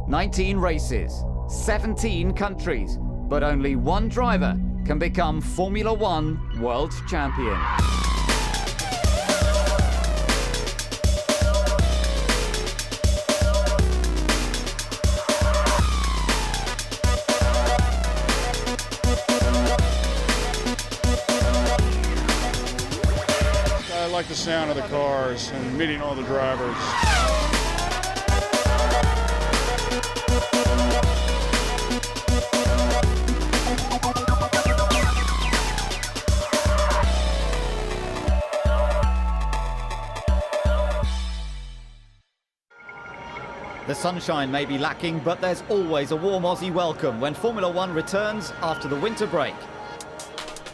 19 races, 17 countries, but only one driver can become Formula One world champion. I like the sound of the cars and meeting all the drivers. The sunshine may be lacking, but there's always a warm Aussie welcome when Formula One returns after the winter break.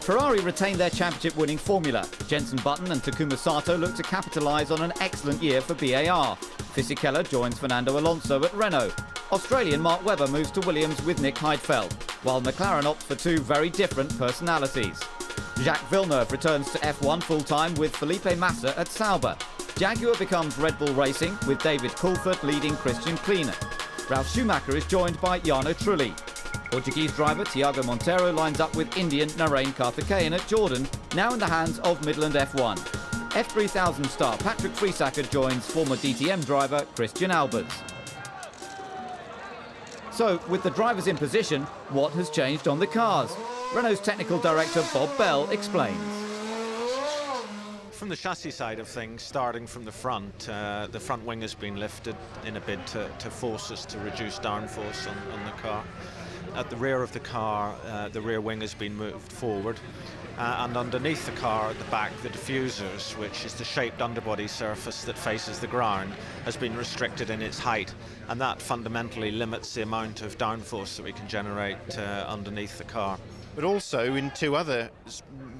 Ferrari retained their championship-winning formula. Jenson Button and Takuma Sato look to capitalise on an excellent year for BAR. Fisichella joins Fernando Alonso at Renault. Australian Mark Webber moves to Williams with Nick Heidfeld, while McLaren opts for two very different personalities. Jacques Villeneuve returns to F1 full-time with Felipe Massa at Sauber. Jaguar becomes Red Bull Racing with David Coulthard leading Christian Kleiner. Ralf Schumacher is joined by Jarno Trulli. Portuguese driver Tiago Monteiro lines up with Indian Narain Karthikeyan at Jordan, now in the hands of Midland F1. F3000 star Patrick Friesacker joins former DTM driver Christian Albers. So, with the drivers in position, what has changed on the cars? Renault's technical director Bob Bell explains. From the chassis side of things, starting from the front wing has been lifted in a bid to force us to reduce downforce on the car. At the rear of the car, the rear wing has been moved forward, and underneath the car at the back, the diffusers, which is the shaped underbody surface that faces the ground, has been restricted in its height, and that fundamentally limits the amount of downforce that we can generate underneath the car. But also in two other,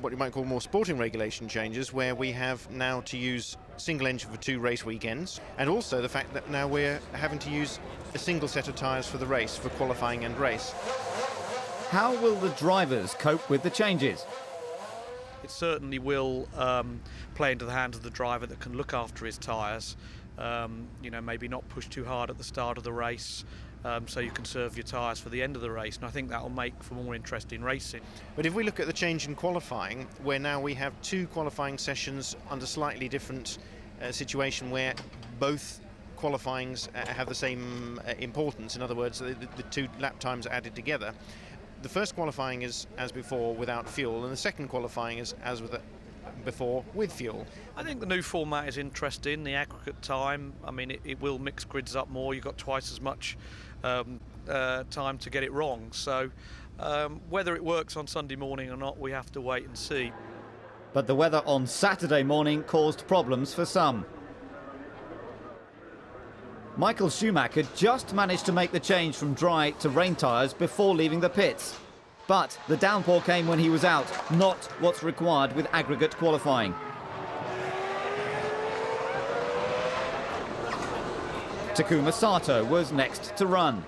what you might call more sporting regulation changes, where we have now to use single engine for 2 race weekends, and also the fact that now we're having to use a single set of tyres for the race, for qualifying and race. How will the drivers cope with the changes? It certainly will play into the hands of the driver that can look after his tyres. Maybe not push too hard at the start of the race, so you conserve your tyres for the end of the race, and I think that will make for more interesting racing. But if we look at the change in qualifying, where now we have 2 qualifying sessions under slightly different situation, where both qualifyings have the same importance, in other words, the 2 lap times are added together. The first qualifying is as before without fuel, and the second qualifying is as before with fuel. I think the new format is interesting. The aggregate time, I mean, it will mix grids up more. You've got twice as much time to get it wrong. So whether it works on Sunday morning or not, we have to wait and see. But the weather on Saturday morning caused problems for some. Michael Schumacher just managed to make the change from dry to rain tyres before leaving the pits. But the downpour came when he was out, not what's required with aggregate qualifying. Takuma Sato was next to run.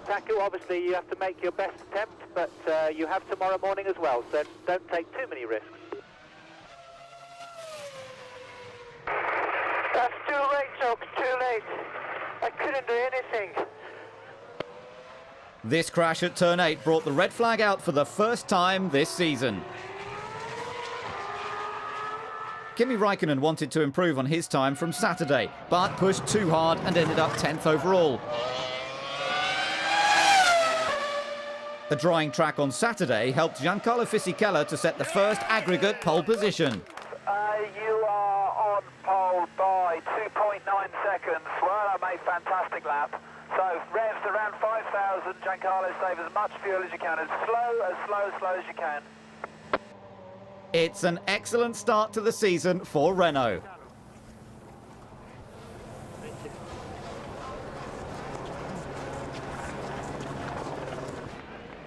Taku, obviously you have to make your best attempt, but you have tomorrow morning as well, so don't take too many risks. That's too late, Choke, too late. I couldn't do anything. This crash at turn 8 brought the red flag out for the first time this season. Kimi Raikkonen wanted to improve on his time from Saturday, but pushed too hard and ended up 10th overall. The drying track on Saturday helped Giancarlo Fisichella to set the first aggregate pole position. You are on pole by 2.9 seconds. Well, I made fantastic lap. So revs around 5,000. Giancarlo, save as much fuel as you can, as slow as you can. It's an excellent start to the season for Renault.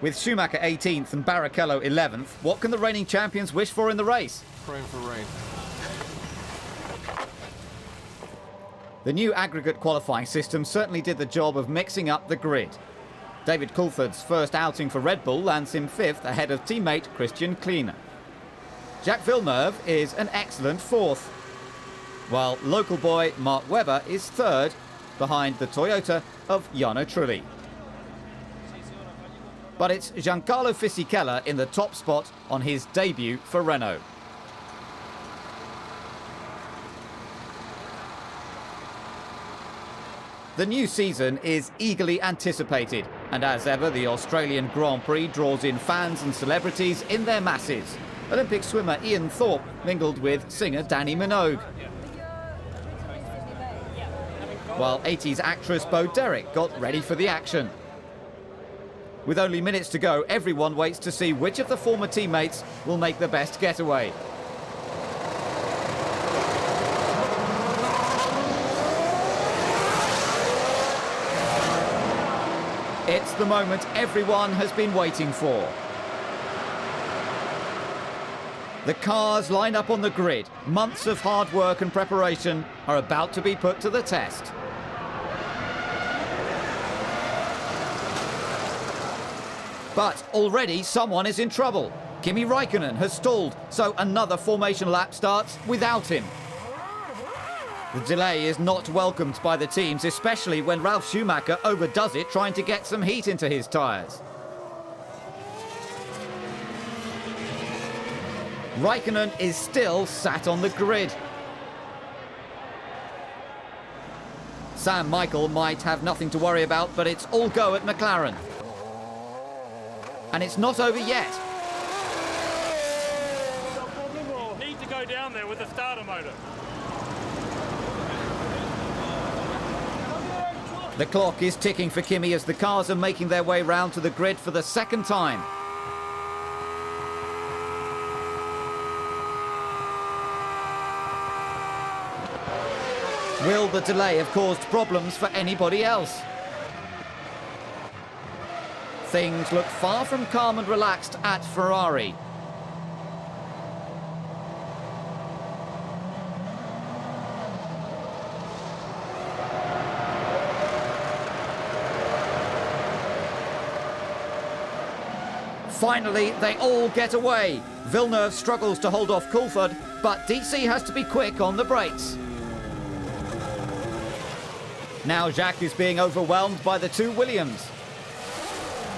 With Schumacher 18th and Barrichello 11th, what can the reigning champions wish for in the race? Praying for rain. The new aggregate qualifying system certainly did the job of mixing up the grid. David Coulthard's first outing for Red Bull lands him 5th ahead of teammate Christian Kleiner. Jacques Villeneuve is an excellent 4th, while local boy Mark Webber is 3rd behind the Toyota of Jarno Trulli. But it's Giancarlo Fisichella in the top spot on his debut for Renault. The new season is eagerly anticipated, and as ever, the Australian Grand Prix draws in fans and celebrities in their masses. Olympic swimmer Ian Thorpe mingled with singer Danny Minogue, while 80s actress Bo Derek got ready for the action. With only minutes to go, everyone waits to see which of the former teammates will make the best getaway. It's the moment everyone has been waiting for. The cars line up on the grid. Months of hard work and preparation are about to be put to the test. But already someone is in trouble. Kimi Räikkönen has stalled, so another formation lap starts without him. The delay is not welcomed by the teams, especially when Ralf Schumacher overdoes it trying to get some heat into his tyres. Räikkönen is still sat on the grid. Sam Michael might have nothing to worry about, but it's all go at McLaren. And it's not over yet. Need to go down there with the starter motor. The clock is ticking for Kimi as the cars are making their way round to the grid for the second time. Will the delay have caused problems for anybody else? Things look far from calm and relaxed at Ferrari. Finally, they all get away. Villeneuve struggles to hold off Coulthard, but DC has to be quick on the brakes. Now Jacques is being overwhelmed by the two Williams.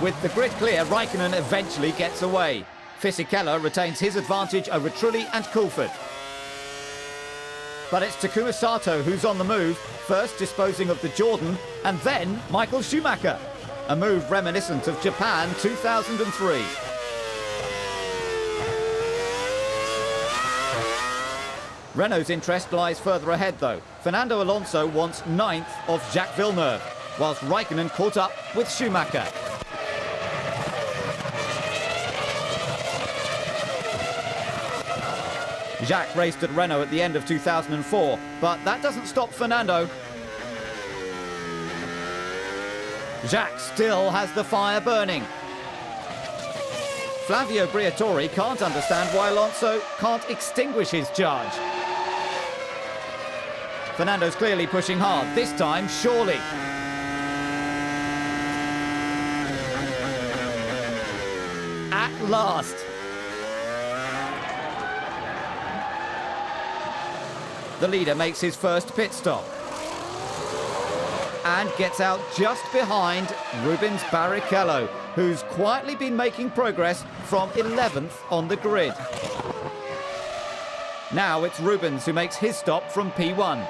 With the grid clear, Räikkönen eventually gets away. Fisichella retains his advantage over Trulli and Coulthard. But it's Takuma Sato who's on the move, first disposing of the Jordan, and then Michael Schumacher. A move reminiscent of Japan 2003. Renault's interest lies further ahead though. Fernando Alonso wants 9th of Jacques Villeneuve, whilst Räikkönen caught up with Schumacher. Jacques raced at Renault at the end of 2004, but that doesn't stop Fernando. Jacques still has the fire burning. Flavio Briatore can't understand why Alonso can't extinguish his charge. Fernando's clearly pushing hard, this time surely. At last. The leader makes his first pit stop and gets out just behind Rubens Barrichello, who's quietly been making progress from 11th on the grid. Now it's Rubens who makes his stop from P1.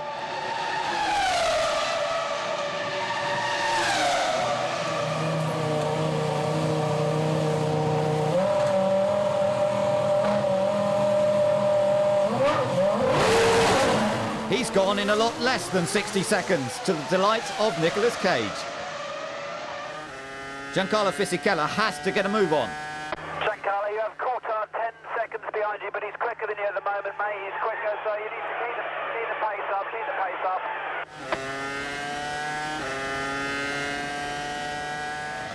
He's gone in a lot less than 60 seconds, to the delight of Nicolas Cage. Giancarlo Fisichella has to get a move on. Giancarlo, you have Coulthard 10 seconds behind you, but he's quicker than you at the moment, mate. He's quicker, so you need to keep the pace up, keep the pace up.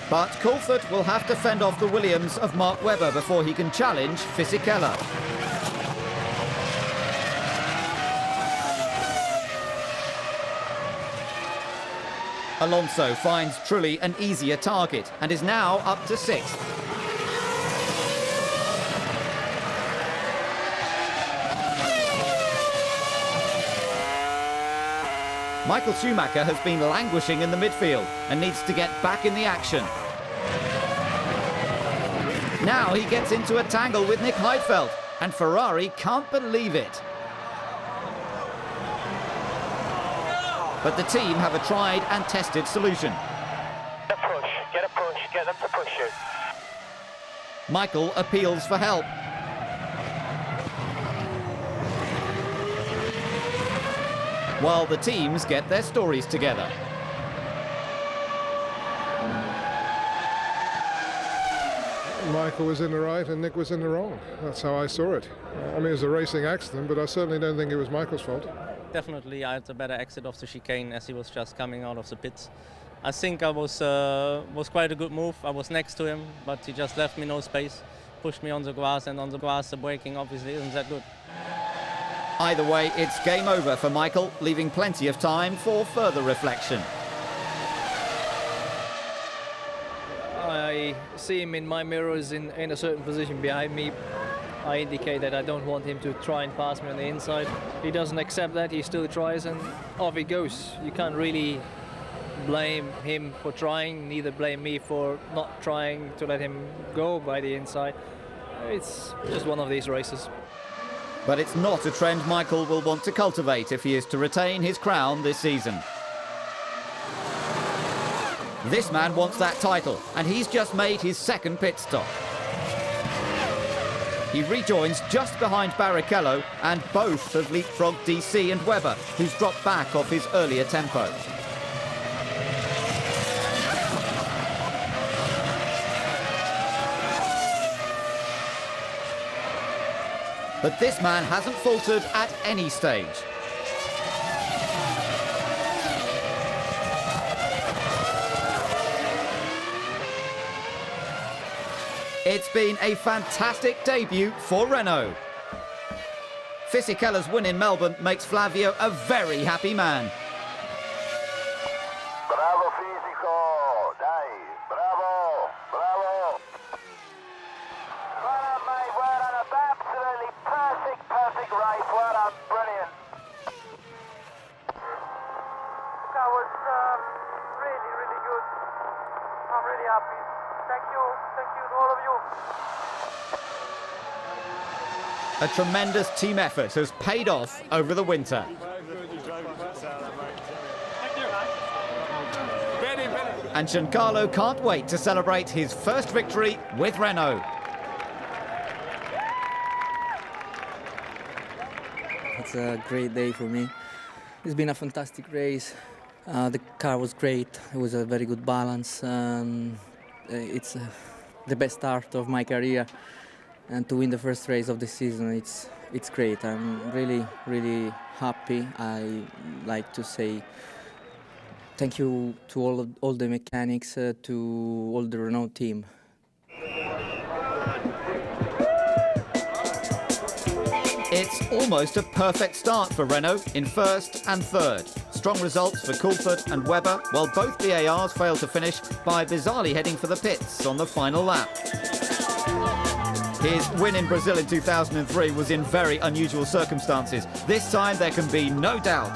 But Coulthard will have to fend off the Williams of Mark Webber before he can challenge Fisichella. Alonso finds Trulli an easier target and is now up to 6th. Michael Schumacher has been languishing in the midfield and needs to get back in the action. Now he gets into a tangle with Nick Heidfeld, and Ferrari can't believe it. But the team have a tried and tested solution. Get them to push you. Michael appeals for help. While the teams get their stories together. Michael was in the right and Nick was in the wrong. That's how I saw it. I mean, it was a racing accident, but I certainly don't think it was Michael's fault. Definitely I had a better exit off the chicane as he was just coming out of the pits. I think I was quite a good move. I was next to him, but he just left me no space, pushed me on the grass, and on the grass the braking obviously isn't that good. Either way, it's game over for Michael, leaving plenty of time for further reflection. I see him in my mirrors in a certain position behind me. I indicate that I don't want him to try and pass me on the inside. He doesn't accept that, he still tries and off he goes. You can't really blame him for trying, neither blame me for not trying to let him go by the inside. It's just one of these races. But it's not a trend Michael will want to cultivate if he is to retain his crown this season. This man wants that title, and he's just made his second pit stop. He rejoins just behind Barrichello, and both have leapfrogged DC and Webber, who's dropped back off his earlier tempo. But this man hasn't faltered at any stage. It's been a fantastic debut for Renault. Fisichello's win in Melbourne makes Flavio a very happy man. Bravo, Fisico. Dai. Bravo. Bravo. Well done, mate. Well done. Absolutely perfect race. Well done. Brilliant. That was really good. I'm really happy. Thank you to all of you. A tremendous team effort has paid off over the winter. And Giancarlo can't wait to celebrate his first victory with Renault. It's a great day for me. It's been a fantastic race. The car was great. It was a very good balance. It's the best start of my career, and to win the first race of the season, it's great. I'm really happy. I like to say thank you to all the mechanics, to all the Renault team. It's almost a perfect start for Renault in first and third. Strong results for Coulthard and Webber, while both BARs failed to finish by bizarrely heading for the pits on the final lap. His win in Brazil in 2003 was in very unusual circumstances. This time there can be no doubt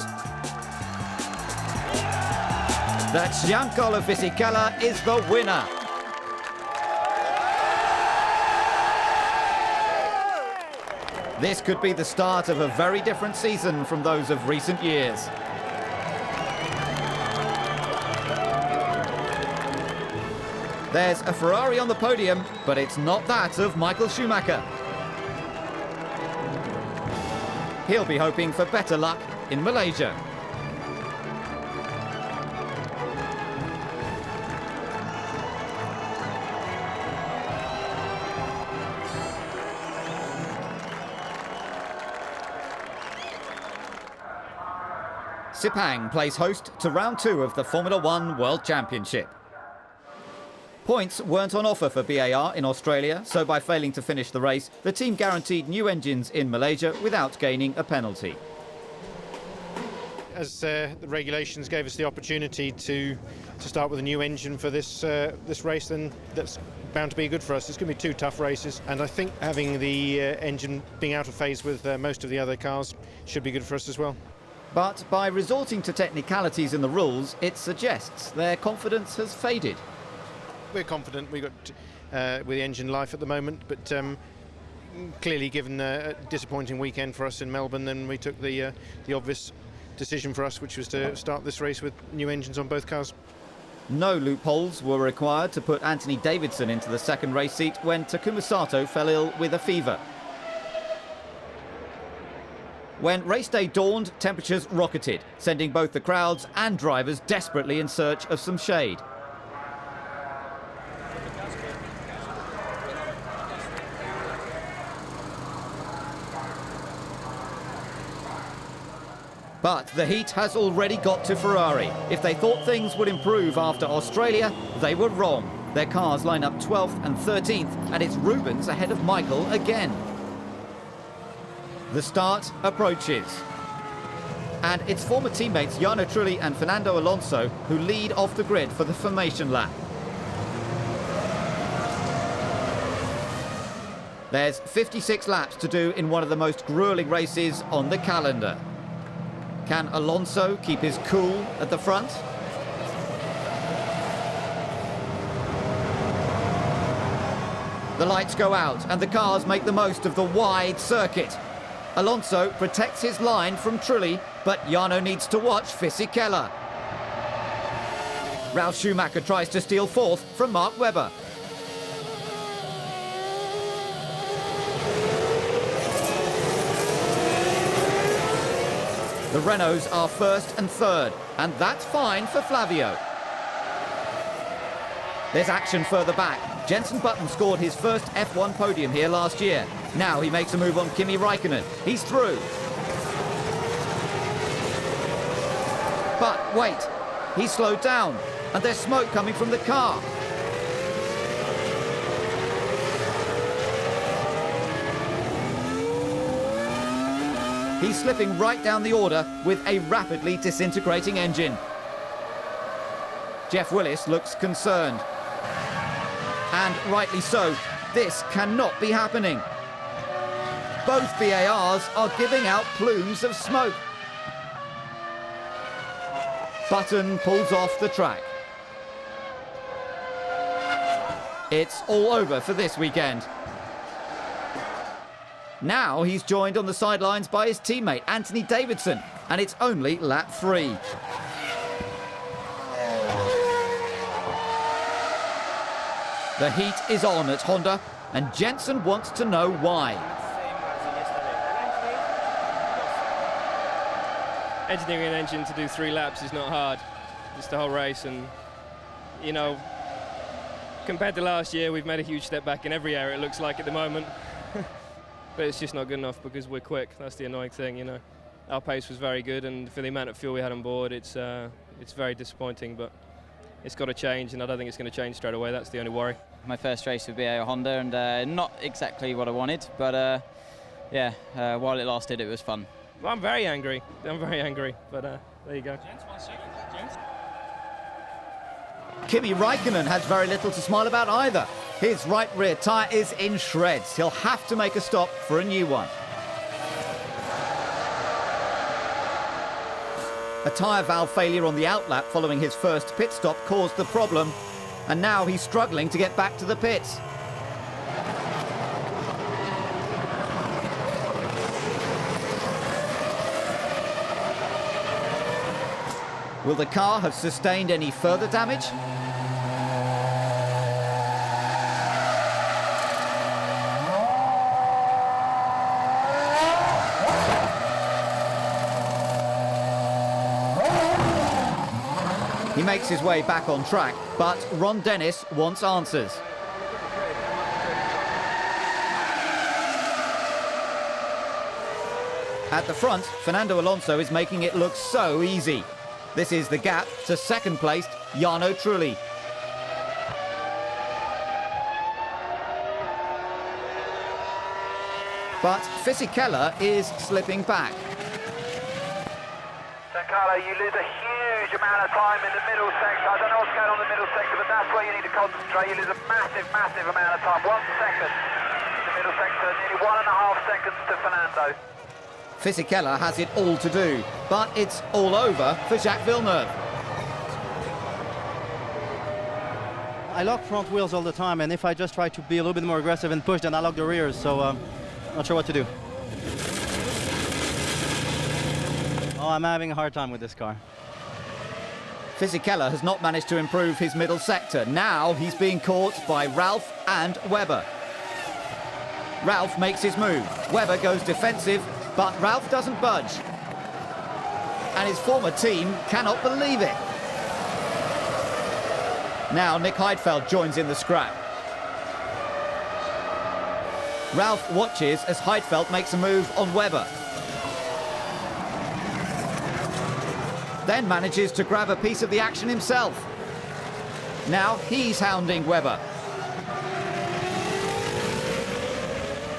that Giancarlo Fisichella is the winner. This could be the start of a very different season from those of recent years. There's a Ferrari on the podium, but it's not that of Michael Schumacher. He'll be hoping for better luck in Malaysia. Sepang plays host to round 2 of the Formula One World Championship. Points weren't on offer for BAR in Australia, so by failing to finish the race, the team guaranteed new engines in Malaysia without gaining a penalty. As the regulations gave us the opportunity to start with a new engine for this race, then that's bound to be good for us. It's going to be 2 tough races, and I think having the engine being out of phase with most of the other cars should be good for us as well. But by resorting to technicalities in the rules, it suggests their confidence has faded. We're confident. We've got with the engine life at the moment, but clearly given a disappointing weekend for us in Melbourne, then we took the obvious decision for us, which was to start this race with new engines on both cars. No loopholes were required to put Anthony Davidson into the second race seat when Takuma Sato fell ill with a fever. When race day dawned, temperatures rocketed, sending both the crowds and drivers desperately in search of some shade. But the heat has already got to Ferrari. If they thought things would improve after Australia, they were wrong. Their cars line up 12th and 13th, and it's Rubens ahead of Michael again. The start approaches. And it's former teammates Jarno Trulli and Fernando Alonso who lead off the grid for the formation lap. There's 56 laps to do in one of the most grueling races on the calendar. Can Alonso keep his cool at the front? The lights go out and the cars make the most of the wide circuit. Alonso protects his line from Trulli, but Jarno needs to watch Fisichella. Ralf Schumacher tries to steal fourth from Mark Webber. The Renaults are first and third, and that's fine for Flavio. There's action further back. Jenson Button scored his first F1 podium here last year. Now he makes a move on Kimi Raikkonen. He's through. But wait, he's slowed down, and there's smoke coming from the car. He's slipping right down the order with a rapidly disintegrating engine. Jeff Willis looks concerned. And rightly so, this cannot be happening. Both VARs are giving out plumes of smoke. Button pulls off the track. It's all over for this weekend. Now he's joined on the sidelines by his teammate Anthony Davidson, and it's only lap 3. The heat is on at Honda, and Jenson wants to know why. Engineering an engine to do 3 laps is not hard. Just the whole race, and you know, compared to last year, we've made a huge step back in every area, it looks like at the moment. But it's just not good enough because we're quick. That's the annoying thing, you know. Our pace was very good, and for the amount of fuel we had on board, it's very disappointing, but it's got to change, and I don't think it's going to change straight away. That's the only worry. My first race with BA Honda, and not exactly what I wanted, but yeah, while it lasted, it was fun. Well, I'm very angry, but there you go. Kimi Raikkonen has very little to smile about either. His right rear tyre is in shreds. He'll have to make a stop for a new one. A tyre valve failure on the outlap following his first pit stop caused the problem, and now he's struggling to get back to the pits. Will the car have sustained any further damage? He makes his way back on track, but Ron Dennis wants answers. At the front, Fernando Alonso is making it look so easy. This is the gap to second-placed Jarno Trulli. But Fisichella is slipping back. Giancarlo, you lose a huge amount of time in the middle sector. I don't know what's going on in the middle sector, but that's where you need to concentrate. You lose a massive, massive amount of time. 1 second in the middle sector, nearly 1.5 seconds to Fernando. Fisichella has it all to do, but it's all over for Jacques Villeneuve. I lock front wheels all the time, and if I just try to be a little bit more aggressive and push, then I lock the rears, so not sure what to do. Oh, I'm having a hard time with this car. Fisichella has not managed to improve his middle sector. Now he's being caught by Ralph and Webber. Ralph makes his move. Webber goes defensive, but Ralph doesn't budge. And his former team cannot believe it. Now Nick Heidfeld joins in the scrap. Ralph watches as Heidfeld makes a move on Webber. Then manages to grab a piece of the action himself. Now he's hounding Webber.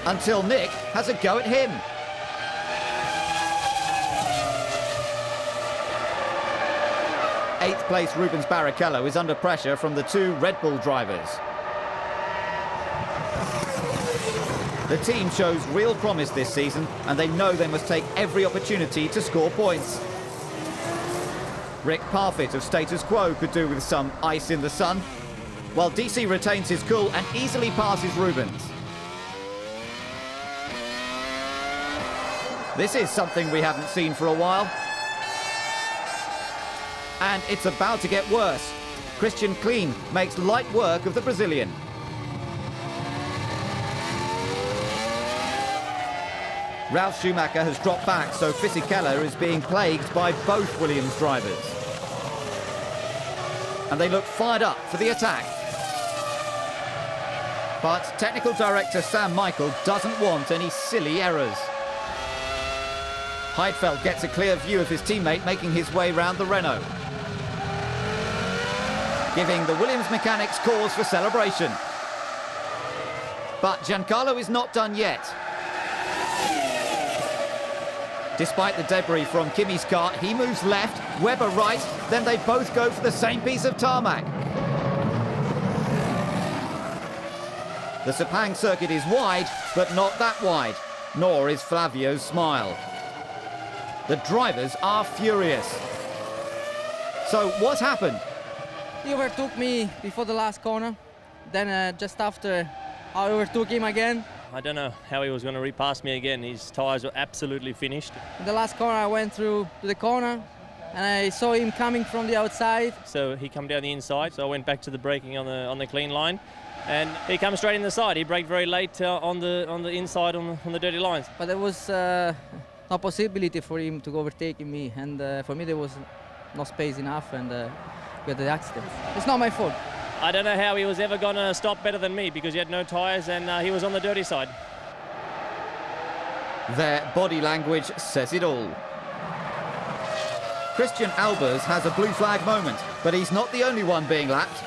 Until Nick has a go at him. Eighth place Rubens Barrichello is under pressure from the two Red Bull drivers. The team shows real promise this season, and they know they must take every opportunity to score points. Rick Parfitt of Status Quo could do with some ice in the sun, while DC retains his cool and easily passes Rubens. This is something we haven't seen for a while. And it's about to get worse. Christian Klein makes light work of the Brazilian. Ralf Schumacher has dropped back, so Fisichella is being plagued by both Williams drivers. And they look fired up for the attack. But technical director Sam Michael doesn't want any silly errors. Heidfeld gets a clear view of his teammate making his way round the Renault, giving the Williams mechanics cause for celebration. But Giancarlo is not done yet. Despite the debris from Kimi's car, he moves left, Webber right, then they both go for the same piece of tarmac. The Sepang circuit is wide, but not that wide, nor is Flavio's smile. The drivers are furious. So what happened? He overtook me before the last corner. Then just after, I overtook him again. I don't know how he was going to repass me again. His tyres were absolutely finished. In the last corner, I went through to the corner, and I saw him coming from the outside. So he come down the inside, so I went back to the braking on the clean line. And he comes straight in the side. He braked very late on the inside on the dirty lines. But there was no possibility for him to overtake me, and for me there was no space enough, and we had the accident. It's not my fault. I don't know how he was ever going to stop better than me, because he had no tyres and he was on the dirty side. Their body language says it all. Christian Albers has a blue flag moment, but he's not the only one being lapped.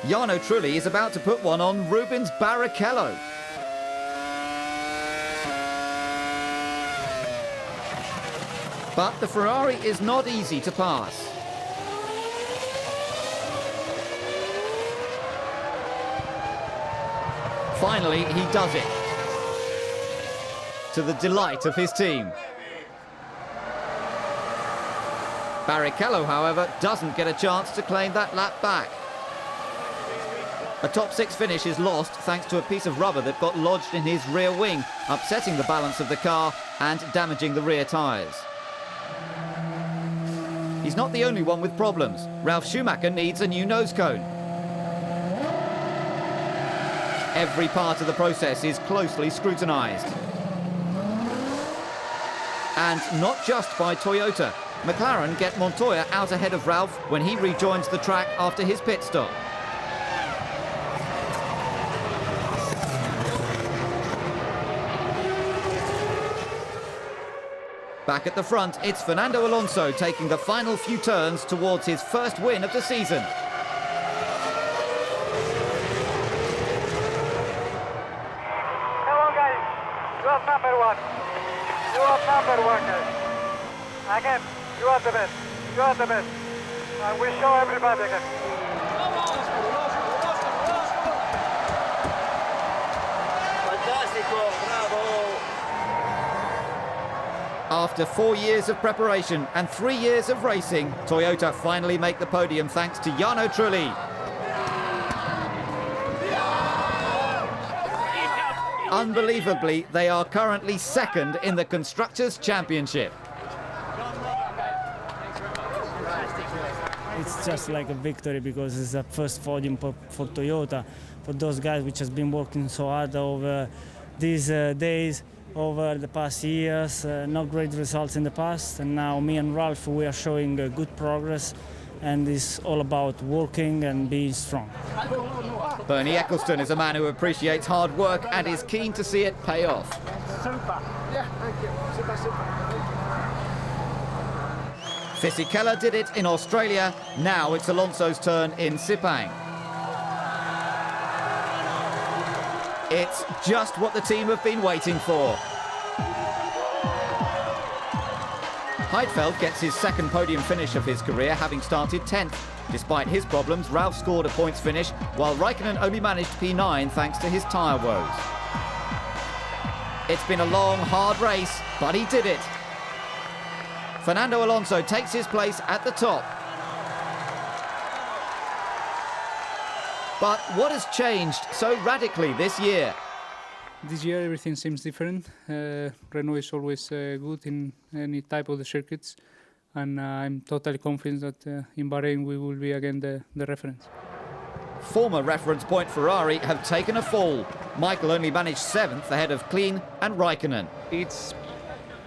Jarno Trulli is about to put one on Rubens Barrichello. But the Ferrari is not easy to pass. Finally, he does it, to the delight of his team. Barrichello, however, doesn't get a chance to claim that lap back. A top six finish is lost thanks to a piece of rubber that got lodged in his rear wing, upsetting the balance of the car and damaging the rear tyres. He's not the only one with problems. Ralf Schumacher needs a new nose cone. Every part of the process is closely scrutinised. And not just by Toyota. McLaren get Montoya out ahead of Ralf when he rejoins the track after his pit stop. Back at the front, it's Fernando Alonso taking the final few turns towards his first win of the season. Number one. You are number one, guys. Again, you are the best. You are the best. And we show everybody again. Fantastico, bravo. After 4 years of preparation and 3 years of racing, Toyota finally make the podium thanks to Jarno Trulli. Unbelievably, they are currently second in the Constructors' Championship. It's just like a victory because it's the first podium for Toyota, for those guys which has been working so hard over these days, over the past years. Not great results in the past, and now me and Ralph, we are showing good progress, and it's all about working and being strong. Bernie Eccleston is a man who appreciates hard work and is keen to see it pay off. Super. Yeah, thank you. Super, super. Fisichella did it in Australia, now it's Alonso's turn in Sepang. It's just what the team have been waiting for. Heidfeld gets his second podium finish of his career, having started 10th. Despite his problems, Ralph scored a points finish, while Raikkonen only managed P9 thanks to his tyre woes. It's been a long, hard race, but he did it. Fernando Alonso takes his place at the top. But what has changed so radically this year? This year everything seems different. Renault is always good in any type of the circuits, and I'm totally confident that in Bahrain we will be again the reference. Former reference point Ferrari have taken a fall. Michael only managed 7th ahead of Klein and Raikkonen. It's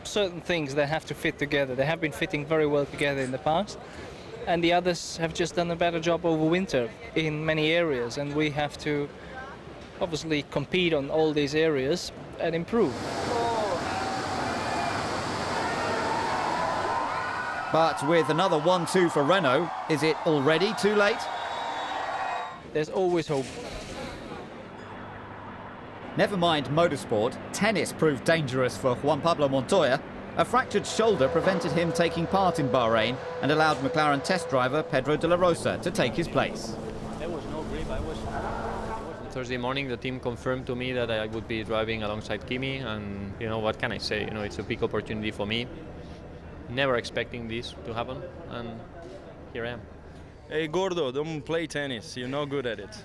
certain things that have to fit together. They have been fitting very well together in the past, and the others have just done a better job over winter in many areas, and we have to obviously compete on all these areas and improve. But with another 1-2 for Renault, is it already too late? There's always hope. Never mind motorsport, tennis proved dangerous for Juan Pablo Montoya. A fractured shoulder prevented him taking part in Bahrain and allowed McLaren test driver Pedro de la Rosa to take his place. There was no grip. Thursday morning, the team confirmed to me that I would be driving alongside Kimi, and what can I say? It's a big opportunity for me. Never expecting this to happen, and here I am. Hey Gordo, don't play tennis. You're not good at it.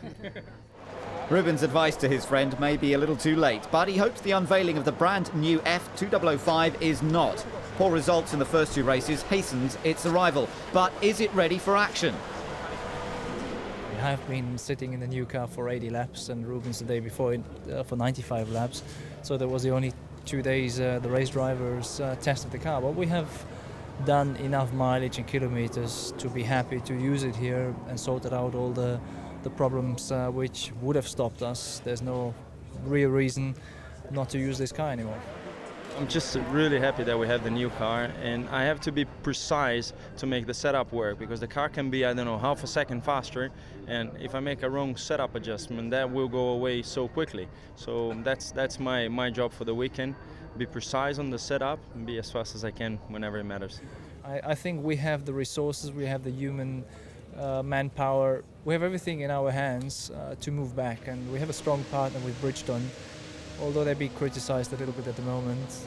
Ruben's advice to his friend may be a little too late, but he hopes the unveiling of the brand new F2005 is not. Poor results in the first 2 races hastens its arrival, but is it ready for action? We have been sitting in the new car for 80 laps, and Rubens the day before for 95 laps. So there was the only 2 days the race drivers tested the car. But we have done enough mileage and kilometers to be happy to use it here and sorted out all the problems which would have stopped us. There's no real reason not to use this car anymore. I'm just really happy that we have the new car, and I have to be precise to make the setup work, because the car can be, I don't know, half a second faster, and if I make a wrong setup adjustment, that will go away so quickly. So that's my job for the weekend. Be precise on the setup and be as fast as I can whenever it matters. I think we have the resources, we have the human manpower, we have everything in our hands to move back, and we have a strong partner with Bridgestone. Although they're being criticised a little bit at the moment,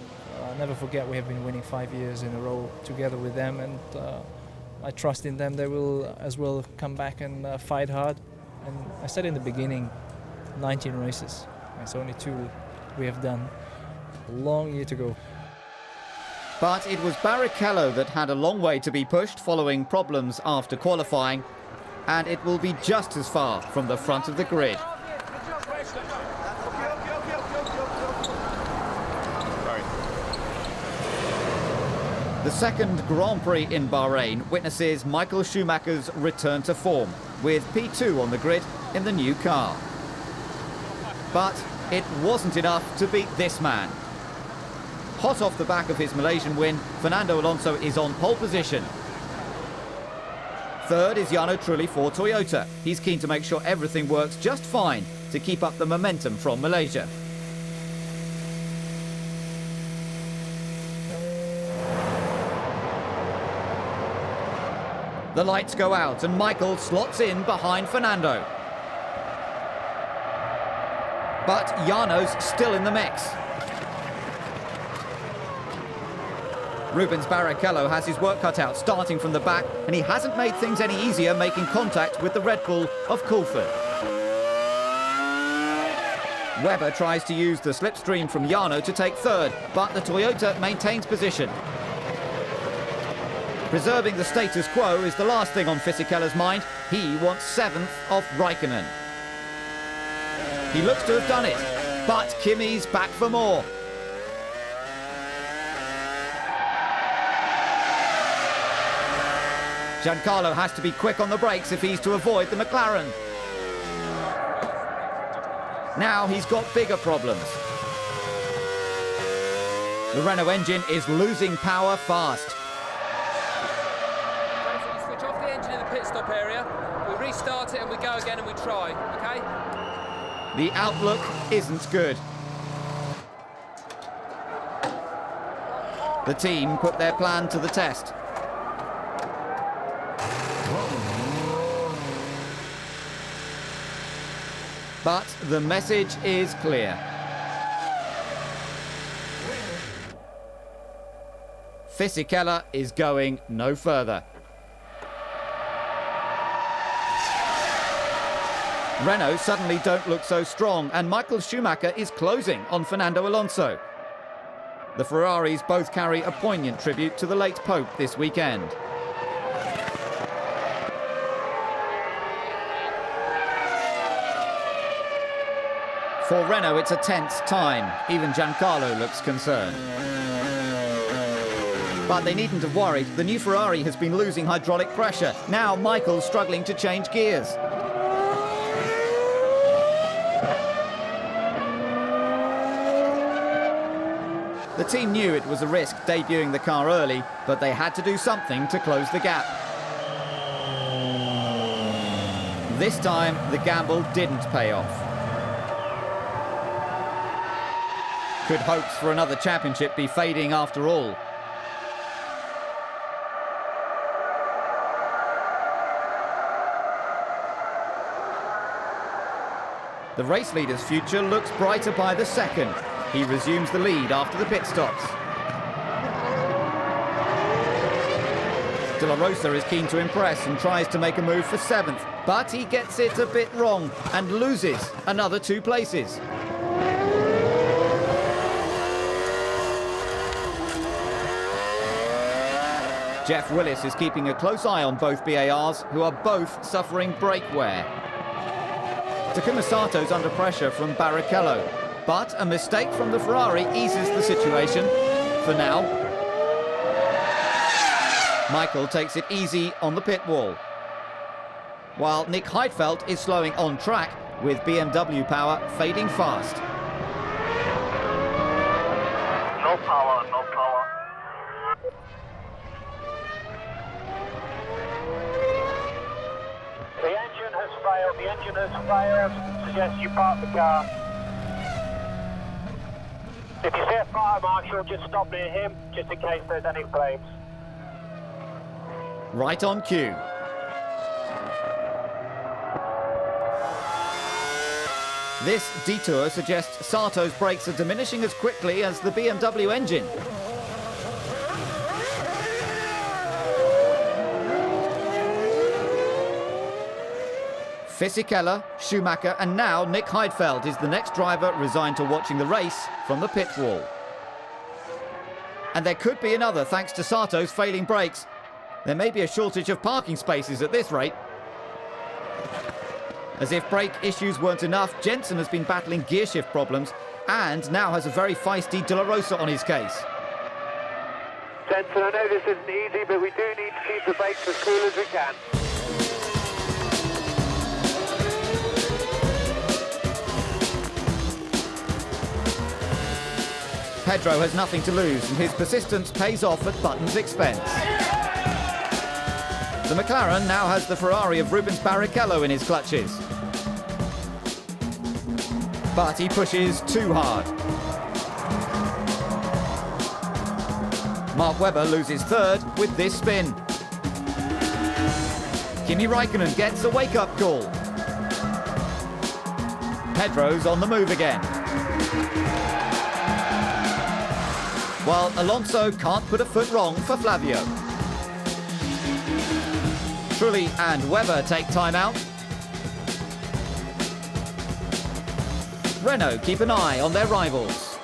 never forget we have been winning 5 years in a row together with them, and I trust in them. They will as well come back and fight hard. And I said in the beginning, 19 races. It's only 2 we have done. A long year to go. But it was Barrichello that had a long way to be pushed following problems after qualifying, and it will be just as far from the front of the grid. The second Grand Prix in Bahrain witnesses Michael Schumacher's return to form, with P2 on the grid in the new car. But it wasn't enough to beat this man. Hot off the back of his Malaysian win, Fernando Alonso is on pole position. Third is Jarno Trulli for Toyota. He's keen to make sure everything works just fine to keep up the momentum from Malaysia. The lights go out and Michael slots in behind Fernando. But Jarno's still in the mix. Rubens Barrichello has his work cut out starting from the back, and he hasn't made things any easier making contact with the Red Bull of Coulford. Webber tries to use the slipstream from Jarno to take third, but the Toyota maintains position. Preserving the status quo is the last thing on Fisikella's mind. He wants 7th off Raikkonen. He looks to have done it, but Kimi's back for more. Giancarlo has to be quick on the brakes if he's to avoid the McLaren. Now he's got bigger problems. The Renault engine is losing power fast. So you switch off the engine in the pit stop area, we restart it and we go again and we try, okay? The outlook isn't good. The team put their plan to the test. But the message is clear. Fisikella is going no further. Renault suddenly don't look so strong, and Michael Schumacher is closing on Fernando Alonso. The Ferraris both carry a poignant tribute to the late Pope this weekend. For Renault, it's a tense time. Even Giancarlo looks concerned. But they needn't have worried. The new Ferrari has been losing hydraulic pressure. Now Michael's struggling to change gears. The team knew it was a risk debuting the car early, but they had to do something to close the gap. This time, the gamble didn't pay off. Could hopes for another championship be fading after all? The race leader's future looks brighter by the second. He resumes the lead after the pit stops. De La Rosa is keen to impress and tries to make a move for 7th, but he gets it a bit wrong and loses another 2 places. Jeff Willis is keeping a close eye on both BARs, who are both suffering brake wear. Takuma Sato's under pressure from Barrichello, but a mistake from the Ferrari eases the situation for now. Michael takes it easy on the pit wall, while Nick Heidfeld is slowing on track with BMW power fading fast. No power, no power. The engine has failed, the engine has failed. Suggest you park the car. If you see a fire marshal, just stop near him, just in case there's any flames. Right on cue. This detour suggests Sato's brakes are diminishing as quickly as the BMW engine. Fisikella, Schumacher and now Nick Heidfeld is the next driver resigned to watching the race from the pit wall. And there could be another thanks to Sato's failing brakes. There may be a shortage of parking spaces at this rate. As if brake issues weren't enough, Jensen has been battling gearshift problems and now has a very feisty De La Rosa on his case. Jensen, I know this isn't easy, but we do need to keep the brakes as cool as we can. Pedro has nothing to lose and his persistence pays off at Button's expense. The McLaren now has the Ferrari of Rubens Barrichello in his clutches. But he pushes too hard. Mark Webber loses 3rd with this spin. Kimi Raikkonen gets a wake-up call. Pedro's on the move again. while Alonso can't put a foot wrong for Flavio. Trulli and Webber take time out. Renault keep an eye on their rivals,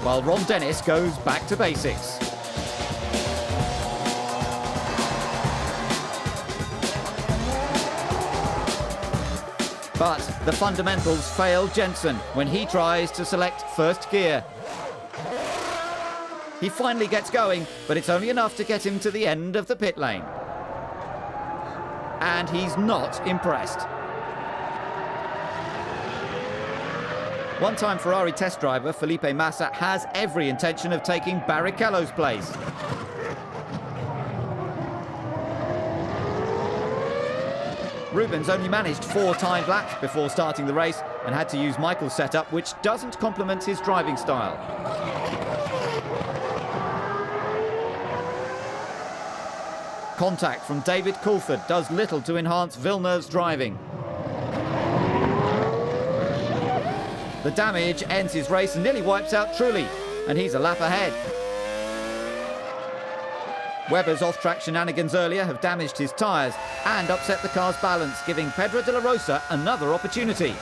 while Ron Dennis goes back to basics. But the fundamentals fail Jensen when he tries to select first gear. He finally gets going, but it's only enough to get him to the end of the pit lane. And he's not impressed. One-time Ferrari test driver Felipe Massa has every intention of taking Barrichello's place. Rubens only managed 4 timed laps before starting the race and had to use Michael's setup, which doesn't complement his driving style. Contact from David Coulthard does little to enhance Villeneuve's driving. The damage ends his race and nearly wipes out Trulli, and he's a lap ahead. Webber's off-track shenanigans earlier have damaged his tyres and upset the car's balance, giving Pedro de la Rosa another opportunity.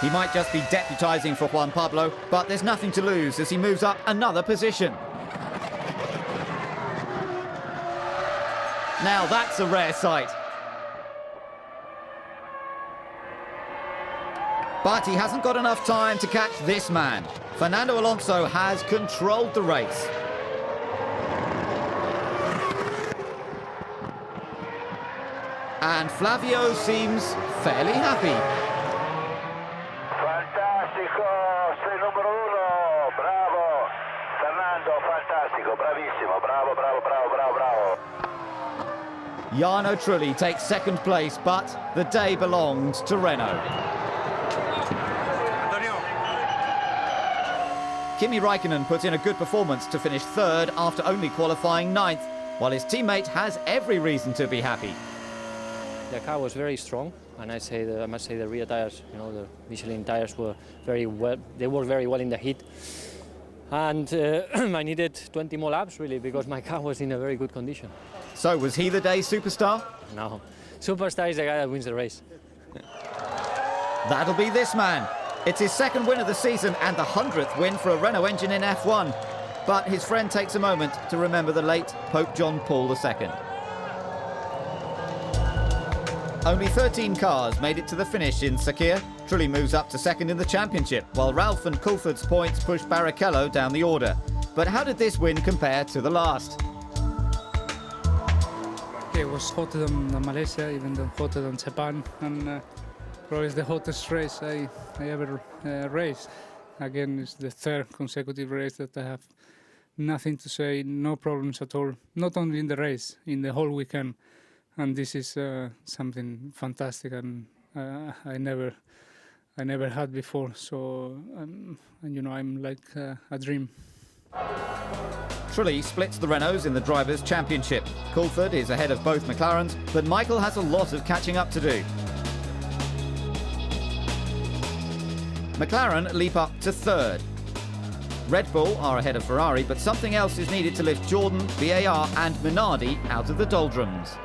He might just be deputising for Juan Pablo, but there's nothing to lose as he moves up another position. Now that's a rare sight. But he hasn't got enough time to catch this man. Fernando Alonso has controlled the race. And Flavio seems fairly happy. Fantastico, sei numero uno, bravo. Fernando, fantastico, bravissimo, bravo, bravo, bravo, bravo, bravo. Jarno Trulli takes second place, but the day belongs to Renault. Kimi Räikkönen put in a good performance to finish third after only qualifying 9th, while his teammate has every reason to be happy. The car was very strong, and I must say the rear tires, the Michelin tires were very well. They worked very well in the heat, and I needed 20 more laps really because my car was in a very good condition. So was he the day's superstar? No, superstar is the guy that wins the race. That'll be this man. It's his second win of the season and the 100th win for a Renault engine in F1. But his friend takes a moment to remember the late Pope John Paul II. Only 13 cars made it to the finish in Sakir. Trulli moves up to second in the championship, while Ralph and Coulthard's points push Barrichello down the order. But how did this win compare to the last? It was hotter than Malaysia, even though hotter than Japan, and probably it's the hottest race I ever raced. Again, it's the third consecutive race that I have nothing to say, no problems at all. Not only in the race, in the whole weekend, and this is something fantastic, and I never had before. So, I'm like a dream. Trulli splits the Renaults in the Drivers' Championship. Coulthard is ahead of both McLarens, but Michael has a lot of catching up to do. McLaren leap up to third. Red Bull are ahead of Ferrari, but something else is needed to lift Jordan, VAR and Minardi out of the doldrums.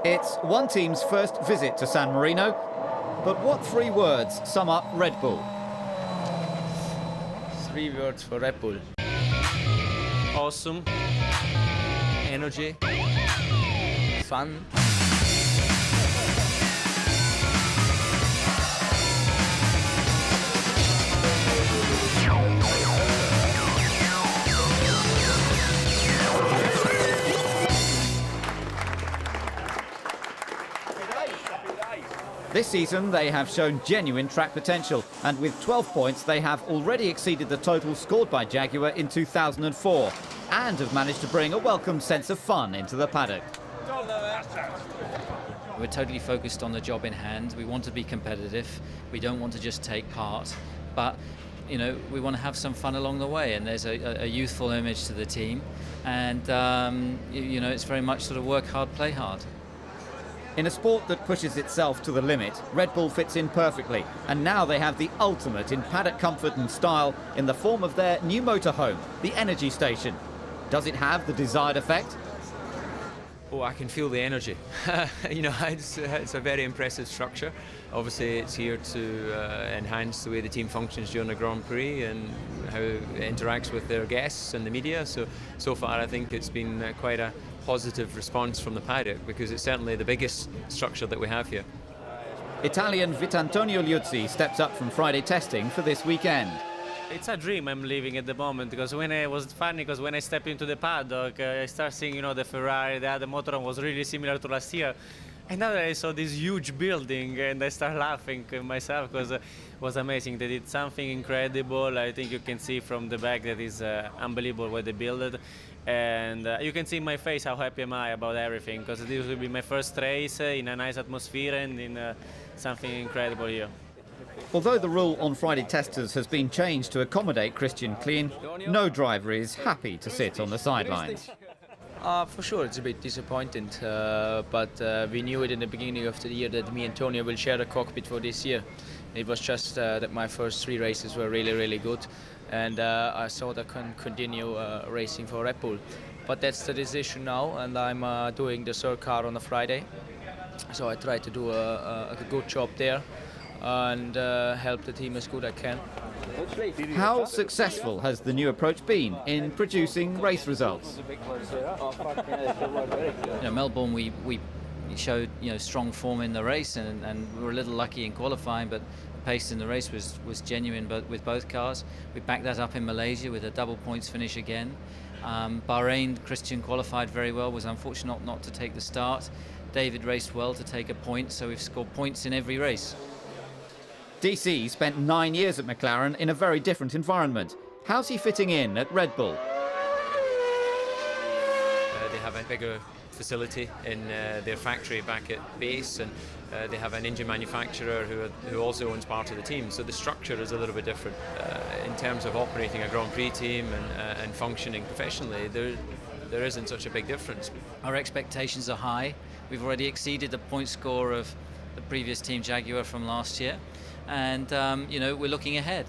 It's one team's first visit to San Marino, but what 3 words sum up Red Bull? 3 words for Red Bull. Awesome. Energy. Fun. This season they have shown genuine track potential, and with 12 points they have already exceeded the total scored by Jaguar in 2004 and have managed to bring a welcome sense of fun into the paddock. We're totally focused on the job in hand. We want to be competitive. We don't want to just take part, but you know, we want to have some fun along the way, and there's a youthful image to the team, and you know, it's very much sort of work hard, play hard. In a sport that pushes itself to the limit, Red Bull fits in perfectly, and now they have the ultimate in paddock comfort and style in the form of their new motorhome, the Energy Station. Does it have the desired effect? Oh, I can feel the energy. You know, it's a very impressive structure. Obviously, it's here to enhance the way the team functions during the Grand Prix and how it interacts with their guests and the media. So far, I think it's been quite a positive response from the paddock, because it's certainly the biggest structure that we have here. Italian Vitantonio Liuzzi steps up from Friday testing for this weekend. It's a dream I'm living at the moment, because when I step into the paddock, I start seeing, you know, the Ferrari, the other motorhome was really similar to last year. And then I saw this huge building and I start laughing myself, because it was amazing. They did something incredible. I think you can see from the back that is unbelievable what they built it. And you can see in my face how happy am I about everything, because this will be my first race in a nice atmosphere and in something incredible here. Although the rule on Friday testers has been changed to accommodate Christian Klien, no driver is happy to sit on the sidelines. For sure, it's a bit disappointing, but we knew it in the beginning of the year that me and Tony will share the cockpit for this year. It was just that my first 3 races were really, really good, and I thought I can continue racing for Red Bull. But that's the decision now, and I'm doing the third car on a Friday, so I try to do a good job there and help the team as good as I can. How successful has the new approach been in producing race results? You know, Melbourne, we showed, you know, strong form in the race, and we were a little lucky in qualifying, but the pace in the race was genuine, but with both cars. We backed that up in Malaysia with a double points finish again. Bahrain, Christian qualified very well, was unfortunate not to take the start. David raced well to take a point, so we've scored points in every race. DC spent 9 years at McLaren in a very different environment. How's he fitting in at Red Bull? They have a bigger facility in their factory back at base, and they have an engine manufacturer who also owns part of the team. So the structure is a little bit different in terms of operating a Grand Prix team and functioning professionally. There isn't such a big difference. Our expectations are high. We've already exceeded the point score of the previous team Jaguar from last year, and you know, we're looking ahead.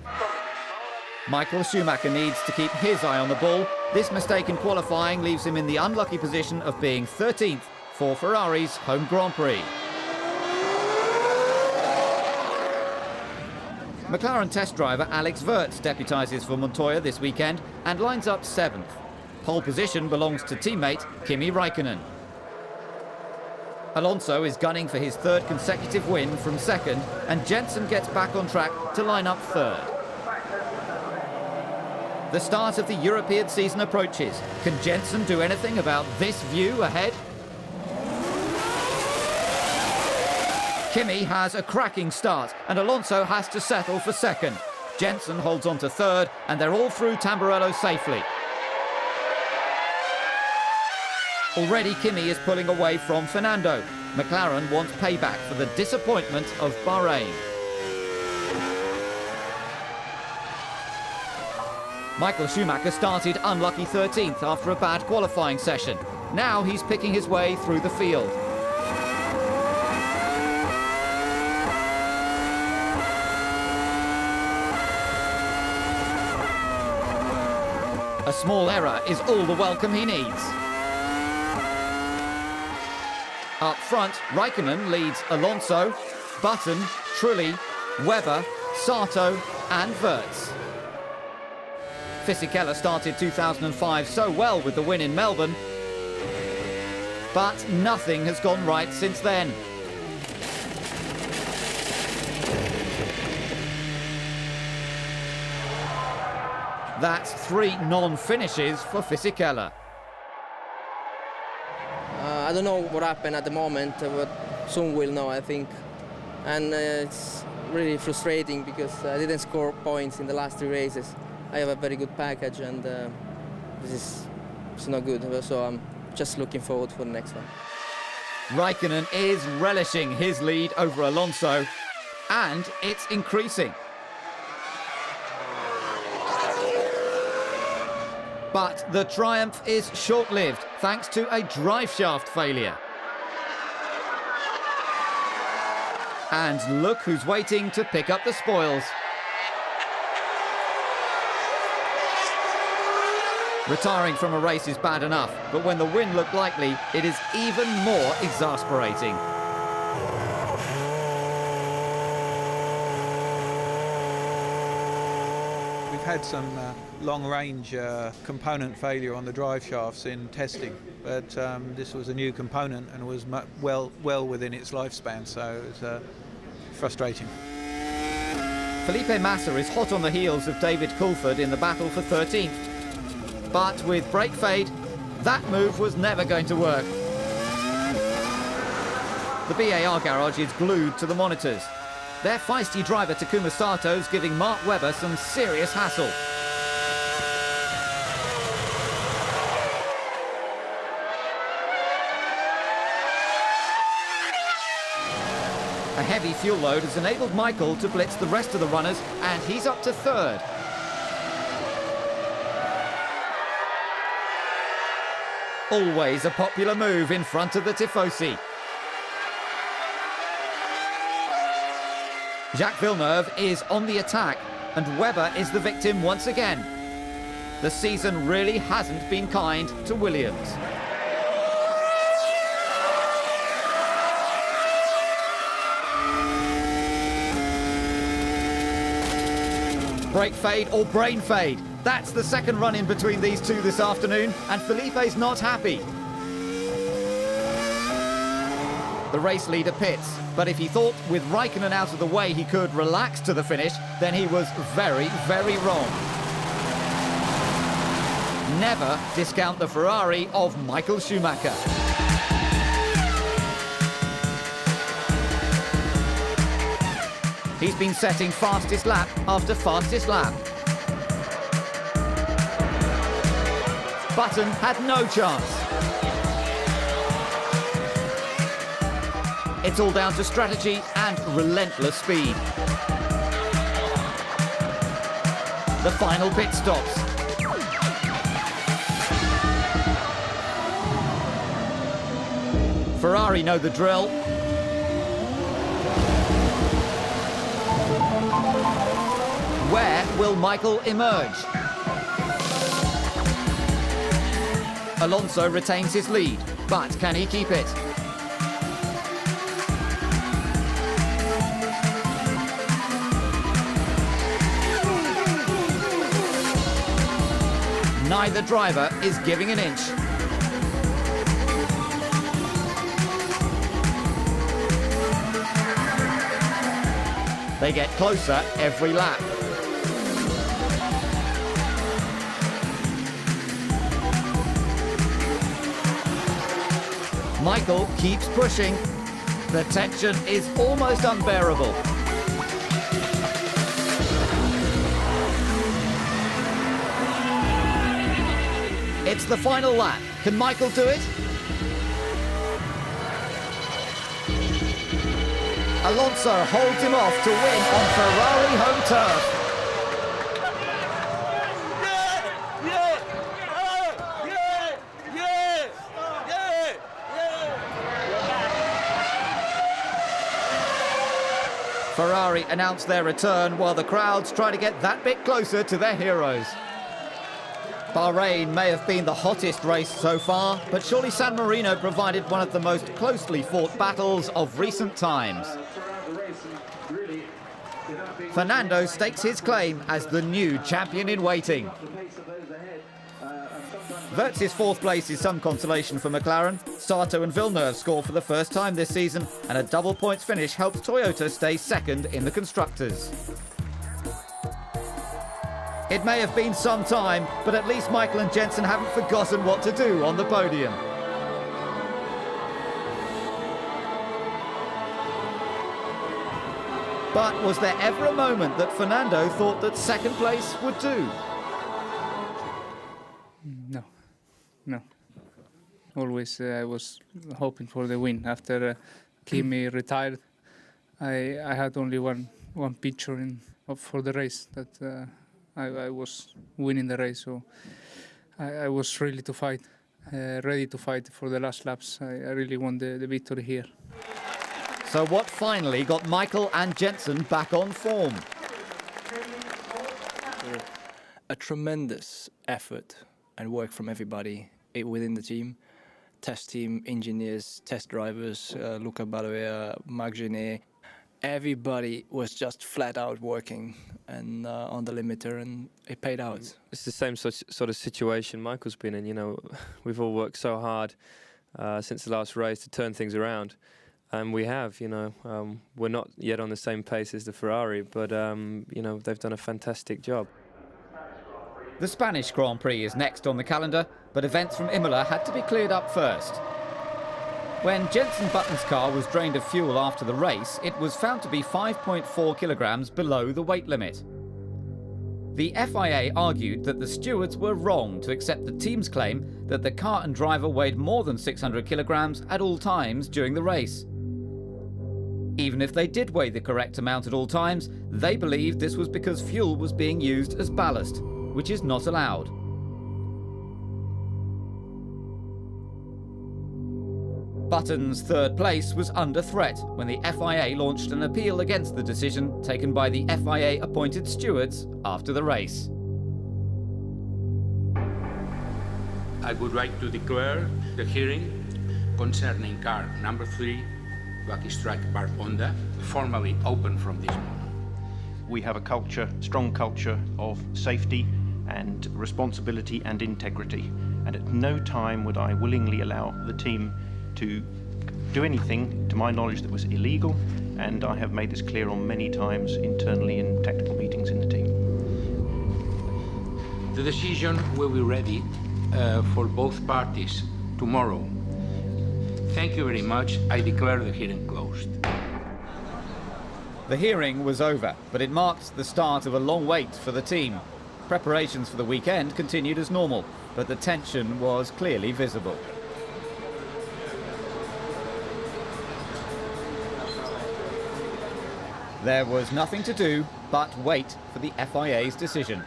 Michael Schumacher needs to keep his eye on the ball. This mistake in qualifying leaves him in the unlucky position of being 13th for Ferrari's home Grand Prix. McLaren test driver Alex Wurz deputises for Montoya this weekend and lines up 7th. Pole position belongs to teammate Kimi Räikkönen. Alonso is gunning for his 3rd consecutive win from 2nd, and Jensen gets back on track to line up 3rd. The start of the European season approaches. Can Jensen do anything about this view ahead? Kimi has a cracking start, and Alonso has to settle for 2nd. Jensen holds on to 3rd, and they're all through Tamburello safely. Already Kimi is pulling away from Fernando. McLaren wants payback for the disappointment of Bahrain. Michael Schumacher started unlucky 13th after a bad qualifying session. Now he's picking his way through the field. A small error is all the welcome he needs. Up front, Räikkönen leads Alonso, Button, Trulli, Webber, Sato and Wurz. Fisichella started 2005 so well with the win in Melbourne, but nothing has gone right since then. That's 3 non-finishes for Fisichella. I don't know what happened at the moment, but soon we'll know, I think. And it's really frustrating because I didn't score points in the last 3 races. I have a very good package, and it's not good. So I'm just looking forward for the next one. Räikkönen is relishing his lead over Alonso, and it's increasing. But the triumph is short-lived thanks to a drive shaft failure. And look who's waiting to pick up the spoils. Retiring from a race is bad enough, but when the win looked likely, it is even more exasperating. We've had some long-range component failure on the drive shafts in testing, but this was a new component and was well within its lifespan, so it's frustrating. Felipe Massa is hot on the heels of David Coulthard in the battle for 13th. But with brake fade, that move was never going to work. The BAR garage is glued to the monitors. Their feisty driver Takuma Sato's giving Mark Webber some serious hassle. A heavy fuel load has enabled Michael to blitz the rest of the runners, and he's up to third. Always a popular move in front of the Tifosi. Jacques Villeneuve is on the attack, and Webber is the victim once again. The season really hasn't been kind to Williams. Brake fade or brain fade. That's the second run in between these two this afternoon, and Felipe's not happy. The race leader pits, but if he thought with Raikkonen out of the way he could relax to the finish, then he was very, very wrong. Never discount the Ferrari of Michael Schumacher. He's been setting fastest lap after fastest lap. Button had no chance. It's all down to strategy and relentless speed. The final pit stops. Ferrari know the drill. Where will Michael emerge? Alonso retains his lead, but can he keep it? Neither driver is giving an inch. They get closer every lap. Michael keeps pushing. The tension is almost unbearable. It's the final lap. Can Michael do it? Alonso holds him off to win on Ferrari home turf. Ferrari announce their return while the crowds try to get that bit closer to their heroes. Bahrain may have been the hottest race so far, but surely San Marino provided one of the most closely fought battles of recent times. Fernando stakes his claim as the new champion in waiting. Wirtz's fourth place is some consolation for McLaren. Sato and Villeneuve score for the first time this season, and a double points finish helps Toyota stay second in the Constructors. It may have been some time, but at least Michael and Jensen haven't forgotten what to do on the podium. But was there ever a moment that Fernando thought that second place would do? No. Always I was hoping for the win. After Kimi retired, I had only one picture for the race that I was winning the race. So I was ready to fight for the last laps. I really want the victory here. So what finally got Michael and Jensen back on form? A tremendous effort and work from everybody within the team. Test team, engineers, test drivers, Luca Balovea, Marc Genet. Everybody was just flat out working and on the limiter, and it paid out. It's the same sort of situation Michael's been in. You know, we've all worked so hard since the last race to turn things around, and we have. You know, we're not yet on the same pace as the Ferrari, but you know, they've done a fantastic job. The Spanish Grand Prix is next on the calendar, but events from Imola had to be cleared up first. When Jensen Button's car was drained of fuel after the race, it was found to be 5.4 kilograms below the weight limit. The FIA argued that the stewards were wrong to accept the team's claim that the car and driver weighed more than 600 kilograms at all times during the race. Even if they did weigh the correct amount at all times, they believed this was because fuel was being used as ballast, which is not allowed. Button's third place was under threat when the FIA launched an appeal against the decision taken by the FIA-appointed stewards after the race. I would like to declare the hearing concerning car number 3, Lucky Strike Bar Honda, formally open from this moment. We have a culture, strong culture of safety and responsibility and integrity, and at no time would I willingly allow the team to do anything, to my knowledge, that was illegal, and I have made this clear on many times internally in technical meetings in the team. The decision will be ready for both parties tomorrow. Thank you very much. I declare the hearing closed. The hearing was over, but it marked the start of a long wait for the team. Preparations for the weekend continued as normal, but the tension was clearly visible. There was nothing to do but wait for the FIA's decision.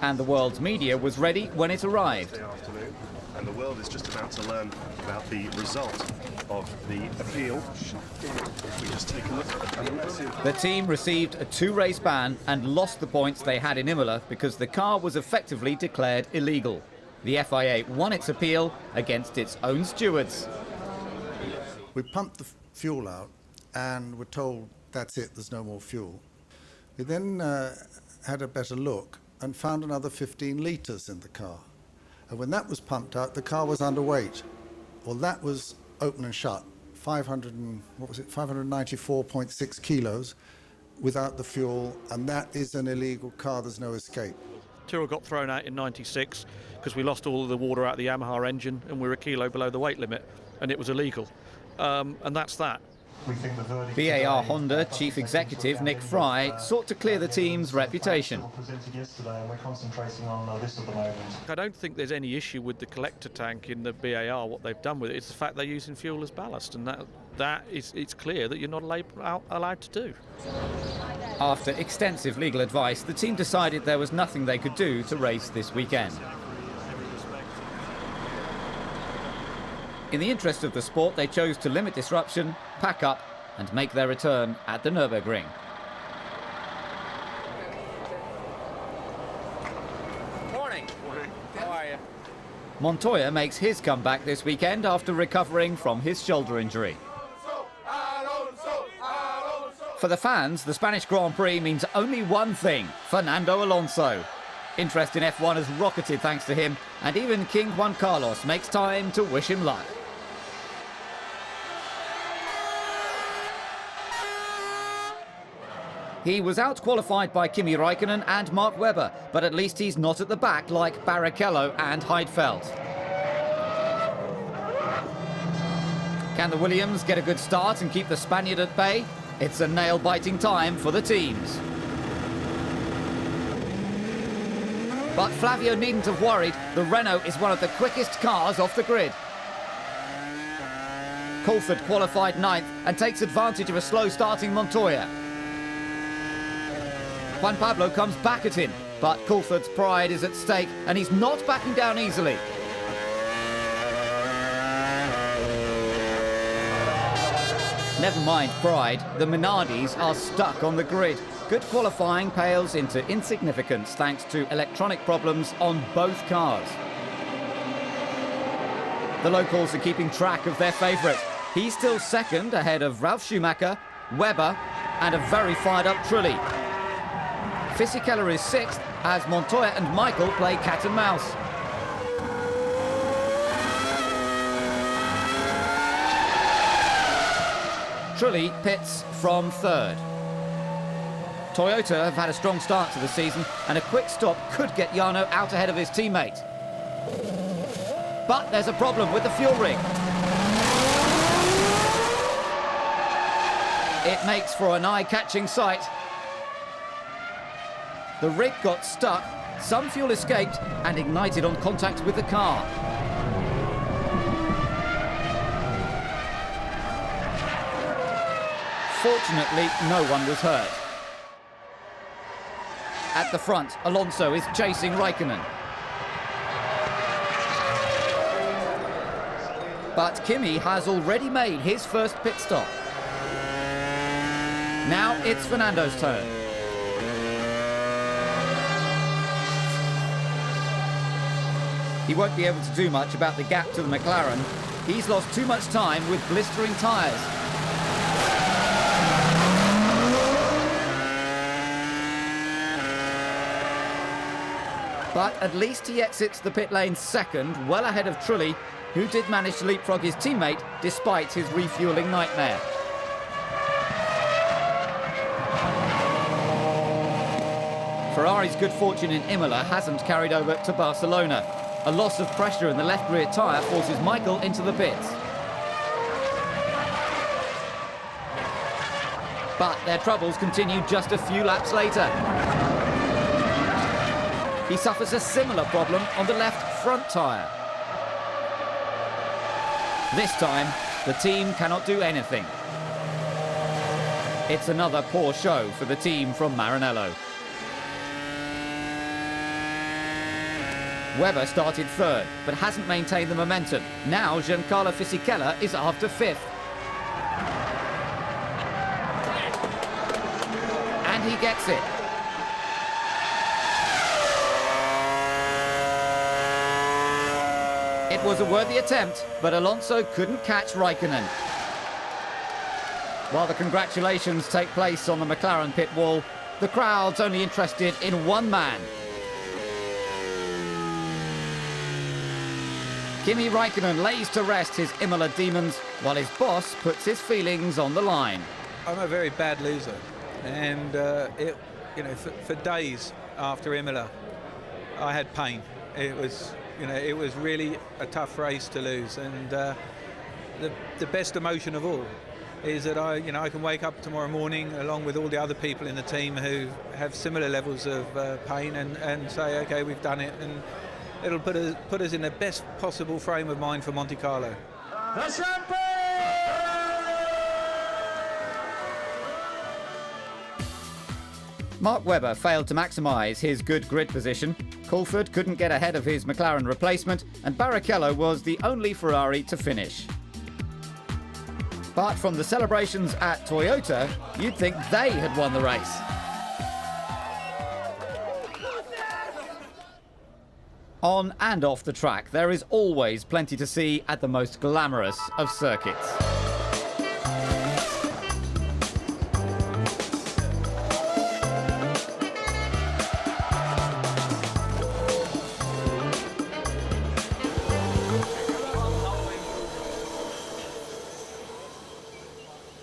And the world's media was ready when it arrived. Afternoon, and the world is just about to learn about the result of the appeal. If we just take a look. The team received a 2-race ban and lost the points they had in Imola because the car was effectively declared illegal. The FIA won its appeal against its own stewards. We pumped the fuel out and were told that's it, there's no more fuel. We then had a better look and found another 15 litres in the car. And when that was pumped out, the car was underweight. Well, that was open and shut, 594.6 kilos without the fuel, and that is an illegal car, there's no escape. Tyrrell got thrown out in '96 because we lost all of the water out of the Yamaha engine and we were a kilo below the weight limit, and it was illegal. And that's that. BAR Honda Chief Executive Nick Fry sought to clear the team's reputation. I don't think there's any issue with the collector tank in the BAR, what they've done with it. It's the fact they're using fuel as ballast, and it's clear that you're not allowed to do. After extensive legal advice, the team decided there was nothing they could do to race this weekend. In the interest of the sport, they chose to limit disruption, pack up and make their return at the Nürburgring. Morning. How are you? Montoya makes his comeback this weekend after recovering from his shoulder injury. For the fans, the Spanish Grand Prix means only one thing: Fernando Alonso. Interest in F1 has rocketed thanks to him, and even King Juan Carlos makes time to wish him luck. He was out-qualified by Kimi Raikkonen and Mark Webber, but at least he's not at the back like Barrichello and Heidfeld. Can the Williams get a good start and keep the Spaniard at bay? It's a nail-biting time for the teams. But Flavio needn't have worried. The Renault is one of the quickest cars off the grid. Coulthard qualified 9th and takes advantage of a slow-starting Montoya. Juan Pablo comes back at him. But Coulthard's pride is at stake, and he's not backing down easily. Never mind pride, the Minardis are stuck on the grid. Good qualifying pales into insignificance thanks to electronic problems on both cars. The locals are keeping track of their favourite. He's still second ahead of Ralf Schumacher, Webber and a very fired up Trulli. Fisichella is sixth as Montoya and Michael play cat and mouse. Trulli pits from third. Toyota have had a strong start to the season and a quick stop could get Jarno out ahead of his teammate. But there's a problem with the fuel rig. It makes for an eye-catching sight. The rig got stuck, some fuel escaped and ignited on contact with the car. Fortunately, no one was hurt. At the front, Alonso is chasing Raikkonen. But Kimi has already made his first pit stop. Now it's Fernando's turn. He won't be able to do much about the gap to the McLaren. He's lost too much time with blistering tyres. But at least he exits the pit lane second, well ahead of Trulli, who did manage to leapfrog his teammate despite his refuelling nightmare. Ferrari's good fortune in Imola hasn't carried over to Barcelona. A loss of pressure in the left rear tyre forces Michael into the pits. But their troubles continue just a few laps later. He suffers a similar problem on the left front tyre. This time, the team cannot do anything. It's another poor show for the team from Maranello. Webber started third, but hasn't maintained the momentum. Now Giancarlo Fisichella is after fifth. And he gets it. It was a worthy attempt, but Alonso couldn't catch Raikkonen. While the congratulations take place on the McLaren pit wall, the crowd's only interested in one man. Kimi Raikkonen lays to rest his Imola demons, while his boss puts his feelings on the line. I'm a very bad loser, and for days after Imola, I had pain. It was really a tough race to lose, and the best emotion of all is that I can wake up tomorrow morning along with all the other people in the team who have similar levels of pain and say, okay, we've done it, and it'll put us in the best possible frame of mind for Monte Carlo. Mark Webber failed to maximise his good grid position. Coulthard couldn't get ahead of his McLaren replacement, and Barrichello was the only Ferrari to finish. But from the celebrations at Toyota, you'd think they had won the race. On and off the track, there is always plenty to see at the most glamorous of circuits.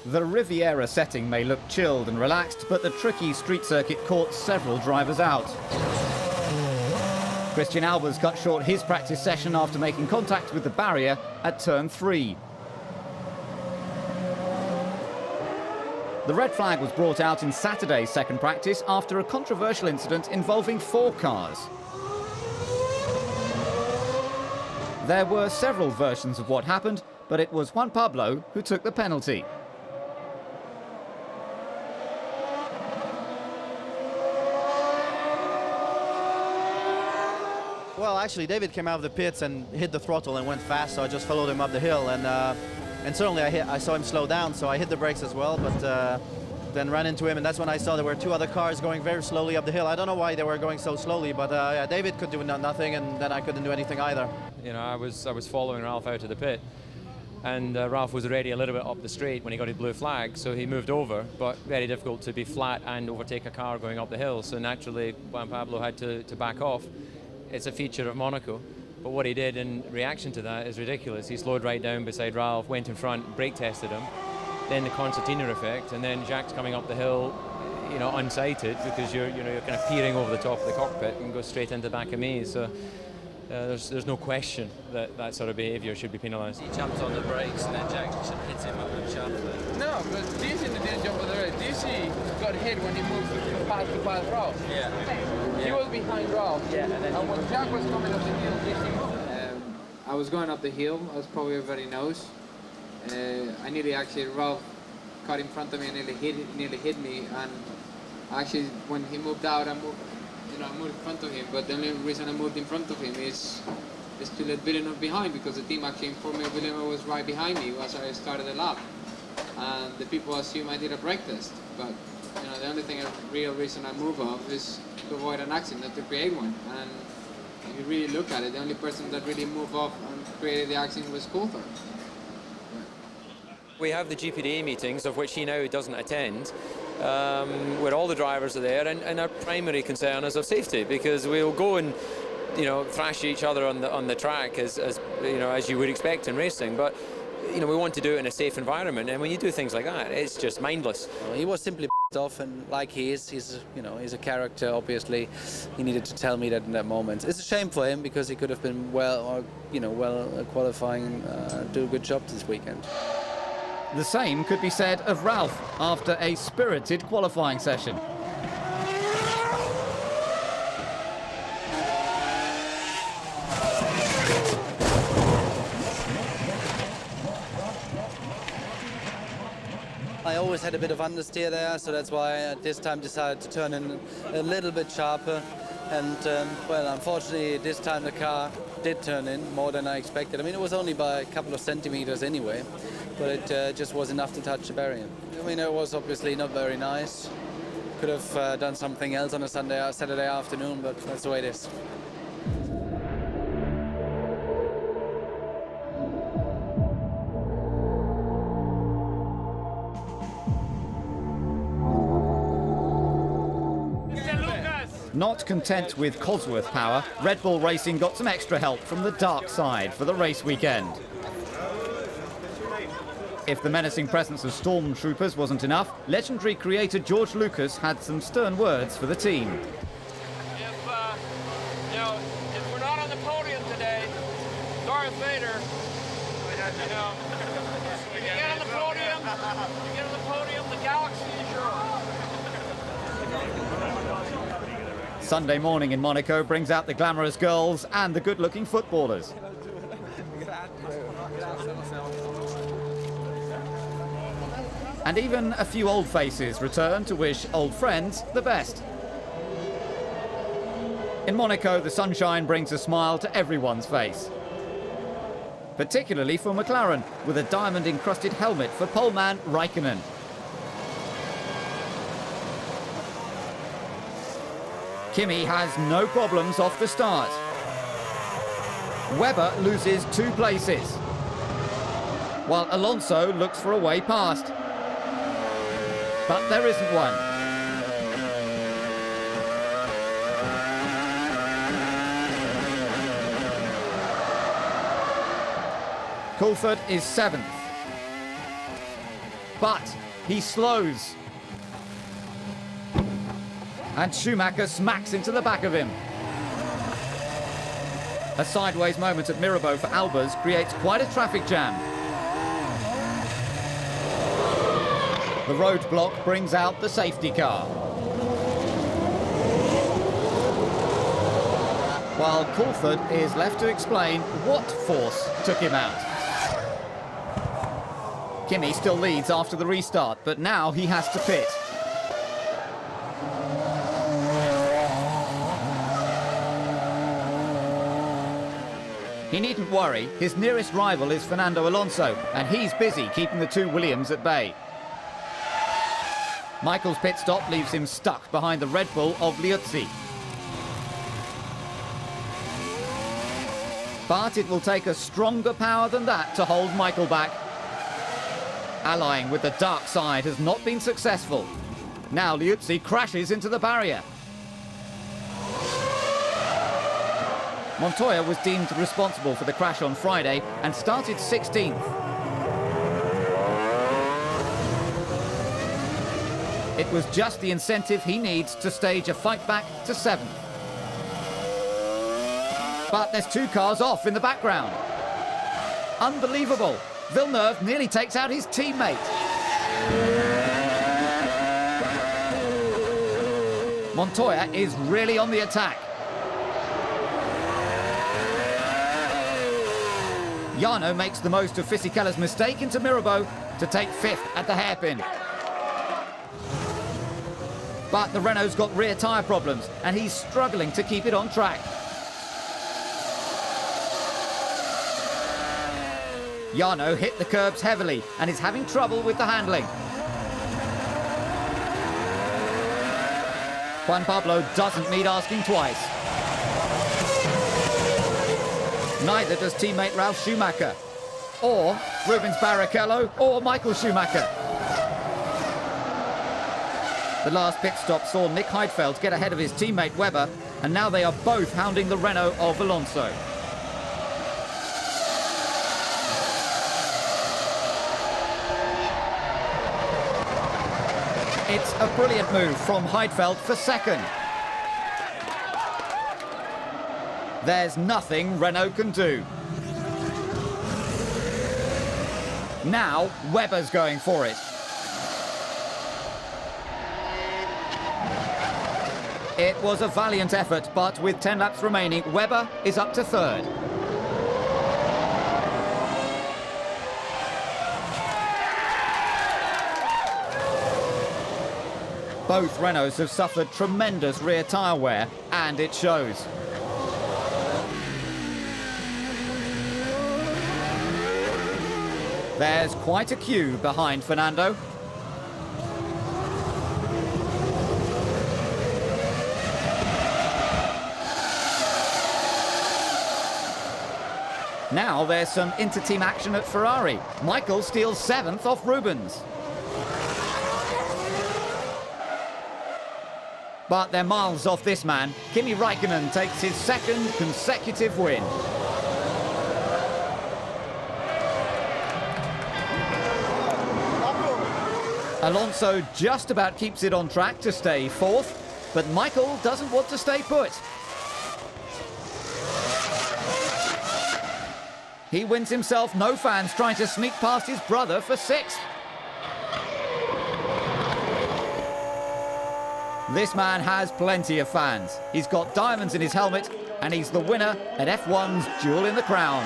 The Riviera setting may look chilled and relaxed, but the tricky street circuit caught several drivers out. Christian Albers cut short his practice session after making contact with the barrier at turn 3. The red flag was brought out in Saturday's second practice after a controversial incident involving 4 cars. There were several versions of what happened, but it was Juan Pablo who took the penalty. Well, actually, David came out of the pits and hit the throttle and went fast, so I just followed him up the hill, and certainly I saw him slow down, so I hit the brakes as well, but then ran into him, and that's when I saw there were two other cars going very slowly up the hill. I don't know why they were going so slowly, but yeah, David could do nothing, and then I couldn't do anything either. You know, I was following Ralph out of the pit, and Ralph was already a little bit up the straight when he got his blue flag, so he moved over, but very difficult to be flat and overtake a car going up the hill, so naturally Juan Pablo had to back off. It's a feature of Monaco, but what he did in reaction to that is ridiculous. He slowed right down beside Ralph, went in front, brake tested him, then the concertina effect, and then Jacques coming up the hill, you know, unsighted, because you're kind of peering over the top of the cockpit and go straight into the back of me. So there's no question that sort of behaviour should be penalised. He jumped on the brakes and then Jacques just hit him up with sharply. No, but do you see the didn't jump on the brakes? Do you see he got hit when he moved past Ralph? Yeah. He was behind Ralph. Yeah. And when Jacques was coming up the hill, did he move? I was going up the hill. I was probably very nose. I nearly actually, Ralph got in front of me and nearly hit me, and actually when he moved out, I moved in front of him, but the only reason I moved in front of him is to let Villeneuve behind, because the team actually informed me Villeneuve was right behind me as I started the lap, and the people assume I did a brake test, but you know, the only real reason I move off is to avoid an accident, not to create one, and if you really look at it, the only person that really moved off and created the accident was Coulthard. We have the GPDA meetings, of which he now doesn't attend, where all the drivers are there, and our primary concern is of safety, because we'll go and, you know, thrash each other on the track as you know, as you would expect in racing, but you know, we want to do it in a safe environment, and when you do things like that, it's just mindless. He was simply off, and like he's a character. Obviously, he needed to tell me that in that moment. It's a shame for him, because he could have been well qualifying, do a good job this weekend. The same could be said of Ralph after a spirited qualifying session. I always had a bit of understeer there, so that's why I at this time decided to turn in a little bit sharper. And well, unfortunately, this time the car did turn in more than I expected. I mean, it was only by a couple of centimeters anyway, but it just was enough to touch the barrier. I mean, it was obviously not very nice. Could have done something else on a Saturday afternoon, but that's the way it is. Not content with Cosworth power, Red Bull Racing got some extra help from the dark side for the race weekend. If the menacing presence of stormtroopers wasn't enough, legendary creator George Lucas had some stern words for the team. If we're not on the podium today, Darth Vader, you get on the podium, the galaxy is yours. Sunday morning in Monaco brings out the glamorous girls and the good-looking footballers. And even a few old faces return to wish old friends the best. In Monaco, the sunshine brings a smile to everyone's face. Particularly for McLaren, with a diamond-encrusted helmet for poleman Raikkonen. Kimi has no problems off the start. Webber loses 2 places, while Alonso looks for a way past. But there isn't one. Coulthard is 7th. But he slows. And Schumacher smacks into the back of him. A sideways moment at Mirabeau for Albers creates quite a traffic jam. The roadblock brings out the safety car. While Coulthard is left to explain what force took him out. Kimi still leads after the restart, but now he has to pit. He needn't worry, his nearest rival is Fernando Alonso, and he's busy keeping the two Williams at bay. Michael's pit stop leaves him stuck behind the Red Bull of Liuzzi. But it will take a stronger power than that to hold Michael back. Allying with the dark side has not been successful. Now Liuzzi crashes into the barrier. Montoya was deemed responsible for the crash on Friday and started 16th. It was just the incentive he needs to stage a fight back to 7th. But there's two cars off in the background. Unbelievable. Villeneuve nearly takes out his teammate. Montoya is really on the attack. Jarno makes the most of Fisichelle's mistake into Mirabeau to take 5th at the hairpin. But the Renault's got rear tyre problems and he's struggling to keep it on track. Jarno hit the curbs heavily and is having trouble with the handling. Juan Pablo doesn't need asking twice. Neither does teammate Ralf Schumacher, or Rubens Barrichello, or Michael Schumacher. The last pit stop saw Nick Heidfeld get ahead of his teammate Webber, and now they are both hounding the Renault of Alonso. It's a brilliant move from Heidfeld for 2nd. There's nothing Renault can do. Now Webber's going for it. It was a valiant effort, but with 10 laps remaining, Webber is up to 3rd. Both Renaults have suffered tremendous rear tyre wear, and it shows. There's quite a queue behind Fernando. Now there's some inter-team action at Ferrari. Michael steals 7th off Rubens. But they're miles off this man. Kimi Räikkönen takes his 2nd consecutive win. Alonso just about keeps it on track to stay 4th, but Michael doesn't want to stay put. He wins himself no fans trying to sneak past his brother for 6th. This man has plenty of fans. He's got diamonds in his helmet, and he's the winner at F1's Jewel in the Crown.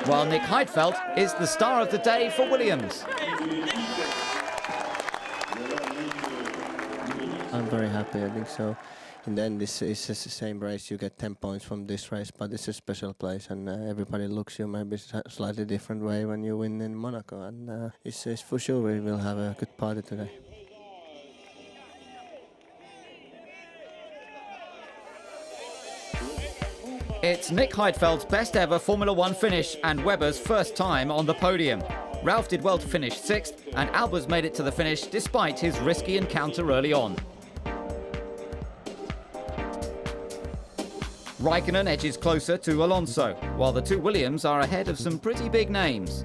While Nick Heidfeld is the star of the day for Williams. I'm very happy, I think so. In the end, this is the same race. You get 10 points from this race, but it's a special place, and everybody looks you maybe a slightly different way when you win in Monaco. And it's for sure we will have a good party today. It's Nick Heidfeld's best ever Formula One finish and Webber's first time on the podium. Ralf did well to finish 6th, and Albers made it to the finish despite his risky encounter early on. Räikkönen edges closer to Alonso, while the two Williams are ahead of some pretty big names.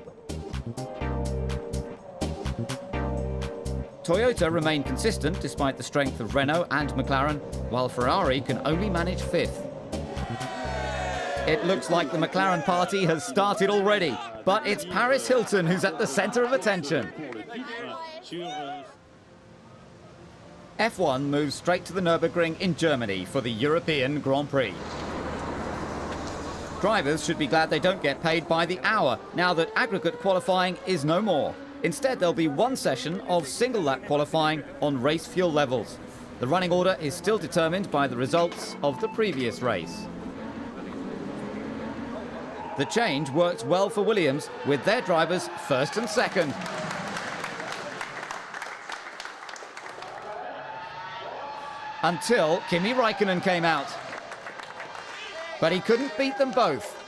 Toyota remain consistent despite the strength of Renault and McLaren, while Ferrari can only manage 5th. It looks like the McLaren party has started already, but it's Paris Hilton who's at the centre of attention. F1 moves straight to the Nürburgring in Germany for the European Grand Prix. Drivers should be glad they don't get paid by the hour now that aggregate qualifying is no more. Instead, there'll be one session of single lap qualifying on race fuel levels. The running order is still determined by the results of the previous race. The change worked well for Williams, with their drivers first and second. Until Kimi Räikkönen came out. But he couldn't beat them both.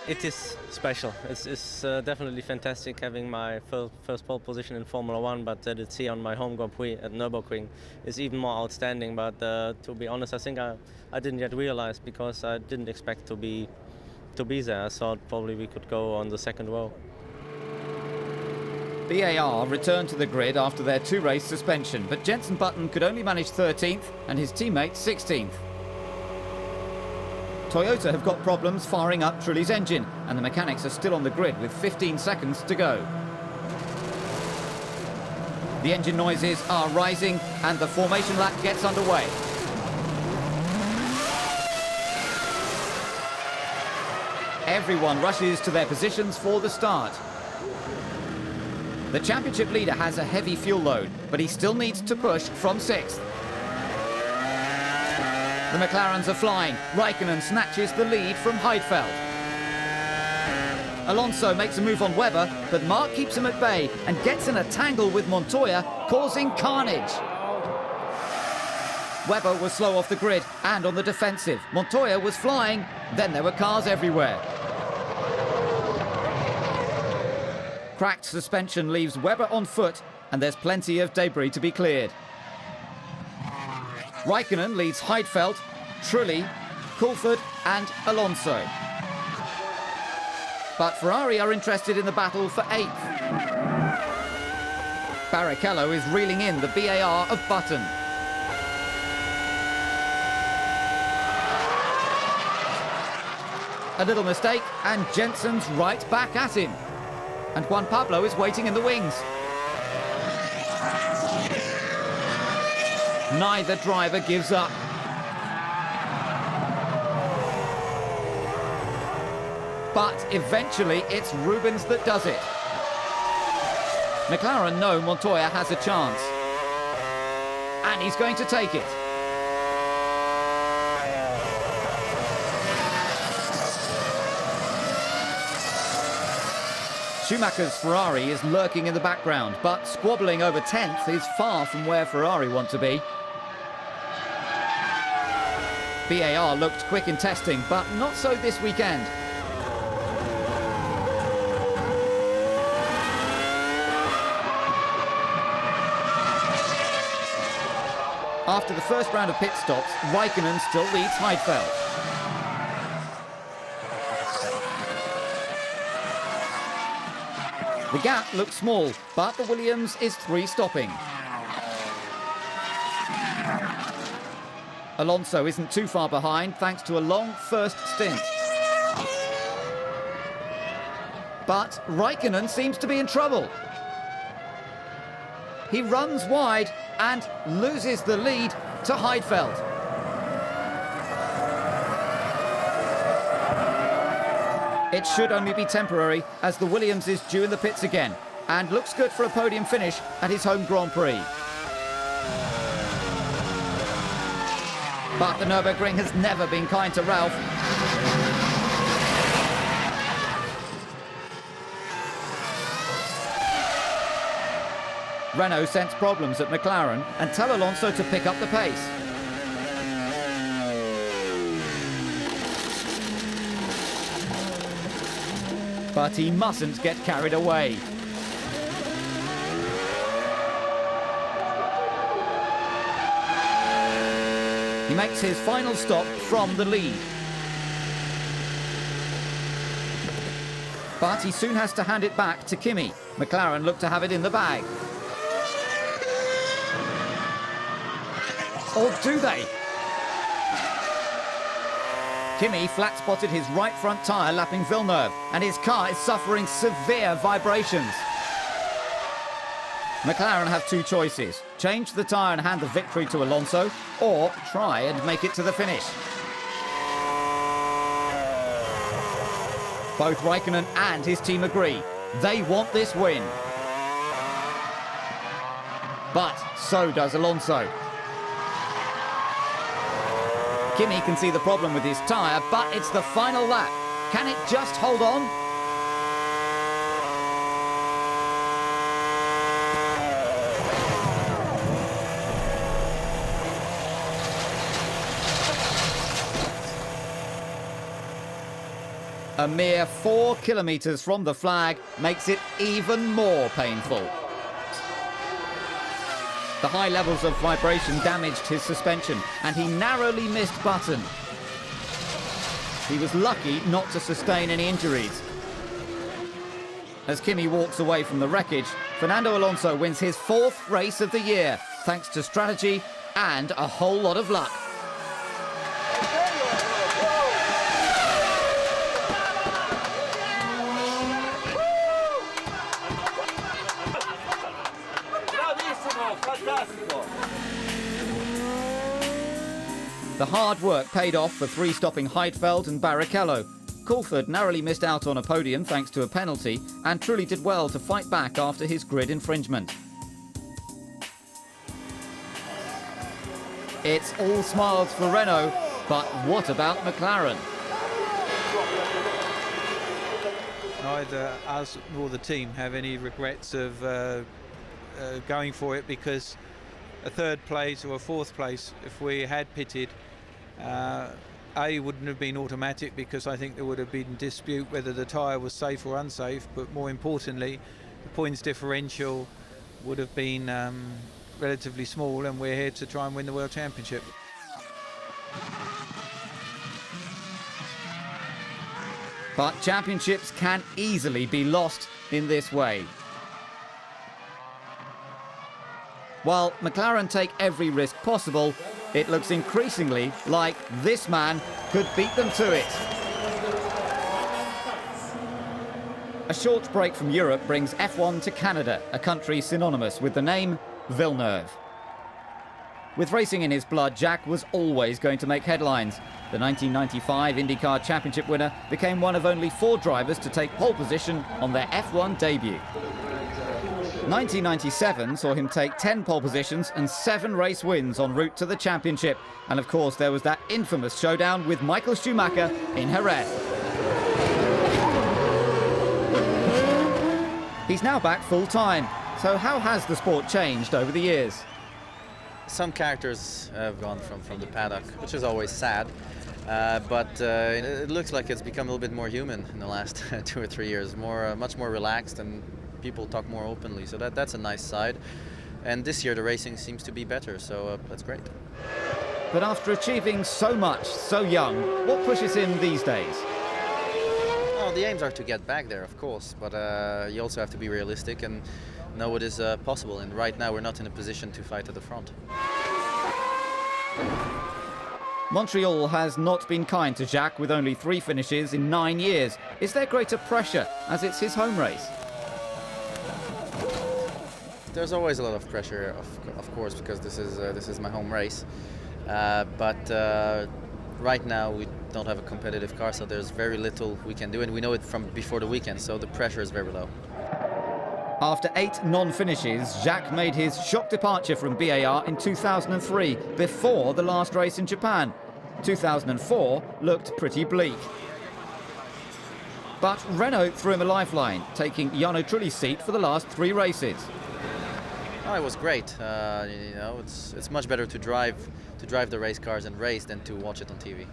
It is special. It's definitely fantastic having my first pole position in Formula One, but the C on my home Grand Prix at Nürburgring is even more outstanding. But to be honest, I think I didn't yet realize, because I didn't expect to be there. I thought probably we could go on the second row. BAR returned to the grid after their two-race suspension, but Jenson Button could only manage 13th and his teammate 16th. Toyota have got problems firing up Trulli's engine, and the mechanics are still on the grid with 15 seconds to go. The engine noises are rising and the formation lap gets underway. Everyone rushes to their positions for the start. The championship leader has a heavy fuel load, but he still needs to push from 6th. The McLarens are flying. Räikkönen snatches the lead from Heidfeld. Alonso makes a move on Webber, but Mark keeps him at bay and gets in a tangle with Montoya, causing carnage. Webber was slow off the grid and on the defensive. Montoya was flying, then there were cars everywhere. Cracked suspension leaves Webber on foot, and there's plenty of debris to be cleared. Räikkönen leads Heidfeld, Trulli, Coulthard and Alonso. But Ferrari are interested in the battle for 8th. Barrichello is reeling in the BAR of Button. A little mistake and Jenson's right back at him. And Juan Pablo is waiting in the wings. Neither driver gives up. But eventually it's Rubens that does it. McLaren know Montoya has a chance. And he's going to take it. Schumacher's Ferrari is lurking in the background, but squabbling over 10th is far from where Ferrari want to be. BAR looked quick in testing, but not so this weekend. After the first round of pit stops, Räikkönen still leads Heidfeld. The gap looks small, but the Williams is 3 stopping. Alonso isn't too far behind thanks to a long first stint. But Räikkönen seems to be in trouble. He runs wide and loses the lead to Heidfeld. It should only be temporary, as the Williams is due in the pits again and looks good for a podium finish at his home Grand Prix. But the Nürburgring has never been kind to Ralph. Renault sense problems at McLaren and tell Alonso to pick up the pace. But he mustn't get carried away. He makes his final stop from the lead. But he soon has to hand it back to Kimi. McLaren look to have it in the bag. Or do they? Kimi flat-spotted his right front tyre lapping Villeneuve, and his car is suffering severe vibrations. McLaren have 2 choices: change the tyre and hand the victory to Alonso, or try and make it to the finish. Both Räikkönen and his team agree. They want this win. But so does Alonso. Kimi can see the problem with his tyre, but it's the final lap. Can it just hold on? A mere 4 kilometres from the flag makes it even more painful. The high levels of vibration damaged his suspension, and he narrowly missed Button. He was lucky not to sustain any injuries. As Kimi walks away from the wreckage, Fernando Alonso wins his 4th race of the year, thanks to strategy and a whole lot of luck. The hard work paid off for 3-stopping Heidfeld and Barrichello. Coulthard narrowly missed out on a podium thanks to a penalty and truly did well to fight back after his grid infringement. It's all smiles for Renault, but what about McLaren? Neither us nor the team have any regrets of going for it, because a 3rd place or a 4th place, if we had pitted, A, wouldn't have been automatic, because I think there would have been dispute whether the tyre was safe or unsafe, but more importantly, the points differential would have been relatively small, and we're here to try and win the World Championship. But championships can easily be lost in this way. While McLaren take every risk possible, it looks increasingly like this man could beat them to it. A short break from Europe brings F1 to Canada, a country synonymous with the name Villeneuve. With racing in his blood, Jack was always going to make headlines. The 1995 IndyCar Championship winner became one of only 4 drivers to take pole position on their F1 debut. 1997 saw him take 10 pole positions and 7 race wins en route to the championship. And of course there was that infamous showdown with Michael Schumacher in Jerez. He's now back full-time. So how has the sport changed over the years? Some characters have gone from the paddock, which is always sad. But it looks like it's become a little bit more human in the last 2 or 3 years. Much more relaxed, and people talk more openly, so that's a nice side. And this year the racing seems to be better, so that's great. But after achieving so much so young, what pushes him these days? Well, the aims are to get back there, of course, but you also have to be realistic and know what is possible, and right now we're not in a position to fight at the front. Montreal has not been kind to Jacques with only 3 finishes in 9 years. Is there greater pressure as it's his home race? There's always a lot of pressure, of course, because this is my home race. But right now we don't have a competitive car, so there's very little we can do, and we know it from before the weekend, so the pressure is very low. After 8 non-finishes, Jacques made his shock departure from BAR in 2003, before the last race in Japan. 2004 looked pretty bleak. But Renault threw him a lifeline, taking Jarno Trulli's seat for the last 3 races. Oh, it was great. You know, it's much better to drive the race cars and race than to watch it on TV.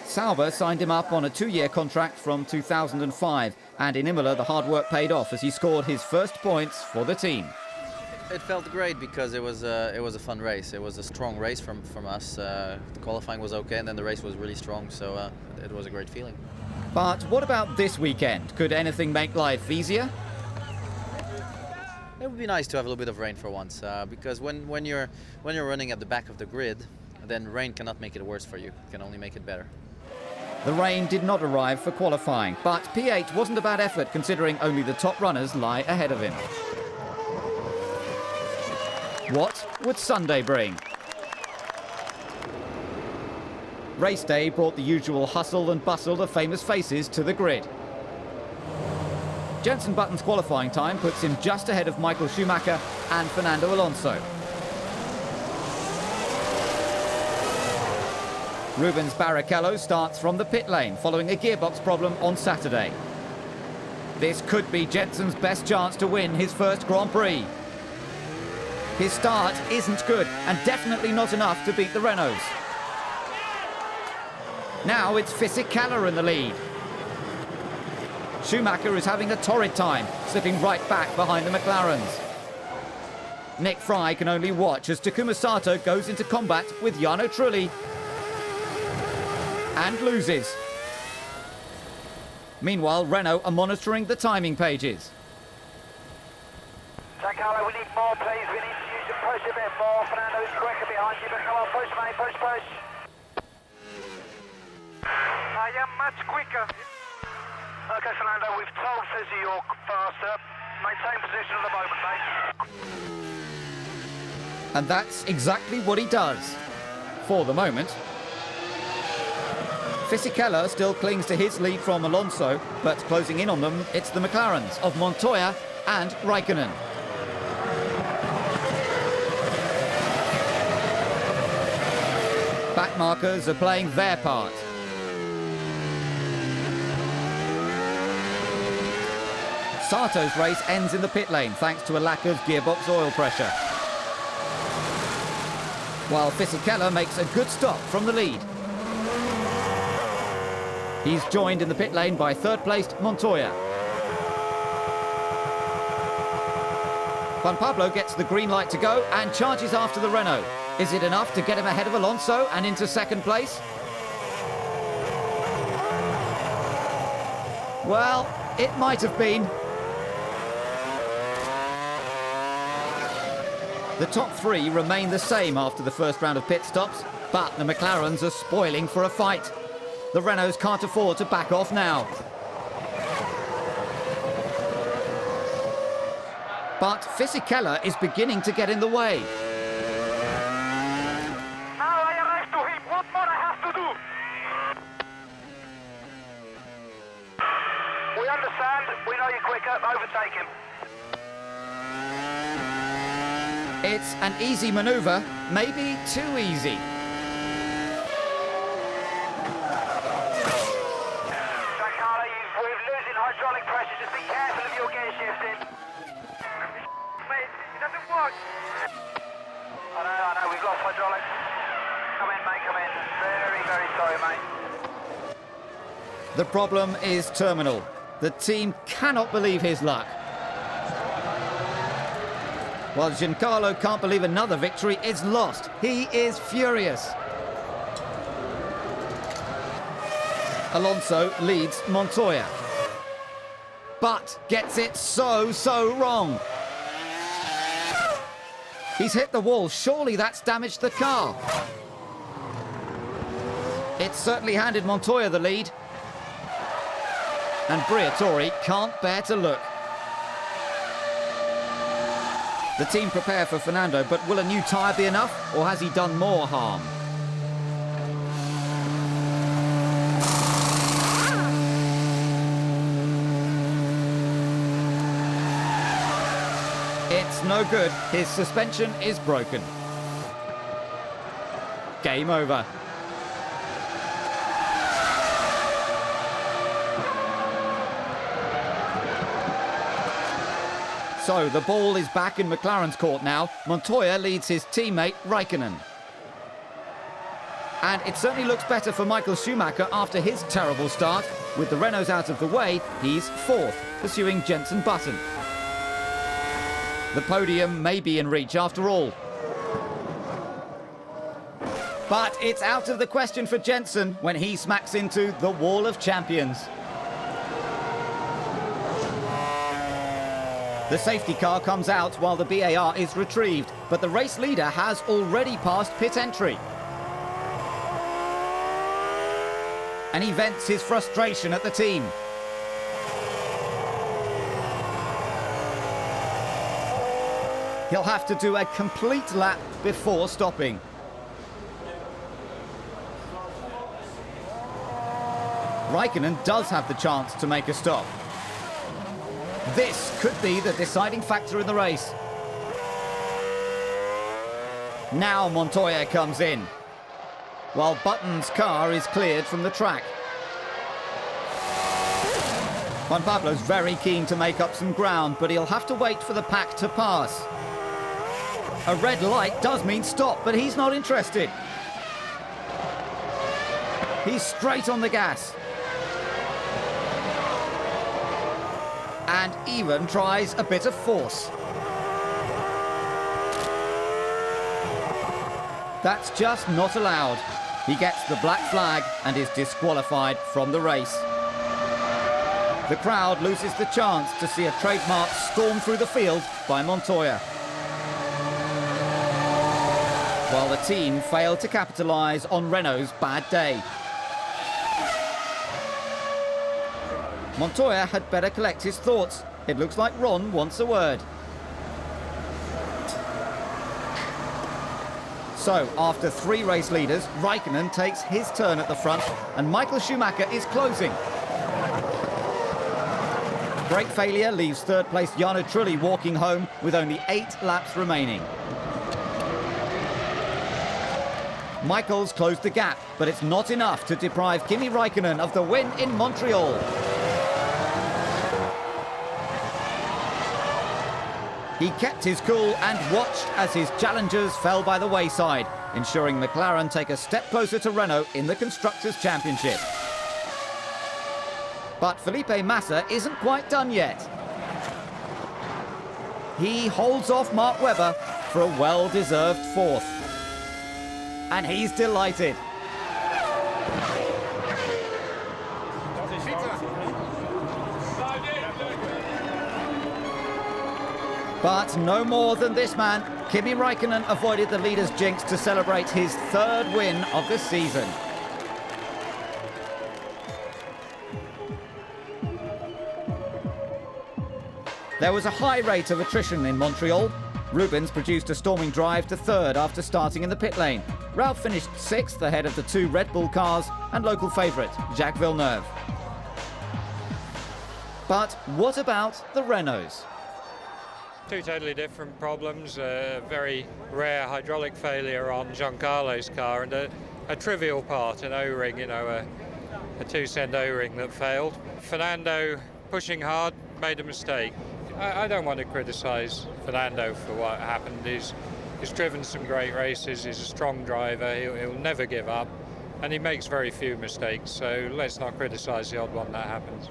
Sauber signed him up on a 2-year contract from 2005, and in Imola the hard work paid off as he scored his first points for the team. It felt great because it was a fun race. It was a strong race from us. The qualifying was okay, and then the race was really strong, so it was a great feeling. But what about this weekend? Could anything make life easier? It would be nice to have a little bit of rain for once, because when you're running at the back of the grid, then rain cannot make it worse for you. It can only make it better. The rain did not arrive for qualifying, but P8 wasn't a bad effort considering only the top runners lie ahead of him. What would Sunday bring? Race day brought the usual hustle and bustle of famous faces to the grid. Jenson Button's qualifying time puts him just ahead of Michael Schumacher and Fernando Alonso. Rubens Barrichello starts from the pit lane following a gearbox problem on Saturday. This could be Jensen's best chance to win his first Grand Prix. His start isn't good and definitely not enough to beat the Renaults. Now it's Fisichella in the lead. Schumacher is having a torrid time, slipping right back behind the McLarens. Nick Fry can only watch as Takuma Sato goes into combat with Jarno Trulli and loses. Meanwhile, Renault are monitoring the timing pages. Giancarlo, we need more, please. We need you to push a bit more. Fernando is quicker behind you, but come on, push, mate, push, push. I am much quicker. Okay, Fernando, we've told Fizzy you're faster. Maintain position at the moment, mate. And that's exactly what he does. For the moment. Fisichella still clings to his lead from Alonso, but closing in on them, it's the McLarens of Montoya and Raikkonen. Back markers are playing their part. Sato's race ends in the pit lane thanks to a lack of gearbox oil pressure. While Fisichella makes a good stop from the lead. He's joined in the pit lane by third-placed Montoya. Juan Pablo gets the green light to go and charges after the Renault. Is it enough to get him ahead of Alonso and into second place? Well, it might have been. The top three remain the same after the first round of pit stops, but the McLarens are spoiling for a fight. The Renaults can't afford to back off now. But Fisichella is beginning to get in the way. Now I arrive to him. What more I have to do? We understand. We know you're quicker. Overtake him. It's an easy manoeuvre, maybe too easy. Giancarlo, we're losing hydraulic pressure. Just be careful of your gear shifting. Mate, it doesn't work. I know, we've lost hydraulics. Come in, mate, come in. Very, very sorry, mate. The problem is terminal. The team cannot believe his luck. While Giancarlo can't believe another victory is lost. He is furious. Alonso leads Montoya, but gets it so wrong. He's hit the wall. Surely that's damaged the car. It's certainly handed Montoya the lead. And Briatore can't bear to look. The team prepare for Fernando, but will a new tyre be enough, or has he done more harm? It's no good. His suspension is broken. Game over. So the ball is back in McLaren's court now. Montoya leads his teammate Raikkonen. And it certainly looks better for Michael Schumacher after his terrible start. With the Renaults out of the way, he's fourth, pursuing Jenson Button. The podium may be in reach after all. But it's out of the question for Jenson when he smacks into the wall of champions. The safety car comes out while the BAR is retrieved, but the race leader has already passed pit entry. And he vents his frustration at the team. He'll have to do a complete lap before stopping. Raikkonen does have the chance to make a stop. This could be the deciding factor in the race. Now Montoya comes in. while Button's car is cleared from the track. Juan Pablo's very keen to make up some ground, but he'll have to wait for the pack to pass. A red light does mean stop, but he's not interested. He's straight on the gas. And even tries a bit of force. That's just not allowed. He gets the black flag and is disqualified from the race. The crowd loses the chance to see a trademark storm through the field by Montoya. While the team failed to capitalise on Renault's bad day. Montoya had better collect his thoughts. It looks like Ron wants a word. So, after 3 race leaders, Raikkonen takes his turn at the front and Michael Schumacher is closing. Brake failure leaves third place Jarno Trulli walking home with only 8 laps remaining. Michael's closed the gap, but it's not enough to deprive Kimi Raikkonen of the win in Montreal. He kept his cool and watched as his challengers fell by the wayside, ensuring McLaren take a step closer to Renault in the Constructors' Championship. But Felipe Massa isn't quite done yet. He holds off Mark Webber for a well-deserved 4th. And he's delighted. But no more than this man. Kimi Raikkonen avoided the leader's jinx to celebrate his 3rd win of the season. There was a high rate of attrition in Montreal. Rubens produced a storming drive to 3rd after starting in the pit lane. Ralph finished 6th ahead of the 2 Red Bull cars and local favourite, Jacques Villeneuve. But what about the Renaults? 2 totally different problems. A very rare hydraulic failure on Giancarlo's car and a trivial part, an O-ring, you know, a 2-cent O-ring that failed. Fernando pushing hard, made a mistake. I don't want to criticise Fernando for what happened. He's driven some great races, he's a strong driver, he'll never give up, and he makes very few mistakes, so let's not criticise the odd one that happens.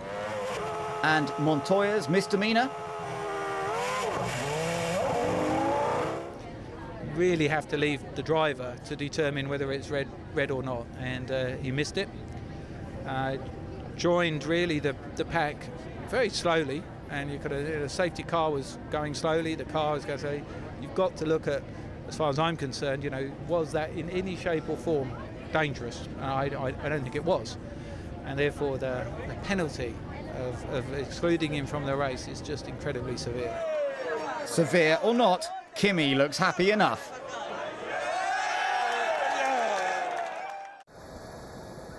And Montoya's misdemeanour? Really have to leave the driver to determine whether it's red or not, and he missed it. Joined really the pack very slowly, and you could have, the safety car was going slowly, the car was going to say, you've got to look at, as far as I'm concerned, you know, was that in any shape or form dangerous? I don't think it was, and therefore the penalty of excluding him from the race is just incredibly severe. Severe or not, Kimi looks happy enough.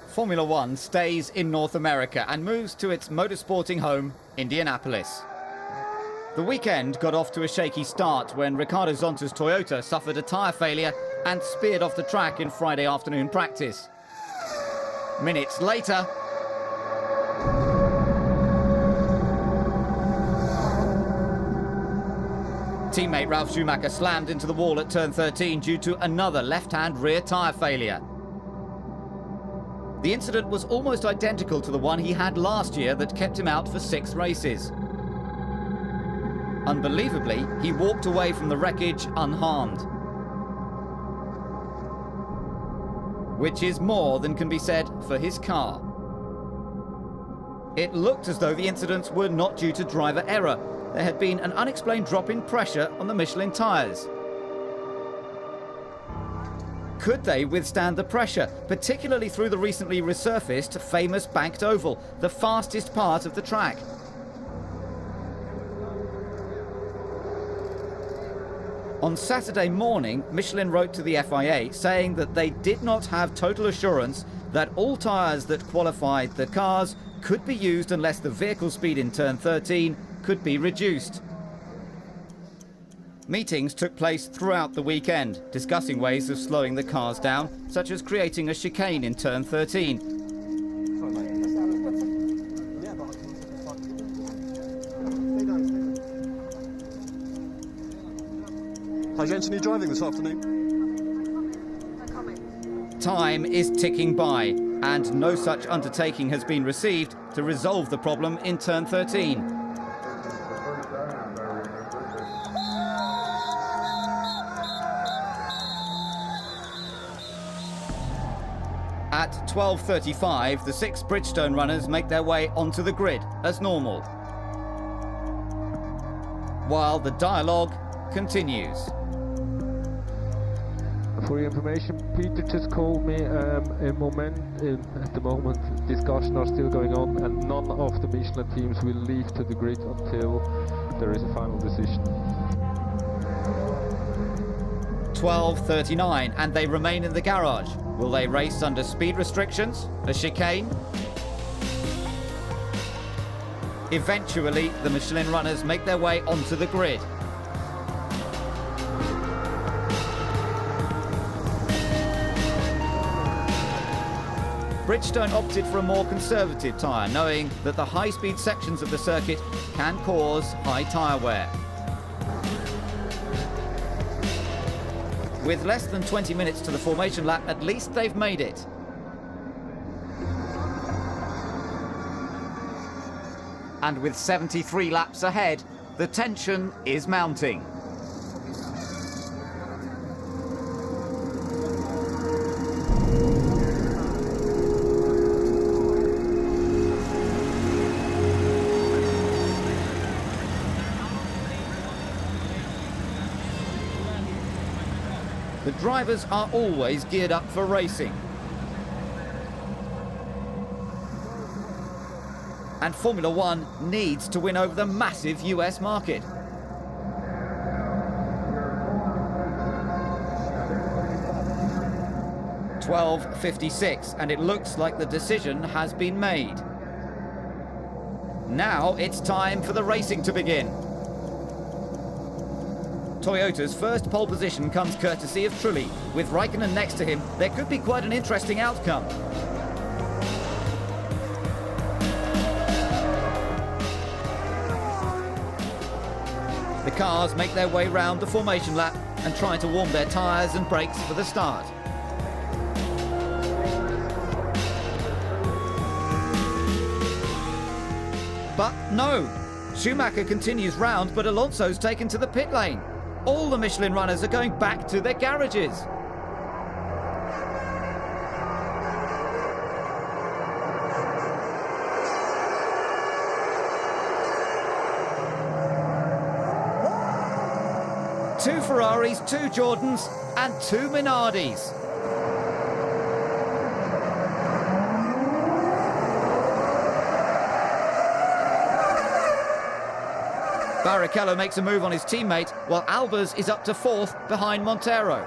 Formula One stays in North America and moves to its motorsporting home, Indianapolis. The weekend got off to a shaky start when Ricardo Zonta's Toyota suffered a tyre failure and speared off the track in Friday afternoon practice. Minutes later, teammate Ralf Schumacher slammed into the wall at turn 13 due to another left-hand rear tyre failure. The incident was almost identical to the one he had last year that kept him out for 6 races. Unbelievably, he walked away from the wreckage unharmed. Which is more than can be said for his car. It looked as though the incidents were not due to driver error. There had been an unexplained drop in pressure on the Michelin tyres. Could they withstand the pressure, particularly through the recently resurfaced famous banked oval, the fastest part of the track? On Saturday morning, Michelin wrote to the FIA saying that they did not have total assurance that all tyres that qualified the cars could be used unless the vehicle speed in turn 13 could be reduced. Meetings took place throughout the weekend, discussing ways of slowing the cars down, such as creating a chicane in turn 13. Hi Jensen, are you driving this afternoon? Time is ticking by, and no such undertaking has been received to resolve the problem in turn 13. At 12:35, the 6 Bridgestone runners make their way onto the grid as normal, while the dialogue continues. For your information, Peter just called me at the moment discussions are still going on and none of the Michelin teams will leave to the grid until there is a final decision. 12:39 and they remain in the garage. Will they race under speed restrictions, a chicane? Eventually, the Michelin runners make their way onto the grid. Bridgestone opted for a more conservative tyre, knowing that the high-speed sections of the circuit can cause high tyre wear. With less than 20 minutes to the formation lap, at least they've made it. And with 73 laps ahead, the tension is mounting. The drivers are always geared up for racing. And Formula One needs to win over the massive US market. (12:56), and it looks like the decision has been made. Now it's time for the racing to begin. Toyota's first pole position comes courtesy of Trulli. With Raikkonen next to him, there could be quite an interesting outcome. The cars make their way round the formation lap and try to warm their tyres and brakes for the start. But no! Schumacher continues round, but Alonso's taken to the pit lane. All the Michelin runners are going back to their garages. Two Ferraris, 2 Jordans and 2 Minardis. Barrichello makes a move on his teammate, while Albers is up to 4th behind Montero.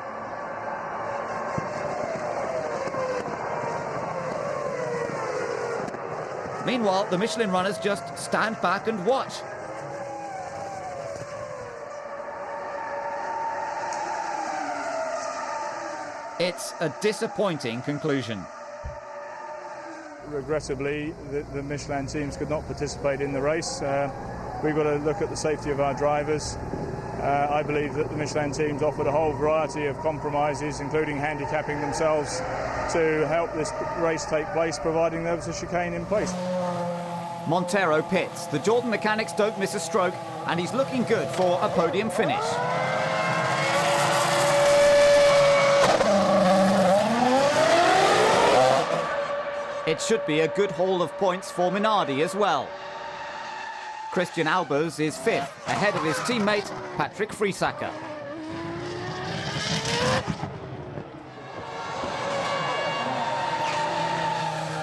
Meanwhile, the Michelin runners just stand back and watch. It's a disappointing conclusion. Regrettably, the Michelin teams could not participate in the race. We've got to look at the safety of our drivers. I believe that the Michelin teams offered a whole variety of compromises, including handicapping themselves to help this race take place, providing there was a chicane in place. Montero pits. The Jordan mechanics don't miss a stroke, and he's looking good for a podium finish. It should be a good haul of points for Minardi as well. Christian Albers is 5th, ahead of his teammate, Patrick Friesacker.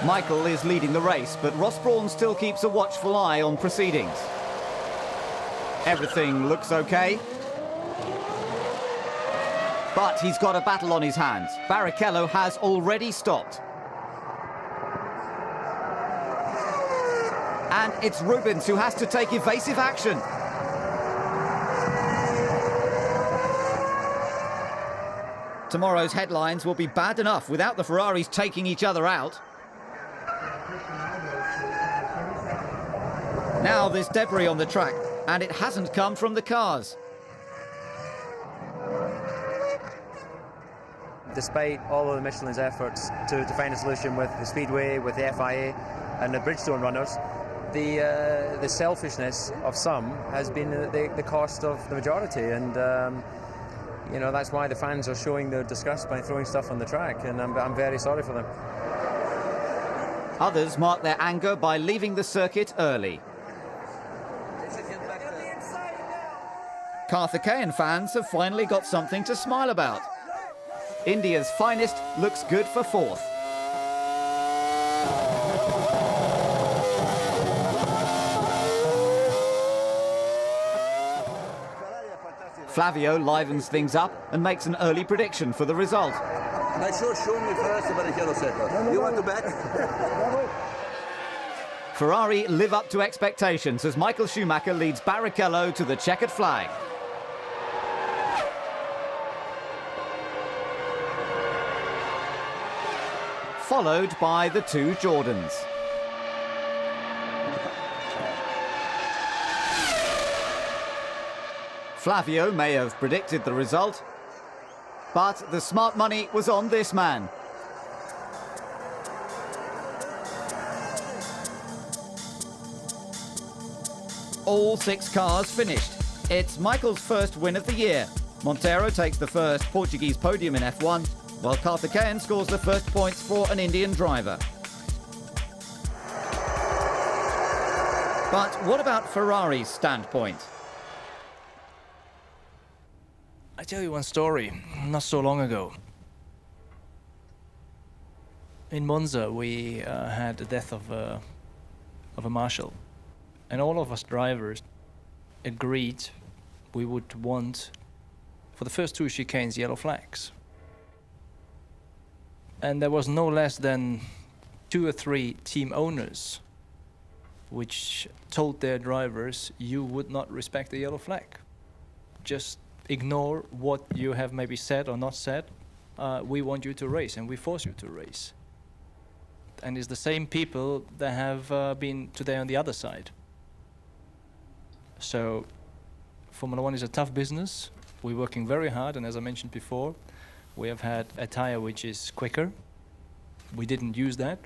Michael is leading the race, but Ross Brawn still keeps a watchful eye on proceedings. Everything looks okay. But he's got a battle on his hands. Barrichello has already stopped. And it's Rubens who has to take evasive action. tomorrow's headlines will be bad enough without the Ferraris taking each other out. Now there's debris on the track, and it hasn't come from the cars. Despite all of the Michelin's efforts to find a solution with the Speedway, with the FIA and the Bridgestone runners, the selfishness of some has been the cost of the majority, and you know, that's why the fans are showing their disgust by throwing stuff on the track, and I'm very sorry for them. Others mark their anger by leaving the circuit early. Karthikeyan fans have finally got something to smile about. India's finest looks good for fourth. Flavio livens things up and makes an early prediction for the result. I should show me first about a yellow second. You want to bet? Ferrari live up to expectations as Michael Schumacher leads Barrichello to the checkered flag. Followed by the two Jordans. Flavio may have predicted the result, but the smart money was on this man. All 6 cars finished. It's Michael's first win of the year. Montero takes the first Portuguese podium in F1, while Karthikeyan scores the first points for an Indian driver. But what about Ferrari's standpoint? I tell you one story, not so long ago. In Monza, we had the death of a marshal. And all of us drivers agreed we would want, for the first 2 chicanes, yellow flags. And there was no less than 2 or 3 team owners which told their drivers, you would not respect the yellow flag. Just ignore what you have maybe said or not said. We want you to race, and we force you to race. And it's the same people that have been today on the other side. So Formula One is a tough business. We're working very hard, and as I mentioned before, we have had a tire which is quicker. We didn't use that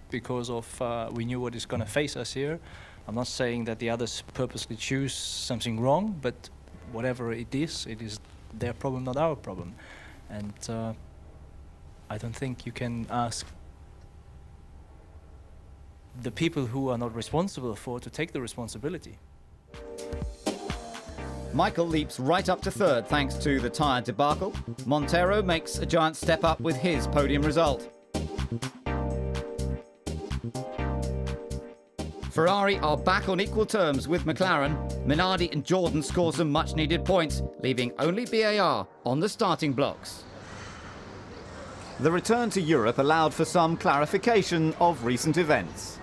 because of we knew what is going to face us here. I'm not saying that the others purposely choose something wrong, but whatever it is their problem, not our problem. And I don't think you can ask the people who are not responsible for to take the responsibility. Michael leaps right up to third thanks to the tyre debacle. Montero makes a giant step up with his podium result. Ferrari are back on equal terms with McLaren. Minardi and Jordan score some much-needed points, leaving only BAR on the starting blocks. The return to Europe allowed for some clarification of recent events.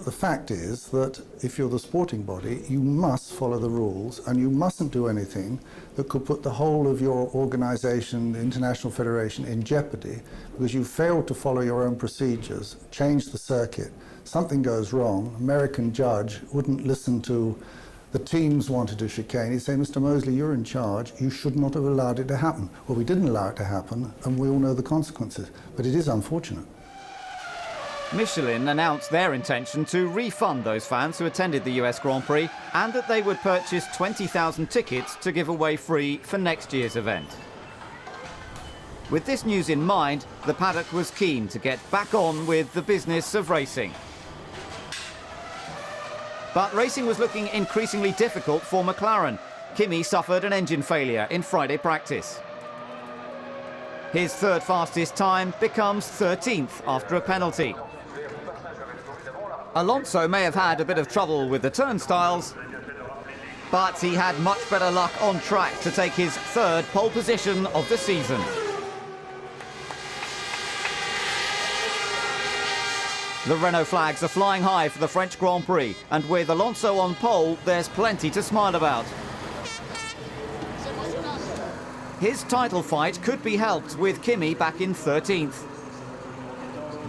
The fact is that if you're the sporting body, you must follow the rules, and you mustn't do anything that could put the whole of your organisation, the International Federation, in jeopardy because you failed to follow your own procedures, change the circuit. Something goes wrong, American judge wouldn't listen to the teams wanted to chicane. He'd say, Mr. Mosley, you're in charge, you should not have allowed it to happen. Well, we didn't allow it to happen, and we all know the consequences, but it is unfortunate. Michelin announced their intention to refund those fans who attended the US Grand Prix and that they would purchase 20,000 tickets to give away free for next year's event. With this news in mind, the paddock was keen to get back on with the business of racing. But racing was looking increasingly difficult for McLaren. Kimi suffered an engine failure in Friday practice. His third fastest time becomes 13th after a penalty. Alonso may have had a bit of trouble with the turnstiles, but he had much better luck on track to take his third pole position of the season. The Renault flags are flying high for the French Grand Prix, and with Alonso on pole, there's plenty to smile about. His title fight could be helped with Kimi back in 13th.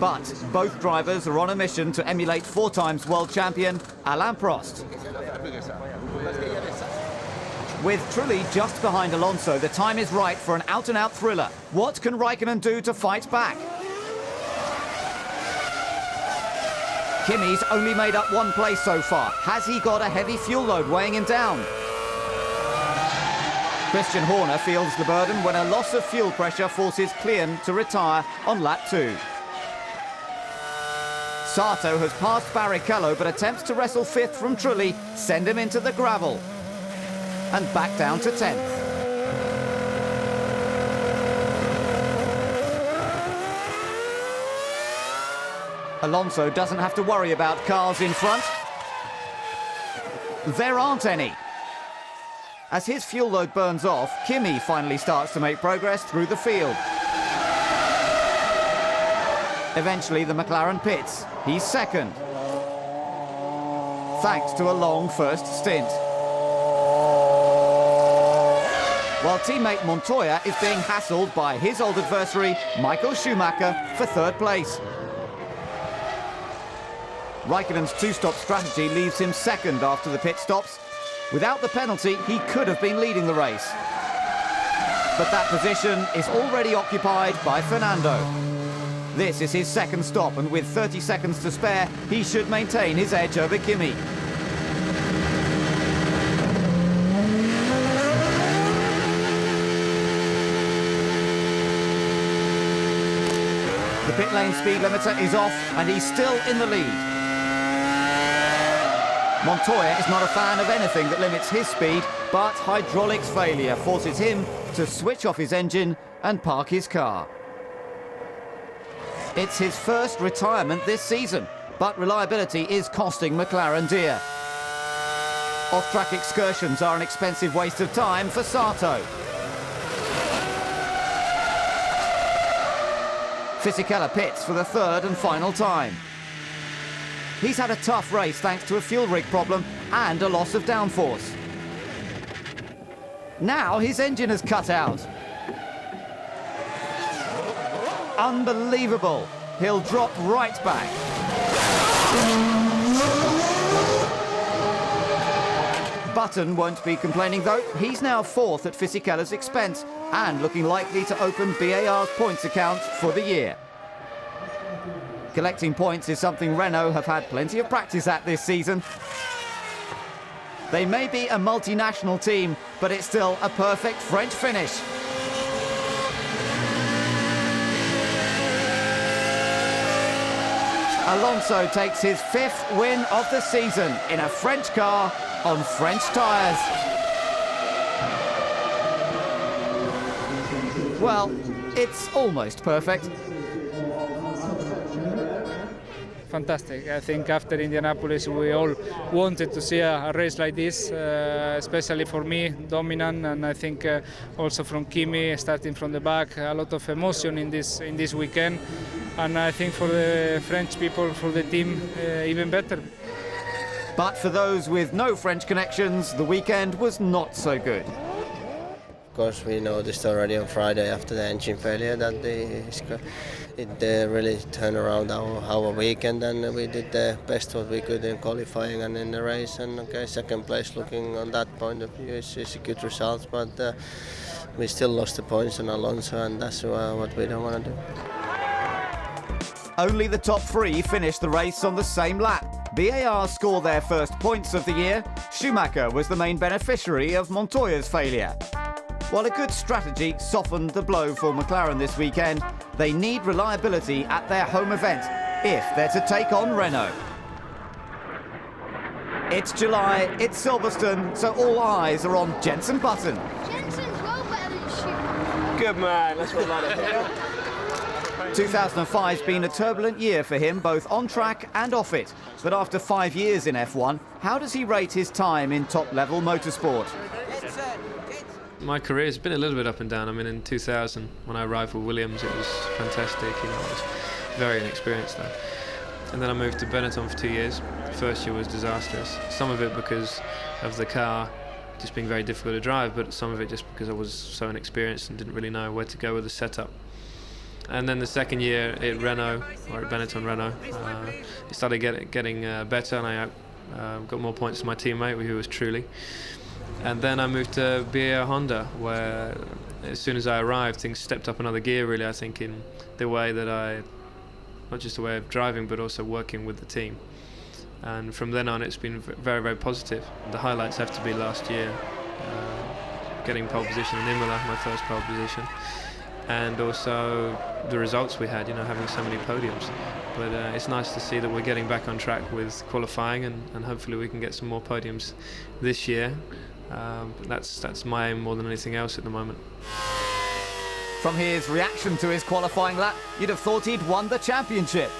But both drivers are on a mission to emulate 4 times world champion Alain Prost. With Trulli just behind Alonso, the time is right for an out-and-out thriller. What can Raikkonen do to fight back? Kimi's only made up 1 place so far. Has he got a heavy fuel load weighing him down? Christian Horner feels the burden when a loss of fuel pressure forces Klian to retire on lap 2. Sato has passed Barrichello but attempts to wrestle 5th from Trulli, send him into the gravel. And back down to 10th. Alonso doesn't have to worry about cars in front. There aren't any. As his fuel load burns off, Kimi finally starts to make progress through the field. Eventually, the McLaren pits. He's 2nd. Thanks to a long first stint. While teammate Montoya is being hassled by his old adversary, Michael Schumacher, for 3rd place. Raikkonen's 2-stop strategy leaves him 2nd after the pit stops. Without the penalty, he could have been leading the race. But that position is already occupied by Fernando. This is his 2nd stop, and with 30 seconds to spare, he should maintain his edge over Kimi. The pit lane speed limiter is off, and he's still in the lead. Montoya is not a fan of anything that limits his speed, but hydraulics failure forces him to switch off his engine and park his car. It's his first retirement this season, but reliability is costing McLaren dear. Off-track excursions are an expensive waste of time for Sato. Fisichella pits for the 3rd and final time. He's had a tough race thanks to a fuel rig problem and a loss of downforce. Now his engine has cut out. Unbelievable. He'll drop right back. Button won't be complaining though. He's now 4th at Fisichella's expense and looking likely to open BAR's points account for the year. Collecting points is something Renault have had plenty of practice at this season. They may be a multinational team, but it's still a perfect French finish. Alonso takes his 5th win of the season in a French car on French tyres. Well, it's almost perfect. Fantastic. I think after Indianapolis we all wanted to see a race like this, especially for me, dominant, and I think also from Kimi, starting from the back, a lot of emotion in this weekend, and I think for the French people, for the team, even better. But for those with no French connections, the weekend was not so good. Of course, we noticed already on Friday after the engine failure that it really turned around our weekend, and we did the best what we could in qualifying and in the race. And okay, 2nd place, looking on that point of view, is a good result. But we still lost the points on Alonso, and that's what we don't want to do. Only the top 3 finished the race on the same lap. BAR scored their first points of the year. Schumacher was the main beneficiary of Montoya's failure. While a good strategy softened the blow for McLaren this weekend, they need reliability at their home event if they're to take on Renault. It's July, it's Silverstone, so all eyes are on Jenson Button. Jenson's well better than Schumacher. Good man, that's what I like to hear. 2005's been a turbulent year for him, both on track and off it. But after 5 years in F1, how does he rate his time in top-level motorsport? My career has been a little bit up and down. I mean, in 2000, when I arrived with Williams, it was fantastic. You know, I was very inexperienced then. And then I moved to Benetton for 2 years. The first year was disastrous. Some of it because of the car just being very difficult to drive, but some of it just because I was so inexperienced and didn't really know where to go with the setup. And then the second year at Renault, or at Benetton Renault, it started getting better, and I got more points than my teammate, who was Trulli. And then I moved to BA Honda, where as soon as I arrived, things stepped up another gear, really, I think, in the way that not just the way of driving, but also working with the team. And from then on, it's been very, very positive. The highlights have to be last year, getting pole position in Imola, my first pole position, and also the results we had, having so many podiums. But it's nice to see that we're getting back on track with qualifying, and hopefully we can get some more podiums this year. That's my aim more than anything else at the moment. From his reaction to his qualifying lap, you'd have thought he'd won the championship.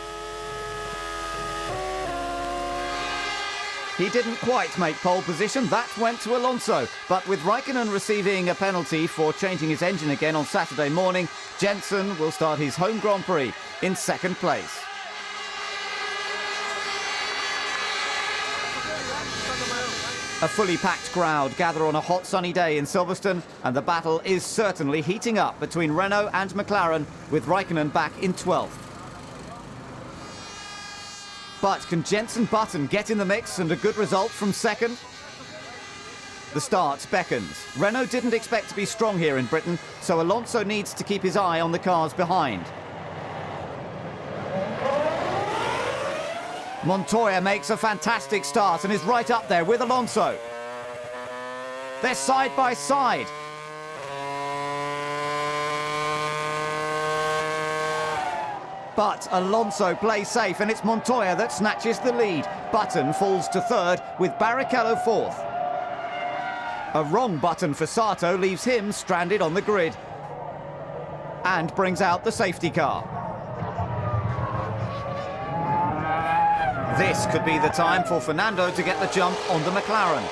He didn't quite make pole position, that went to Alonso. But with Raikkonen receiving a penalty for changing his engine again on Saturday morning, Jensen will start his home Grand Prix in second place. A fully packed crowd gather on a hot sunny day in Silverstone, and the battle is certainly heating up between Renault and McLaren, with Raikkonen back in 12th. But can Jensen Button get in the mix and a good result from second? The start beckons. Renault didn't expect to be strong here in Britain, so Alonso needs to keep his eye on the cars behind. Montoya makes a fantastic start and is right up there with Alonso. They're side by side. But Alonso plays safe, and it's Montoya that snatches the lead. Button falls to third, with Barrichello fourth. A wrong button for Sato leaves him stranded on the grid and brings out the safety car. This could be the time for Fernando to get the jump on the McLaren.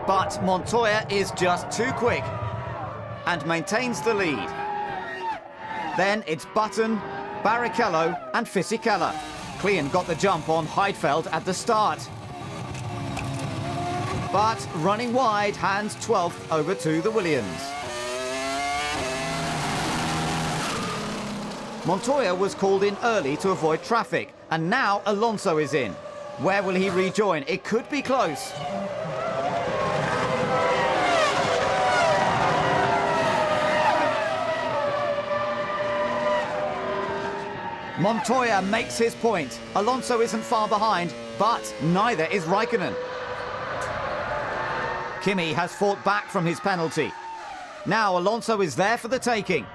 But Montoya is just too quick and maintains the lead. Then it's Button, Barrichello and Fisichella. Klein got the jump on Heidfeld at the start. But running wide hands 12th over to the Williams. Montoya was called in early to avoid traffic, and now Alonso is in. Where will he rejoin? It could be close. Montoya makes his point. Alonso isn't far behind, but neither is Raikkonen. Kimi has fought back from his penalty. Now Alonso is there for the taking.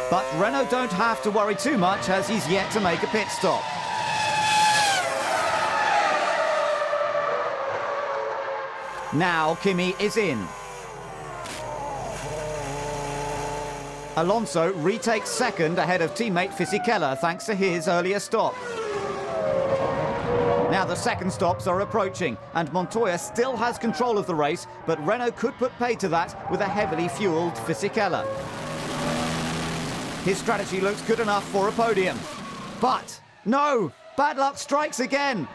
But Renault don't have to worry too much, as he's yet to make a pit stop. Now Kimi is in. Alonso retakes second ahead of teammate Fisichella thanks to his earlier stop. Now the second stops are approaching, and Montoya still has control of the race, but Renault could put pay to that with a heavily fuelled Fisichella. His strategy looks good enough for a podium. But no! Bad luck strikes again!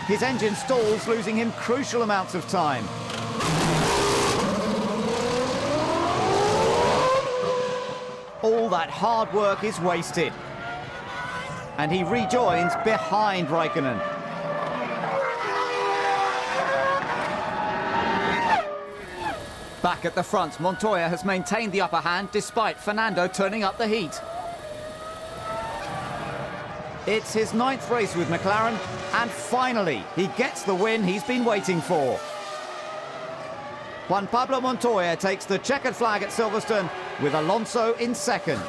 His engine stalls, losing him crucial amounts of time. All that hard work is wasted. And he rejoins behind Raikkonen. Back at the front, Montoya has maintained the upper hand despite Fernando turning up the heat. It's his 9th race with McLaren, and finally he gets the win he's been waiting for. Juan Pablo Montoya takes the checkered flag at Silverstone with Alonso in second.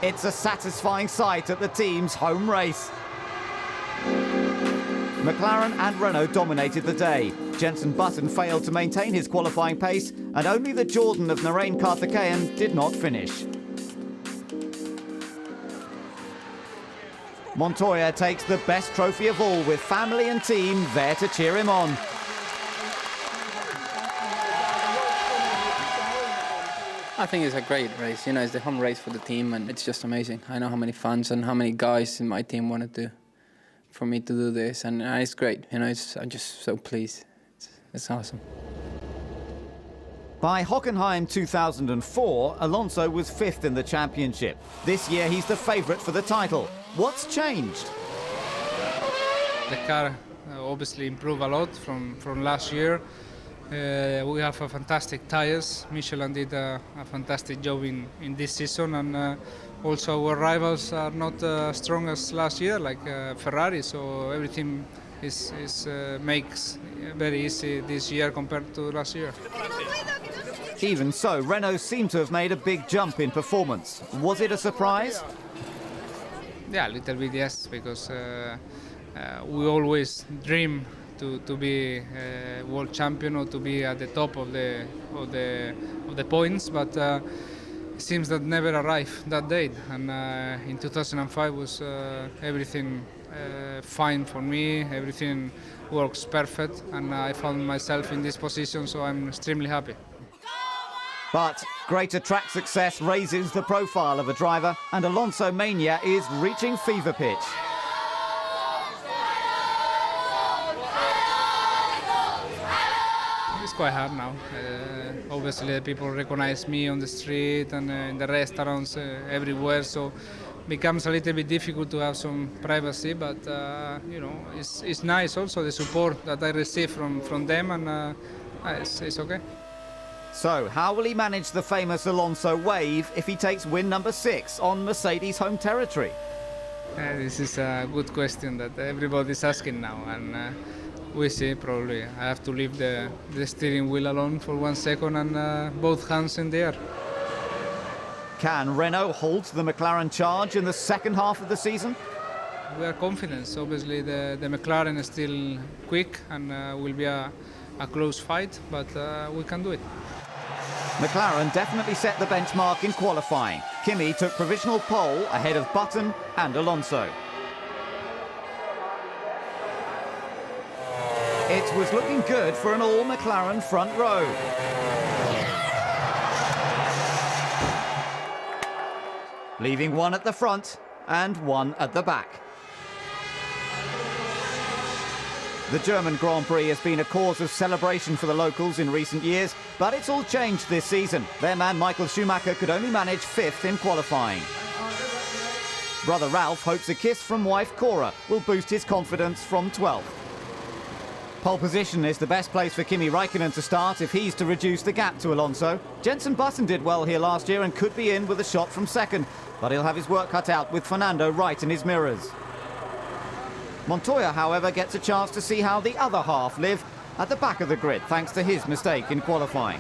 It's a satisfying sight at the team's home race. McLaren and Renault dominated the day. Jensen Button failed to maintain his qualifying pace, and only the Jordan of Narain Karthikeyan did not finish. Montoya takes the best trophy of all, with family and team there to cheer him on. I think it's a great race. It's the home race for the team, and it's just amazing. I know how many fans and how many guys in my team wanted for me to do this, and it's great. I'm just so pleased. It's awesome. By Hockenheim 2004, Alonso was 5th in the championship. This year he's the favourite for the title. What's changed? The car obviously improved a lot from last year. We have fantastic tyres. Michelin did a fantastic job in this season, and also our rivals are not as strong as last year, like Ferrari. So everything makes very easy this year compared to last year. Even so, Renault seemed to have made a big jump in performance. Was it a surprise? Yeah, a little bit, yes, because we always dream to be world champion or to be at the top of the points, but it seems that never arrived that date. And in 2005 was everything fine for me. Everything works perfect, and I found myself in this position, so I'm extremely happy. But greater track success raises the profile of a driver, and Alonso mania is reaching fever pitch. It's quite hard now. Obviously, people recognize me on the street and in the restaurants everywhere, so it becomes a little bit difficult to have some privacy. But it's nice also the support that I receive from them, and it's okay. So, how will he manage the famous Alonso wave if he takes win number 6 on Mercedes' home territory? This is a good question that everybody's asking now, and we see. Probably I have to leave the steering wheel alone for 1 second and both hands in the air. Can Renault hold the McLaren charge in the second half of the season? We are confident. Obviously, the McLaren is still quick and will be a close fight, but we can do it. McLaren definitely set the benchmark in qualifying. Kimi took provisional pole ahead of Button and Alonso. It was looking good for an all-McLaren front row. Leaving one at the front and one at the back. The German Grand Prix has been a cause of celebration for the locals in recent years, but it's all changed this season. Their man Michael Schumacher could only manage 5th in qualifying. Brother Ralph hopes a kiss from wife Cora will boost his confidence from 12th. Pole position is the best place for Kimi Raikkonen to start if he's to reduce the gap to Alonso. Jenson Button did well here last year and could be in with a shot from 2nd, but he'll have his work cut out with Fernando right in his mirrors. Montoya, however, gets a chance to see how the other half live at the back of the grid, thanks to his mistake in qualifying.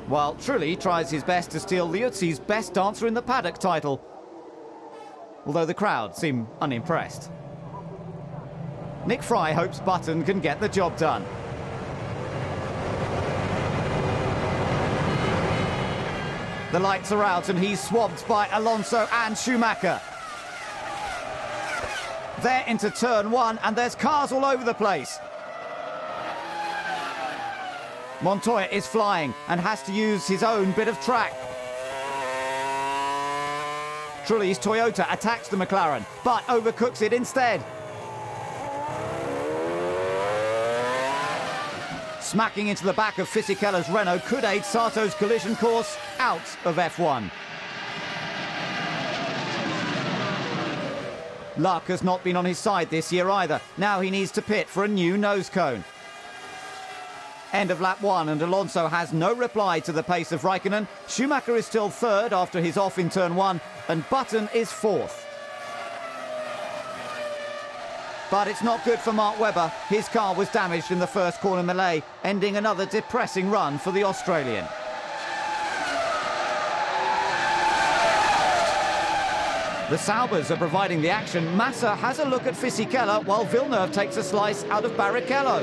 While Trulli tries his best to steal Liuzzi's best dancer in the paddock title, although the crowd seem unimpressed. Nick Fry hopes Button can get the job done. The lights are out and he's swamped by Alonso and Schumacher. They're into turn 1 and there's cars all over the place. Montoya is flying and has to use his own bit of track. Trulli's Toyota attacks the McLaren, but overcooks it instead. Smacking into the back of Fisichella's Renault could aid Sato's collision course out of F1. Luck has not been on his side this year either. Now he needs to pit for a new nose cone. End of lap 1 and Alonso has no reply to the pace of Raikkonen. Schumacher is still 3rd after his off in turn 1 and Button is 4th. But it's not good for Mark Webber. His car was damaged in the first corner melee, ending another depressing run for the Australian. The Saubers are providing the action. Massa has a look at Fisichella while Villeneuve takes a slice out of Barrichello.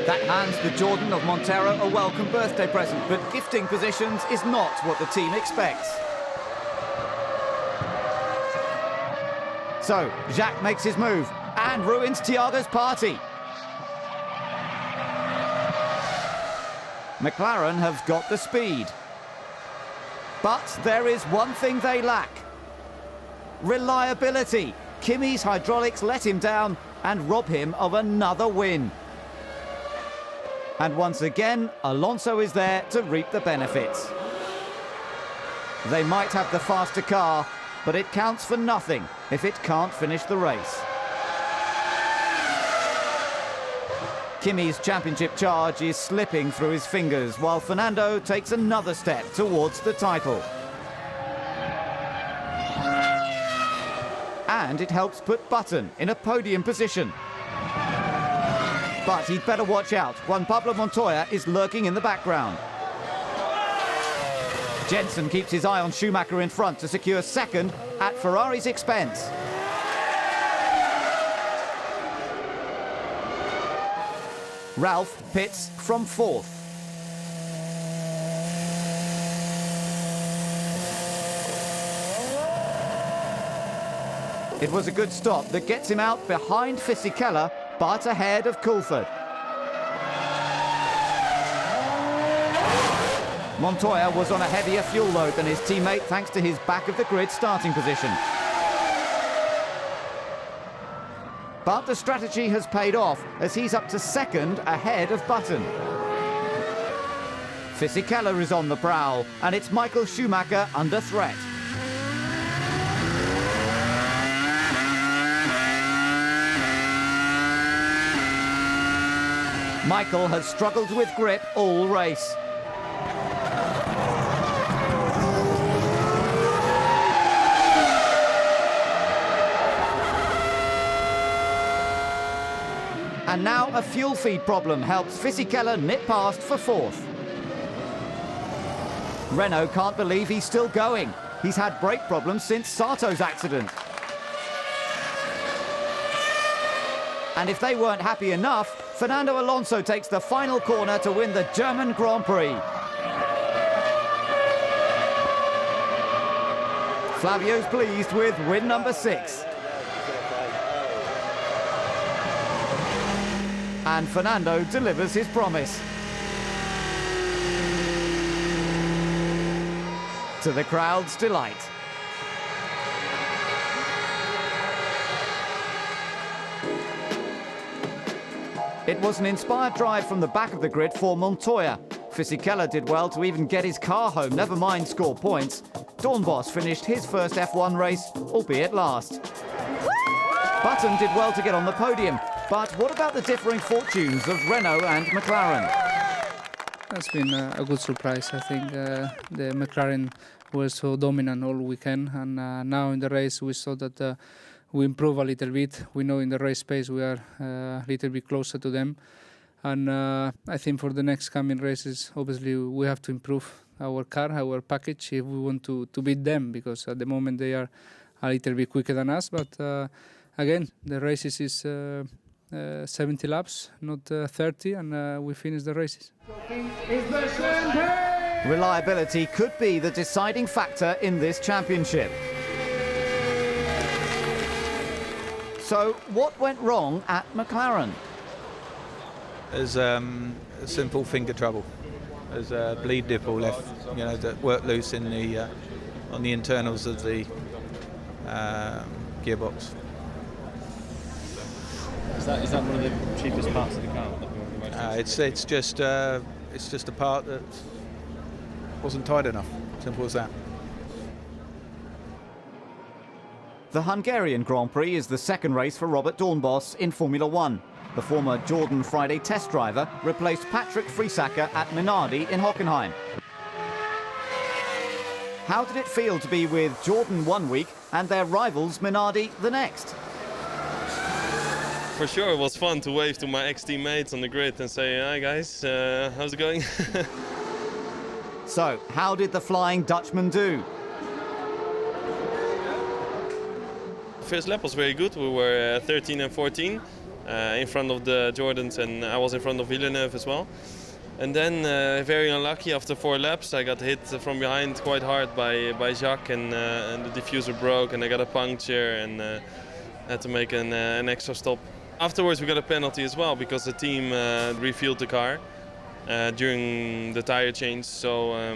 That hands the Jordan of Montero a welcome birthday present, but gifting positions is not what the team expects. So, Jacques makes his move and ruins Thiago's party. McLaren have got the speed. But there is one thing they lack. Reliability. Kimi's hydraulics let him down and rob him of another win. And once again, Alonso is there to reap the benefits. They might have the faster car, but it counts for nothing if it can't finish the race. Kimi's championship charge is slipping through his fingers, while Fernando takes another step towards the title. And it helps put Button in a podium position. But he'd better watch out. Juan Pablo Montoya is lurking in the background. Jensen keeps his eye on Schumacher in front to secure second at Ferrari's expense. Ralph pits from fourth. It was a good stop that gets him out behind Fisichella, but ahead of Coulthard. Montoya was on a heavier fuel load than his teammate thanks to his back-of-the-grid starting position. But the strategy has paid off as he's up to second ahead of Button. Fisichella is on the prowl and it's Michael Schumacher under threat. Michael has struggled with grip all race. And now a fuel feed problem helps Fisichella nip past for fourth. Renault can't believe he's still going. He's had brake problems since Sato's accident. And if they weren't happy enough, Fernando Alonso takes the final corner to win the German Grand Prix. Flavio's pleased with win number 6. And Fernando delivers his promise. To the crowd's delight. It was an inspired drive from the back of the grid for Montoya. Fisichella did well to even get his car home, never mind score points. Dornbos finished his first F1 race, albeit last. Button did well to get on the podium, but what about the differing fortunes of Renault and McLaren? That's been a good surprise. I think the McLaren was so dominant all weekend, and now in the race we saw that we improve a little bit. We know in the race pace we are a little bit closer to them, and I think for the next coming races, obviously we have to improve our car, our package, if we want to beat them, because at the moment they are a little bit quicker than us. But again, the races is 70 laps, not 30, and we finish the races. Reliability could be the deciding factor in this championship. So, what went wrong at McLaren? There's simple finger trouble. There's a bleed nipple left, that worked loose in the on the internals of the gearbox. Is that one of the cheapest parts of the car? It's just a part that wasn't tight enough. Simple as that. The Hungarian Grand Prix is the second race for Robert Dornbos in Formula One. The former Jordan Friday test driver replaced Patrick Friesacker at Minardi in Hockenheim. How did it feel to be with Jordan one week and their rivals Minardi the next? For sure, it was fun to wave to my ex-teammates on the grid and say, "Hi guys, how's it going?" So, how did the Flying Dutchman do? First lap was very good. We were 13 and 14 in front of the Jordans, and I was in front of Villeneuve as well. And then, very unlucky, after 4 laps, I got hit from behind quite hard by Jacques, and the diffuser broke, and I got a puncture, and had to make an extra stop. Afterwards, we got a penalty as well because the team refueled the car. during the tire change. So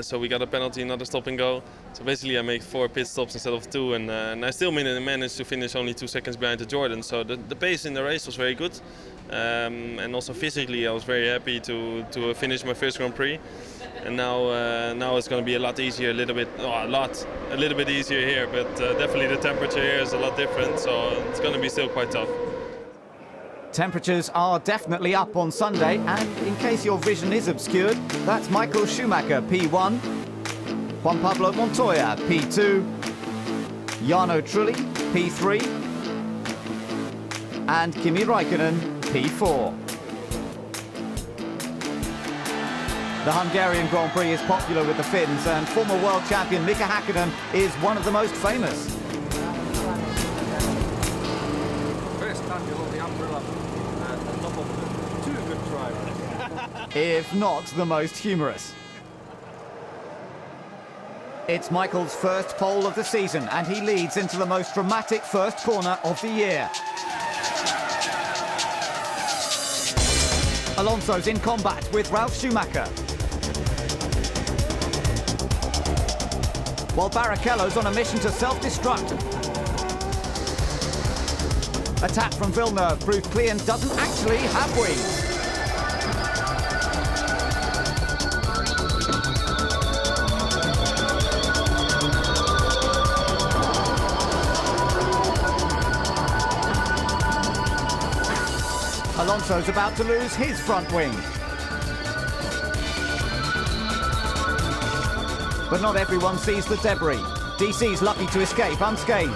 so we got a penalty, another stop and go. So basically I make 4 pit stops instead of 2, and I still managed to finish only 2 seconds behind the Jordan. So the pace in the race was very good, and also physically I was very happy to finish my first Grand Prix. And now it's going to be a lot easier, a little bit easier here, but definitely the temperature here is a lot different, so it's going to be still quite tough. Temperatures are definitely up on Sunday, and in case your vision is obscured, that's Michael Schumacher, P1, Juan Pablo Montoya, P2, Jarno Trulli, P3, and Kimi Räikkönen, P4. The Hungarian Grand Prix is popular with the Finns, and former world champion Mika Häkkinen is one of the most famous. First time you hold the umbrella on top of 2 good drivers. If not the most humorous. It's Michael's first pole of the season, and he leads into the most dramatic first corner of the year. Alonso's in combat with Ralf Schumacher, while Barrichello's on a mission to self-destruct. A tap from Villeneuve proves Klein doesn't actually have wings. Alonso's about to lose his front wing. But not everyone sees the debris. DC's lucky to escape unscathed.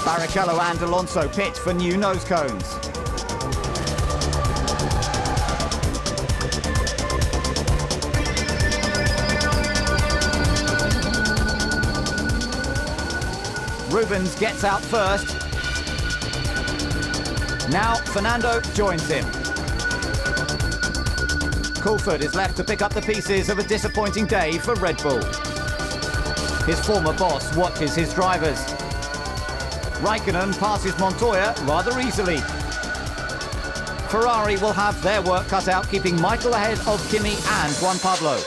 Barrichello and Alonso pit for new nose cones. Rubens gets out first. Now Fernando joins him. Coulthard is left to pick up the pieces of a disappointing day for Red Bull. His former boss watches his drivers. Räikkönen passes Montoya rather easily. Ferrari will have their work cut out, keeping Michael ahead of Kimi and Juan Pablo.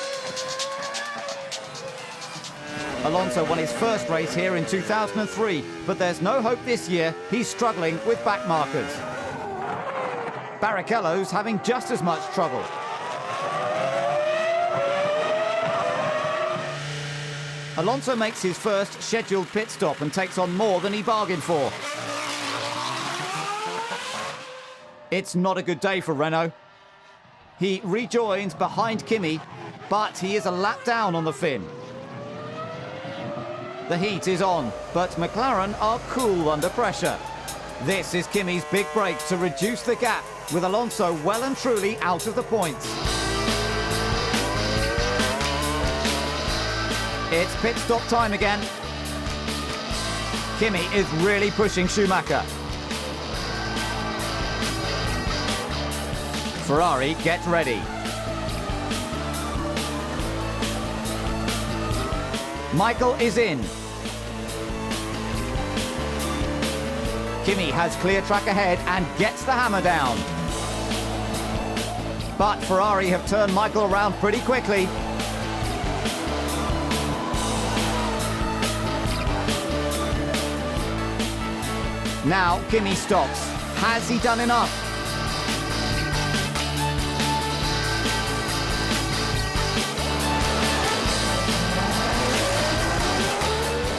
Alonso won his first race here in 2003, but there's no hope this year. He's struggling with back markers. Barrichello's having just as much trouble. Alonso makes his first scheduled pit stop and takes on more than he bargained for. It's not a good day for Renault. He rejoins behind Kimi, but he is a lap down on the Finn. The heat is on, but McLaren are cool under pressure. This is Kimi's big break to reduce the gap, with Alonso well and truly out of the points. It's pit stop time again. Kimi is really pushing Schumacher. Ferrari get ready. Michael is in. Kimi has clear track ahead and gets the hammer down. But Ferrari have turned Michael around pretty quickly. Now Kimi stops. Has he done enough?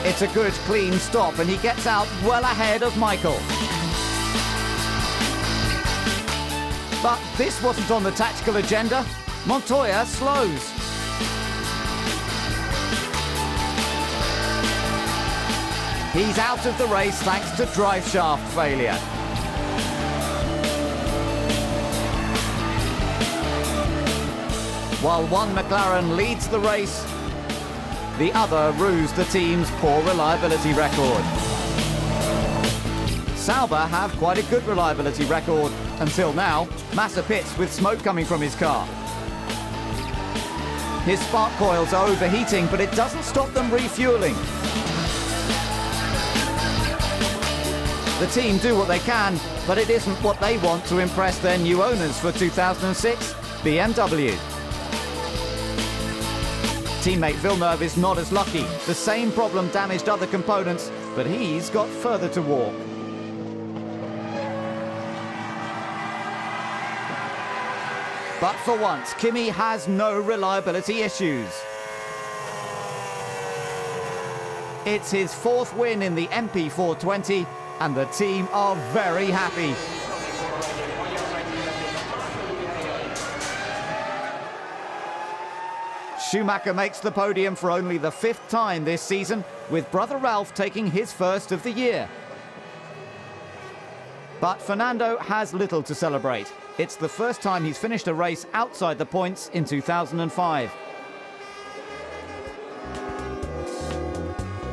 It's a good, clean stop, and he gets out well ahead of Michael. But this wasn't on the tactical agenda. Montoya slows. He's out of the race thanks to drive shaft failure. While one McLaren leads the race, the other rues the team's poor reliability record. Sauber have quite a good reliability record. Until now, Massa pits with smoke coming from his car. His spark coils are overheating, but it doesn't stop them refueling. The team do what they can, but it isn't what they want to impress their new owners for 2006, BMW. Teammate Villeneuve is not as lucky. The same problem damaged other components, but he's got further to walk. But for once, Kimi has no reliability issues. It's his 4th win in the MP420, and the team are very happy. Schumacher makes the podium for only the 5th time this season, with brother Ralph taking his first of the year. But Fernando has little to celebrate. It's the first time he's finished a race outside the points in 2005.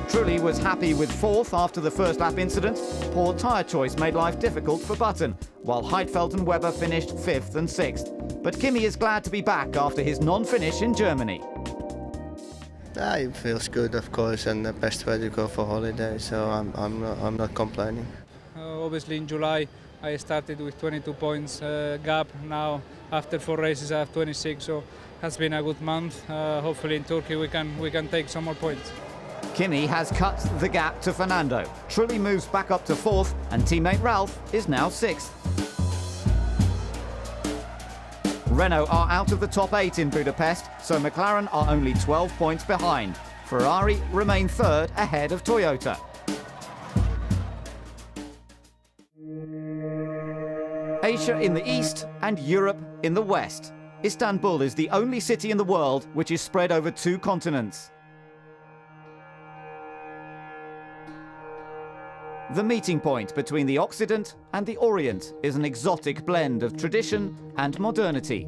Trulli was happy with 4th after the first lap incident. Poor tyre choice made life difficult for Button, while Heidfeld and Webber finished 5th and 6th. But Kimi is glad to be back after his non-finish in Germany. It feels good, of course, and the best way to go for holiday, so I'm not complaining. Obviously in July I started with 22 points gap. Now after 4 races I have 26, so has been a good month. Hopefully in Turkey we can take some more points. Kimi has cut the gap to Fernando. Trulli moves back up to 4th, and teammate Ralph is now 6th. Renault are out of the top 8 in Budapest, so McLaren are only 12 points behind. Ferrari remain 3rd ahead of Toyota. Asia in the east and Europe in the west. Istanbul is the only city in the world which is spread over 2 continents. The meeting point between the Occident and the Orient is an exotic blend of tradition and modernity.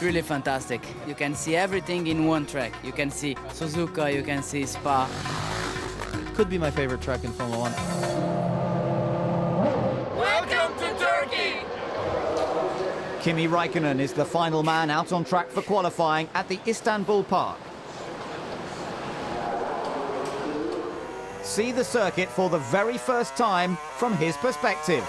Really fantastic. You can see everything in one track. You can see Suzuka, you can see Spa. Could be my favorite track in Formula One. Welcome to Turkey! Kimi Räikkönen is the final man out on track for qualifying at the Istanbul Park. See the circuit for the very first time from his perspective.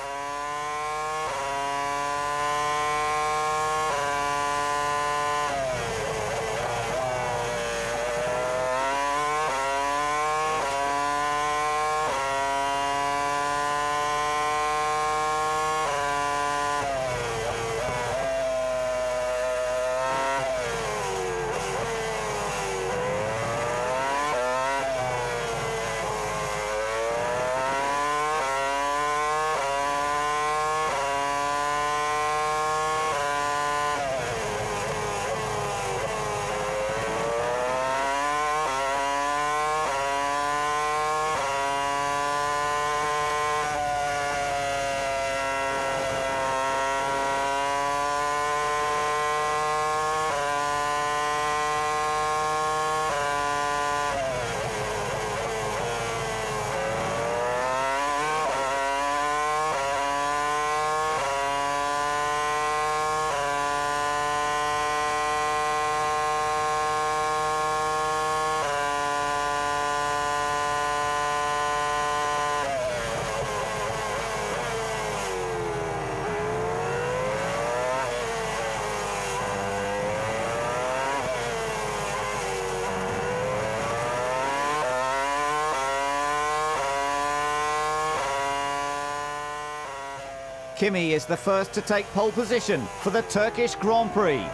Kimi is the first to take pole position for the Turkish Grand Prix.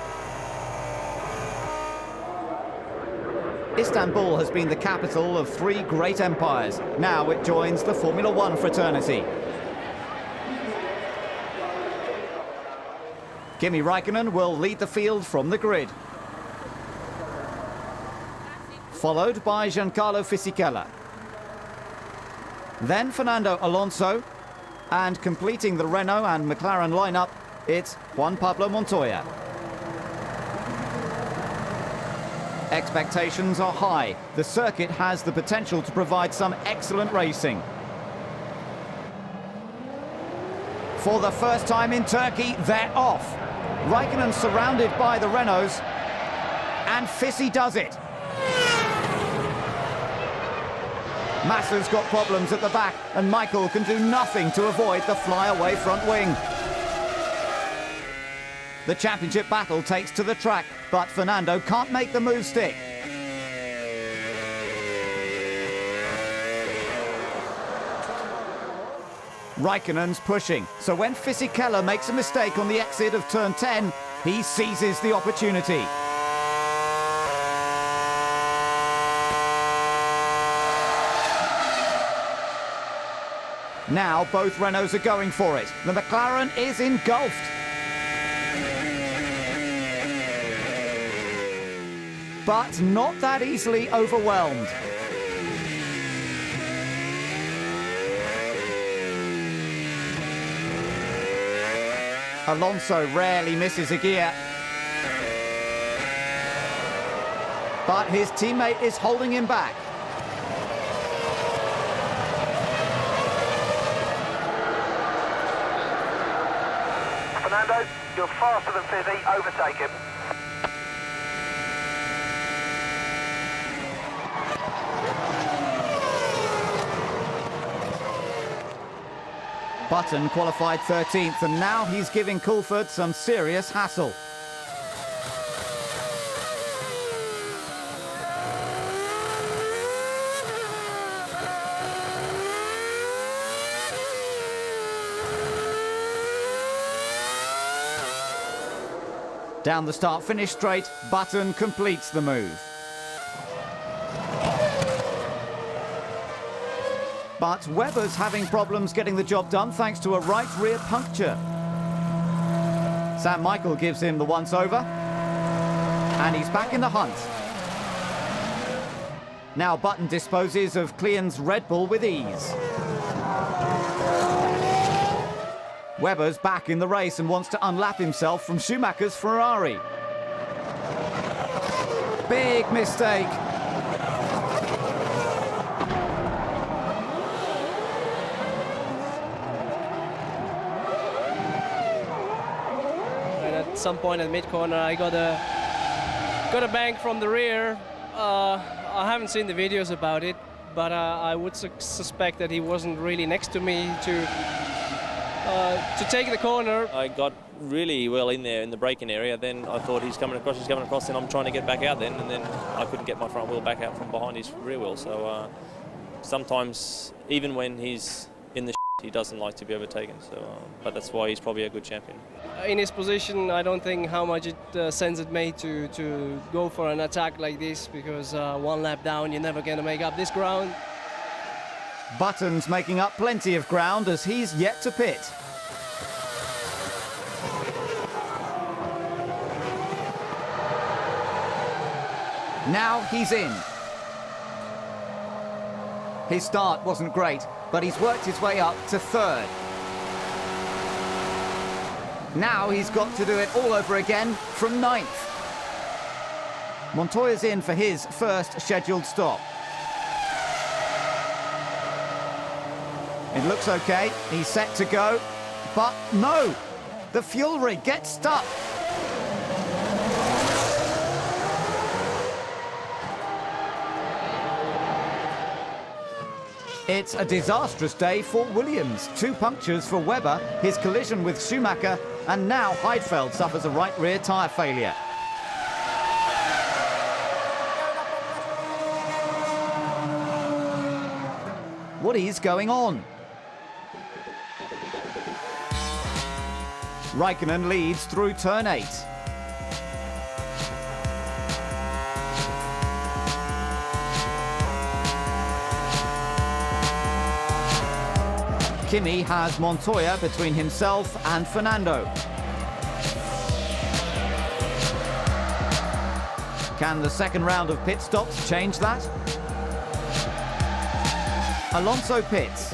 Istanbul has been the capital of 3 great empires. Now it joins the Formula One fraternity. Kimi Räikkönen will lead the field from the grid, followed by Giancarlo Fisichella. Then Fernando Alonso, and completing the Renault and McLaren lineup, it's Juan Pablo Montoya. Expectations are high. The circuit has the potential to provide some excellent racing. For the first time in Turkey, they're off. Raikkonen surrounded by the Renaults, and Fissi does it. Massa's got problems at the back, and Michael can do nothing to avoid the flyaway front wing. The championship battle takes to the track, but Fernando can't make the move stick. Raikkonen's pushing, so when Fisichella makes a mistake on the exit of turn 10, he seizes the opportunity. Now both Renaults are going for it. The McLaren is engulfed. But not that easily overwhelmed. Alonso rarely misses a gear. But his teammate is holding him back. Fernando, you're faster than Fizzy, overtake him. Button qualified 13th, and now he's giving Coulthard some serious hassle. Down the start-finish straight, Button completes the move. But Webber's having problems getting the job done thanks to a right rear puncture. Sam Michael gives him the once-over, and he's back in the hunt. Now Button disposes of Klian's Red Bull with ease. Webber's back in the race and wants to unlap himself from Schumacher's Ferrari. Big mistake. At some point at mid-corner, I got a bang from the rear. I haven't seen the videos about it, but I would suspect that he wasn't really next to me to take the corner. I got really well in there in the braking area. Then I thought he's coming across, and I'm trying to get back out then, and then I couldn't get my front wheel back out from behind his rear wheel. So sometimes, even when he's in the he doesn't like to be overtaken. So, but that's why he's probably a good champion. In his position, I don't think how much it sends it made to go for an attack like this, because one lap down, you're never going to make up this ground. Button's making up plenty of ground as he's yet to pit. Now he's in. His start wasn't great, but he's worked his way up to third. Now he's got to do it all over again from ninth. Montoya's in for his first scheduled stop. It looks okay, he's set to go, but no! The fuel rig gets stuck. It's a disastrous day for Williams. 2 punctures for Webber, his collision with Schumacher, and now Heidfeld suffers a right rear tyre failure. What is going on? Raikkonen leads through turn 8. Kimi has Montoya between himself and Fernando. Can the second round of pit stops change that? Alonso pits.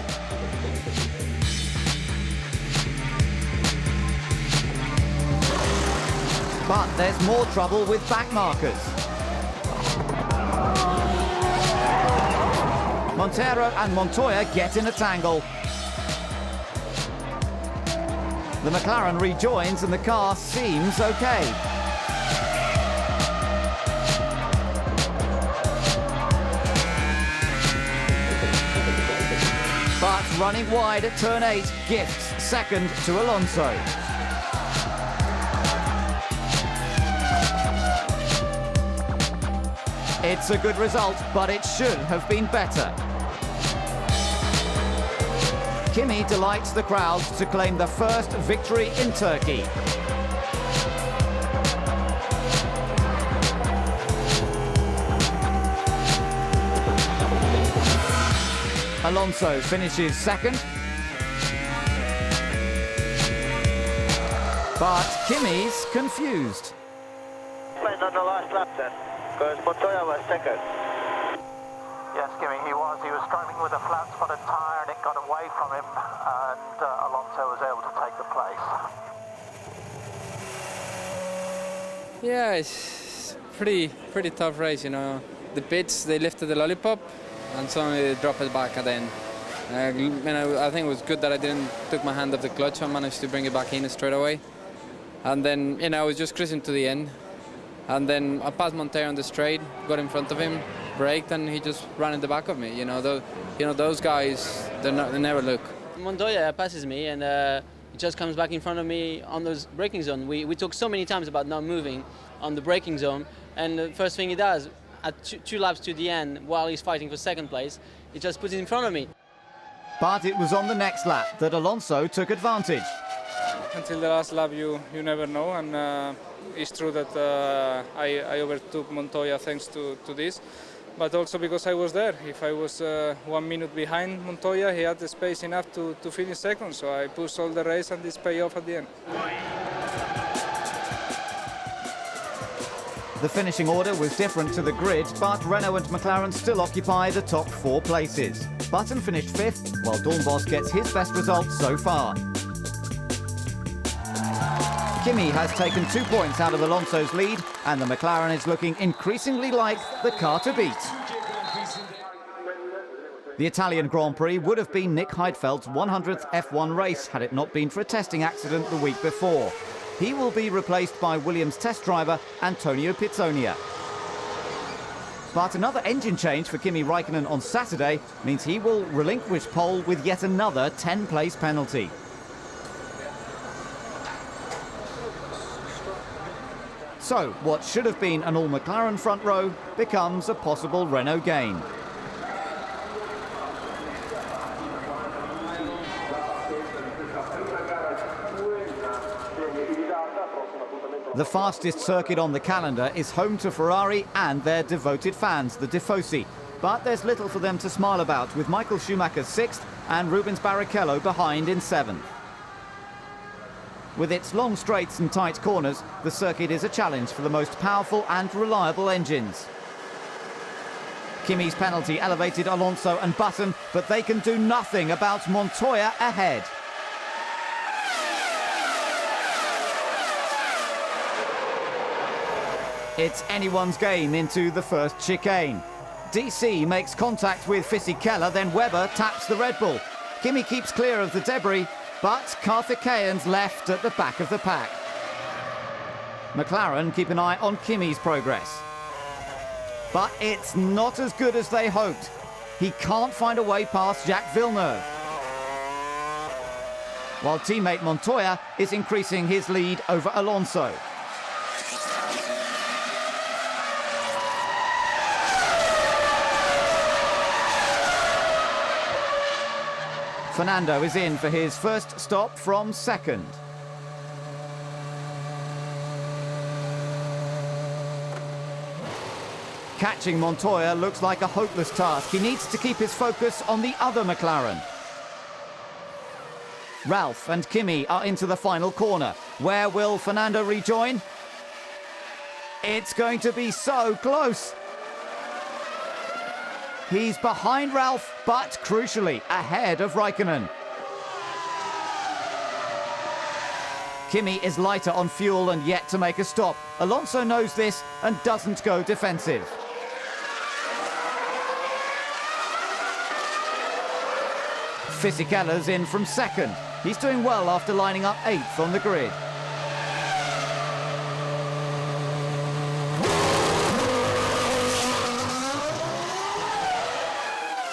But there's more trouble with back markers. Montero and Montoya get in a tangle. The McLaren rejoins and the car seems okay. But running wide at turn 8 gifts second to Alonso. It's a good result, but it should have been better. Kimi delights the crowd to claim the first victory in Turkey. Alonso finishes second. But Kimi's confused. Played on the last lap then, because Montoya was second. Yes, Kimi, he was. He was struggling with a flat-spotted tyre and it got away from him, and Alonso was able to take the place. Yeah, it's pretty tough race, you know. The pits, they lifted the lollipop and suddenly they dropped it back at the end. I think it was good that I didn't took my hand off the clutch and managed to bring it back in straight away. And then, I was just cruising to the end. And then I passed Montero on the straight, got in front of him, braked, and he just ran in the back of me. Those guys, they never look. Montoya passes me and he just comes back in front of me on the braking zone. We talked so many times about not moving on the braking zone, and the first thing he does, at two laps to the end, while he's fighting for second place, he just puts it in front of me. But it was on the next lap that Alonso took advantage. Until the last lap, you never know, and it's true that I overtook Montoya thanks to this, but also because I was there. If I was 1 minute behind Montoya, he had the space enough to finish second, so I pushed all the race and this paid off at the end. The finishing order was different to the grid, but Renault and McLaren still occupy the top 4 places. Button finished 5th, while Dornbos gets his best result so far. Kimi has taken 2 points out of Alonso's lead, and the McLaren is looking increasingly like the car to beat. The Italian Grand Prix would have been Nick Heidfeld's 100th F1 race had it not been for a testing accident the week before. He will be replaced by Williams test driver Antonio Pizzonia. But another engine change for Kimi Räikkönen on Saturday means he will relinquish pole with yet another 10-place penalty. So, what should have been an all-McLaren front row becomes a possible Renault gain. The fastest circuit on the calendar is home to Ferrari and their devoted fans, the Tifosi. But there's little for them to smile about, with Michael Schumacher 6th and Rubens Barrichello behind in 7th. With its long straights and tight corners, the circuit is a challenge for the most powerful and reliable engines. Kimi's penalty elevated Alonso and Button, but they can do nothing about Montoya ahead. It's anyone's game into the first chicane. DC makes contact with Fisichella, then Webber taps the Red Bull. Kimi keeps clear of the debris, but Karthikeyan's left at the back of the pack. McLaren keep an eye on Kimi's progress. But it's not as good as they hoped. He can't find a way past Jacques Villeneuve. While teammate Montoya is increasing his lead over Alonso. Fernando is in for his first stop from second. Catching Montoya looks like a hopeless task. He needs to keep his focus on the other McLaren. Ralph and Kimi are into the final corner. Where will Fernando rejoin? It's going to be so close. He's behind Ralph, but crucially ahead of Räikkönen. Kimi is lighter on fuel and yet to make a stop. Alonso knows this and doesn't go defensive. Fisikella's in from second. He's doing well after lining up 8th on the grid.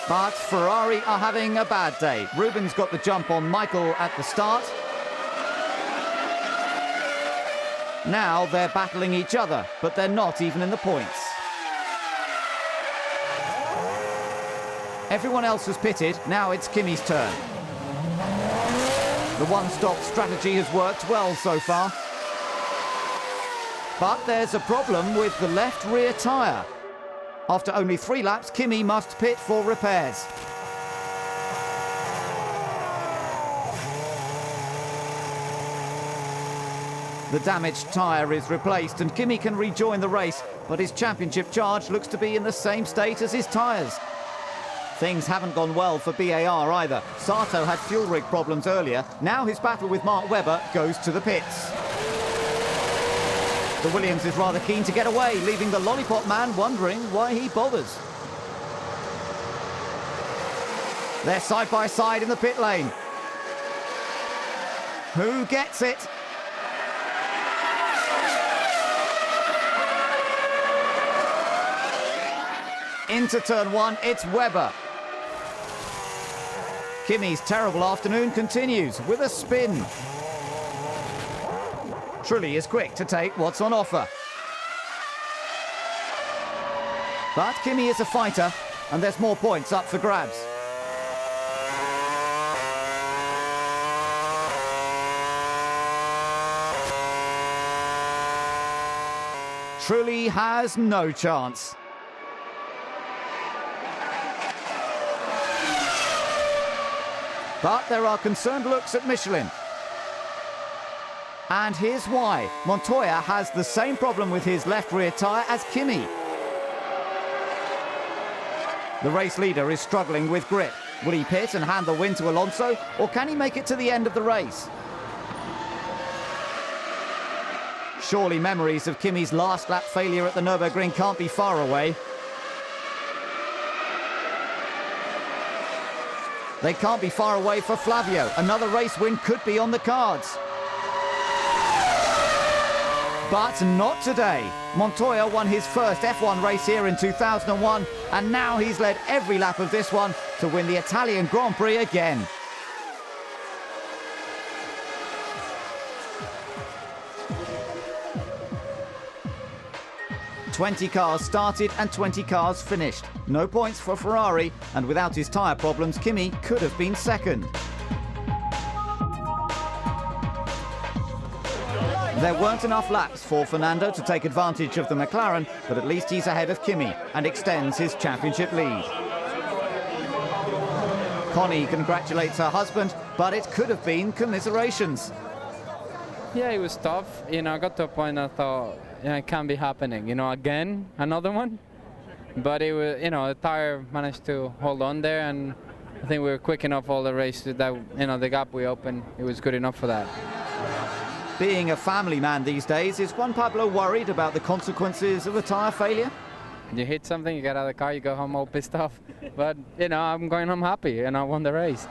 But Ferrari are having a bad day. Rubin's got the jump on Michael at the start. Now they're battling each other, but they're not even in the points. Everyone else has pitted, now it's Kimi's turn. The one-stop strategy has worked well so far. But there's a problem with the left rear tyre. After only 3 laps, Kimi must pit for repairs. The damaged tyre is replaced and Kimi can rejoin the race, but his championship charge looks to be in the same state as his tyres. Things haven't gone well for BAR either. Sato had fuel rig problems earlier. Now his battle with Mark Webber goes to the pits. The Williams is rather keen to get away, leaving the lollipop man wondering why he bothers. They're side by side in the pit lane. Who gets it? Into turn 1, it's Webber. Kimi's terrible afternoon continues with a spin. Trulli is quick to take what's on offer. But Kimi is a fighter, and there's more points up for grabs. Trulli has no chance. But there are concerned looks at Michelin. And here's why. Montoya has the same problem with his left rear tyre as Kimi. The race leader is struggling with grip. Will he pit and hand the win to Alonso, or can he make it to the end of the race? Surely memories of Kimi's last lap failure at the Nürburgring can't be far away. They can't be far away for Flavio. Another race win could be on the cards. But not today. Montoya won his first F1 race here in 2001, and now he's led every lap of this one to win the Italian Grand Prix again. "20 cars started and 20 cars finished. No points for Ferrari, and without his tyre problems, Kimi could have been second. There weren't enough laps for Fernando to take advantage of the McLaren, but at least he's ahead of Kimi and extends his championship lead. Connie congratulates her husband, but it could have been commiserations. Yeah, it was tough. I got to a point I thought, it can't be happening. Again, another one. But it was, the tire managed to hold on there, and I think we were quick enough all the race that, the gap we opened, it was good enough for that. Being a family man these days, is Juan Pablo worried about the consequences of a tyre failure? You hit something, you get out of the car, you go home all pissed off. But, I'm going home happy, and I won the race.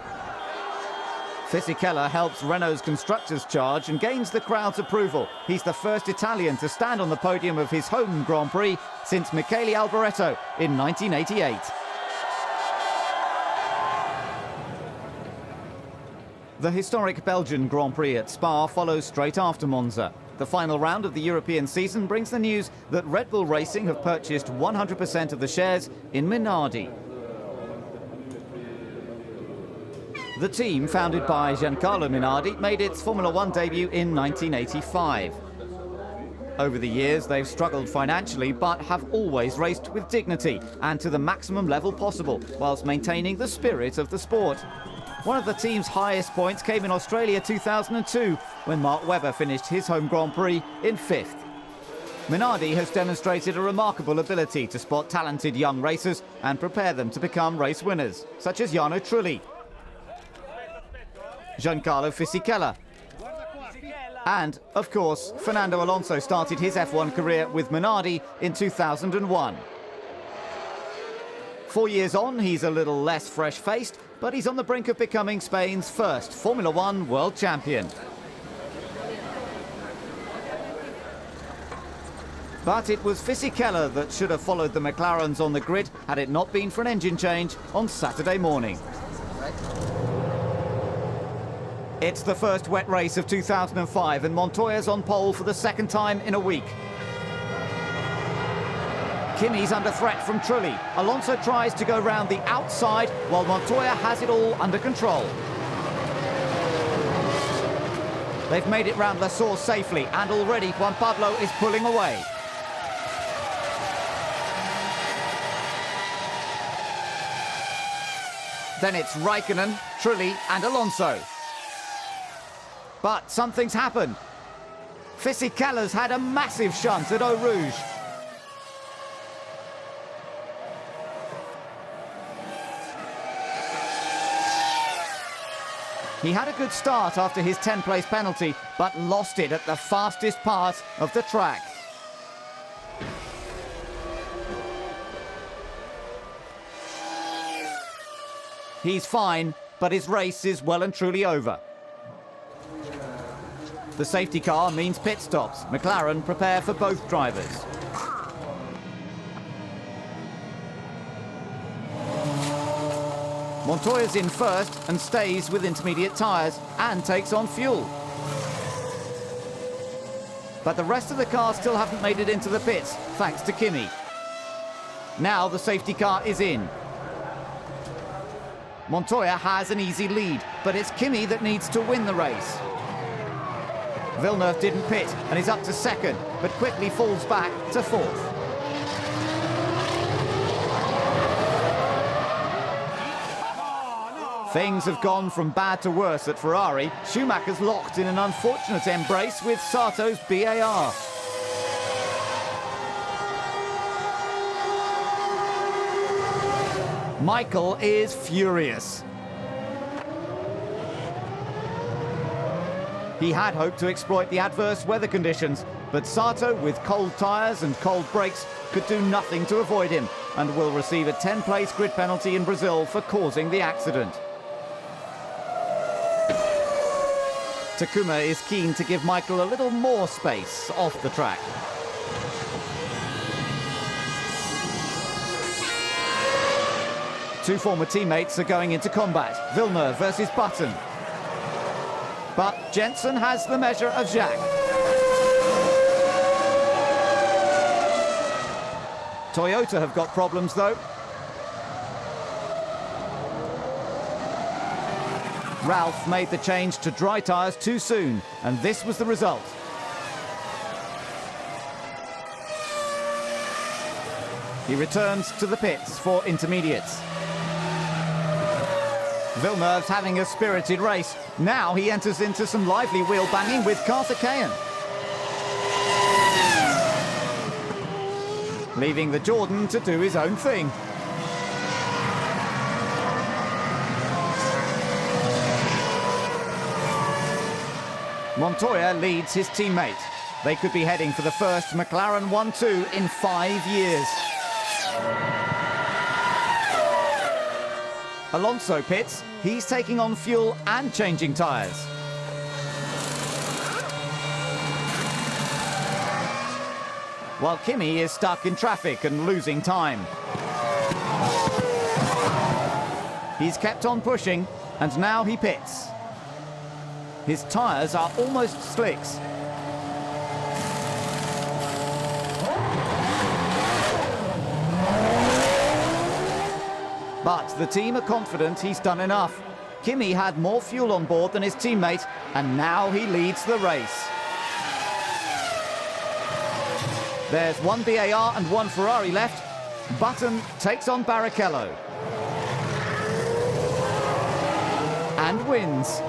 Fisichella helps Renault's constructors charge and gains the crowd's approval. He's the first Italian to stand on the podium of his home Grand Prix since Michele Alboreto in 1988. The historic Belgian Grand Prix at Spa follows straight after Monza. The final round of the European season brings the news that Red Bull Racing have purchased 100% of the shares in Minardi. The team, founded by Giancarlo Minardi, made its Formula One debut in 1985. Over the years, they've struggled financially, but have always raced with dignity and to the maximum level possible, whilst maintaining the spirit of the sport. One of the team's highest points came in Australia 2002, when Mark Webber finished his home Grand Prix in 5th. Minardi has demonstrated a remarkable ability to spot talented young racers and prepare them to become race winners, such as Jarno Trulli, Giancarlo Fisichella, and, of course, Fernando Alonso started his F1 career with Minardi in 2001. 4 years on, he's a little less fresh-faced, but he's on the brink of becoming Spain's first Formula One world champion. But it was Fisichella that should have followed the McLarens on the grid had it not been for an engine change on Saturday morning. It's the first wet race of 2005 and Montoya's on pole for the second time in a week. Kimi's under threat from Trulli. Alonso tries to go round the outside while Montoya has it all under control. They've made it round La Source safely and already Juan Pablo is pulling away. Then it's Raikkonen, Trulli and Alonso. But something's happened. Fisichella's had a massive shunt at Eau Rouge. He had a good start after his 10th-place penalty, but lost it at the fastest part of the track. He's fine, but his race is well and truly over. The safety car means pit stops. McLaren prepare for both drivers. Montoya's in first and stays with intermediate tyres and takes on fuel. But the rest of the cars still haven't made it into the pits, thanks to Kimi. Now the safety car is in. Montoya has an easy lead, but it's Kimi that needs to win the race. Villeneuve didn't pit and is up to second, but quickly falls back to fourth. Things have gone from bad to worse at Ferrari. Schumacher's locked in an unfortunate embrace with Sato's BAR. Michael is furious. He had hoped to exploit the adverse weather conditions, but Sato, with cold tyres and cold brakes, could do nothing to avoid him and will receive a 10-place grid penalty in Brazil for causing the accident. Takuma is keen to give Michael a little more space off the track. Two former teammates are going into combat. Villeneuve versus Button. But Jensen has the measure of Jacques. Toyota have got problems though. Ralph made the change to dry tyres too soon, and this was the result. He returns to the pits for intermediates. Villeneuve's having a spirited race. Now he enters into some lively wheel banging with Karthikeyan. Leaving the Jordan to do his own thing. Montoya leads his teammate. They could be heading for the first McLaren 1-2 in 5 years. Alonso pits. He's taking on fuel and changing tyres. While Kimi is stuck in traffic and losing time. He's kept on pushing, and now he pits. His tyres are almost slicks. But the team are confident he's done enough. Kimi had more fuel on board than his teammate, and now he leads the race. There's one BAR and one Ferrari left. Button takes on Barrichello. And wins.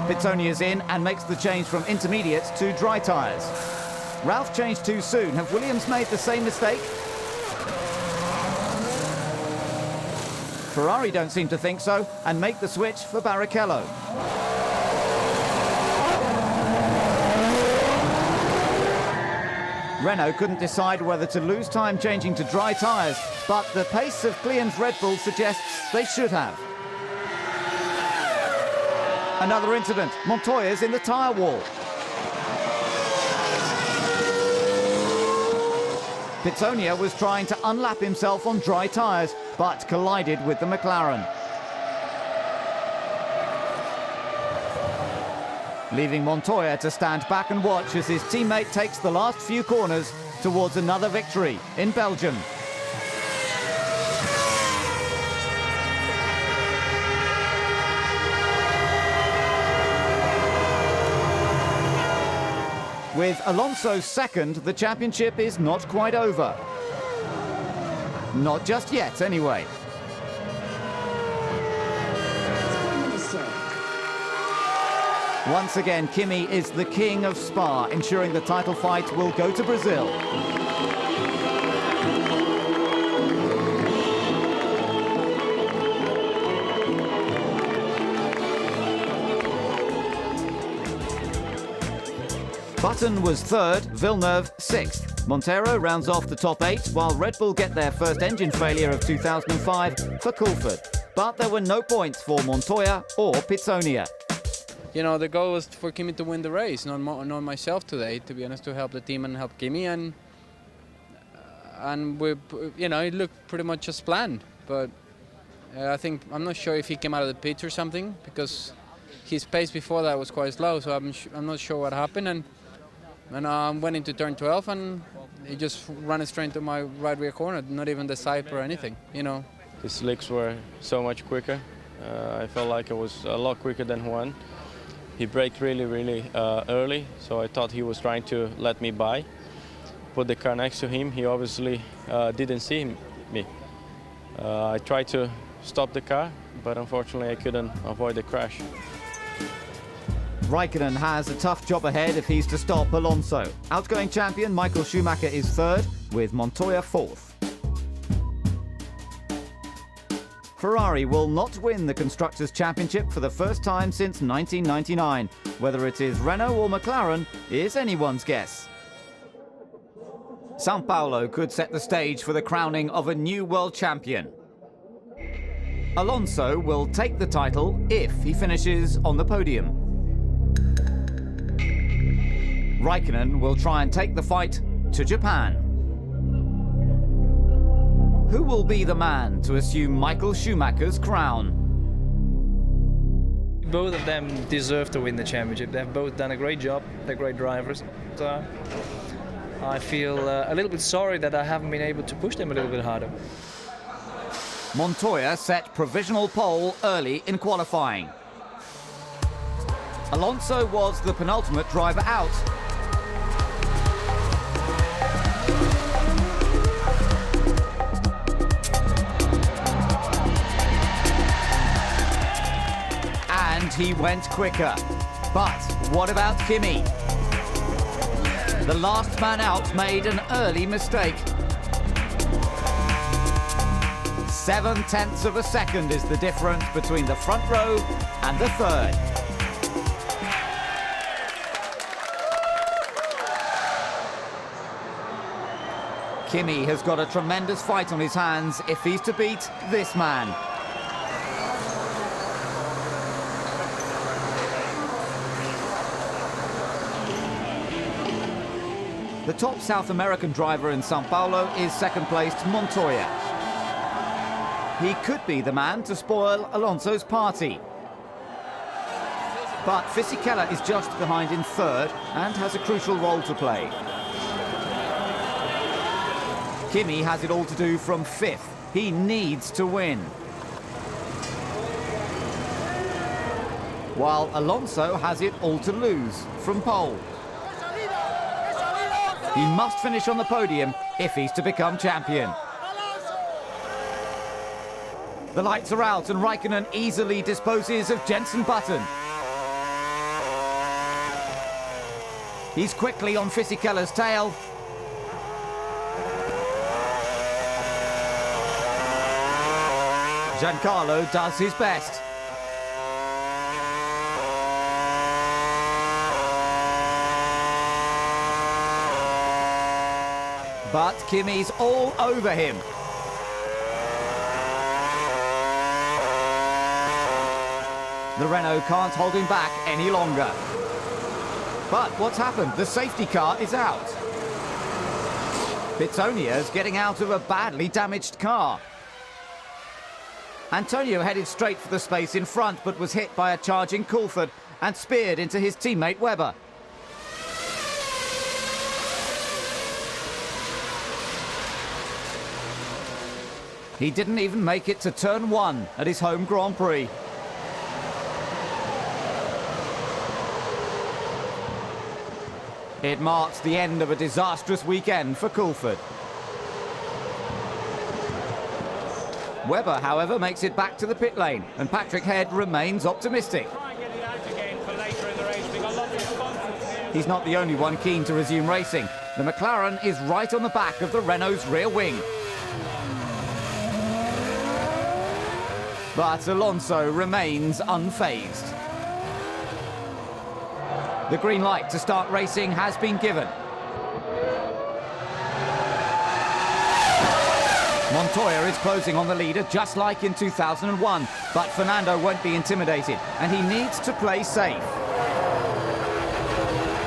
Pizzoni is in and makes the change from intermediates to dry tyres. Ralph changed too soon. Have Williams made the same mistake? Ferrari don't seem to think so and make the switch for Barrichello. Renault couldn't decide whether to lose time changing to dry tyres, but the pace of Klian's Red Bull suggests they should have. Another incident. Montoya's in the tyre wall. Pitsonia was trying to unlap himself on dry tyres, but collided with the McLaren. Leaving Montoya to stand back and watch as his teammate takes the last few corners towards another victory in Belgium. With Alonso second, the championship is not quite over. Not just yet, anyway. Once again, Kimi is the king of Spa, ensuring the title fight will go to Brazil. Button was third, Villeneuve sixth. Montero rounds off the top 8, while Red Bull get their first engine failure of 2005 for Coulford. But there were no points for Montoya or Pitsonia. You know, the goal was for Kimi to win the race, not myself today, to be honest, to help the team and help Kimi. And we, you know, it looked pretty much as planned. But I'm not sure if he came out of the pits or something, because his pace before that was quite slow. So I'm not sure what happened. And I went into turn 12 and he just ran straight into my right rear corner, not even the side or anything, you know. The slicks were so much quicker. I felt like it was a lot quicker than Juan. He braked really early, so I thought he was trying to let me by. Put the car next to him, he obviously didn't see me. I tried to stop the car, but unfortunately I couldn't avoid the crash. Raikkonen has a tough job ahead if he's to stop Alonso. Outgoing champion Michael Schumacher is third, with Montoya fourth. Ferrari will not win the Constructors' Championship for the first time since 1999. Whether it is Renault or McLaren is anyone's guess. São Paulo could set the stage for the crowning of a new world champion. Alonso will take the title if he finishes on the podium. Raikkonen will try and take the fight to Japan. Who will be the man to assume Michael Schumacher's crown? Both of them deserve to win the championship. They've both done a great job. They're great drivers. I feel a little bit sorry that I haven't been able to push them a little bit harder. Montoya set provisional pole early in qualifying. Alonso was the penultimate driver out. And he went quicker. But what about Kimi? The last man out made an early mistake. 0.7 of a second is the difference between the front row and the third. Kimi has got a tremendous fight on his hands if he's to beat this man. The top South American driver in São Paulo is second-placed Montoya. He could be the man to spoil Alonso's party. But Fisichella is just behind in third and has a crucial role to play. Kimi has it all to do from fifth. He needs to win. While Alonso has it all to lose from pole. He must finish on the podium if he's to become champion. The lights are out and Raikkonen easily disposes of Jenson Button. He's quickly on Fisichella's tail. Giancarlo does his best. but Kimi's all over him. The Renault can't hold him back any longer. But what's happened? The safety car is out. Pizzonia's getting out of a badly damaged car. Antonio headed straight for the space in front, but was hit by a charging Coulthard and speared into his teammate Webber. He didn't even make it to turn 1 at his home Grand Prix. It marks the end of a disastrous weekend for Coulthard. Webber, however, makes it back to the pit lane, and Patrick Head remains optimistic. He's not the only one keen to resume racing. The McLaren is right on the back of the Renault's rear wing. But Alonso remains unfazed. The green light to start racing has been given. Montoya is closing on the leader just like in 2001, but Fernando won't be intimidated and he needs to play safe.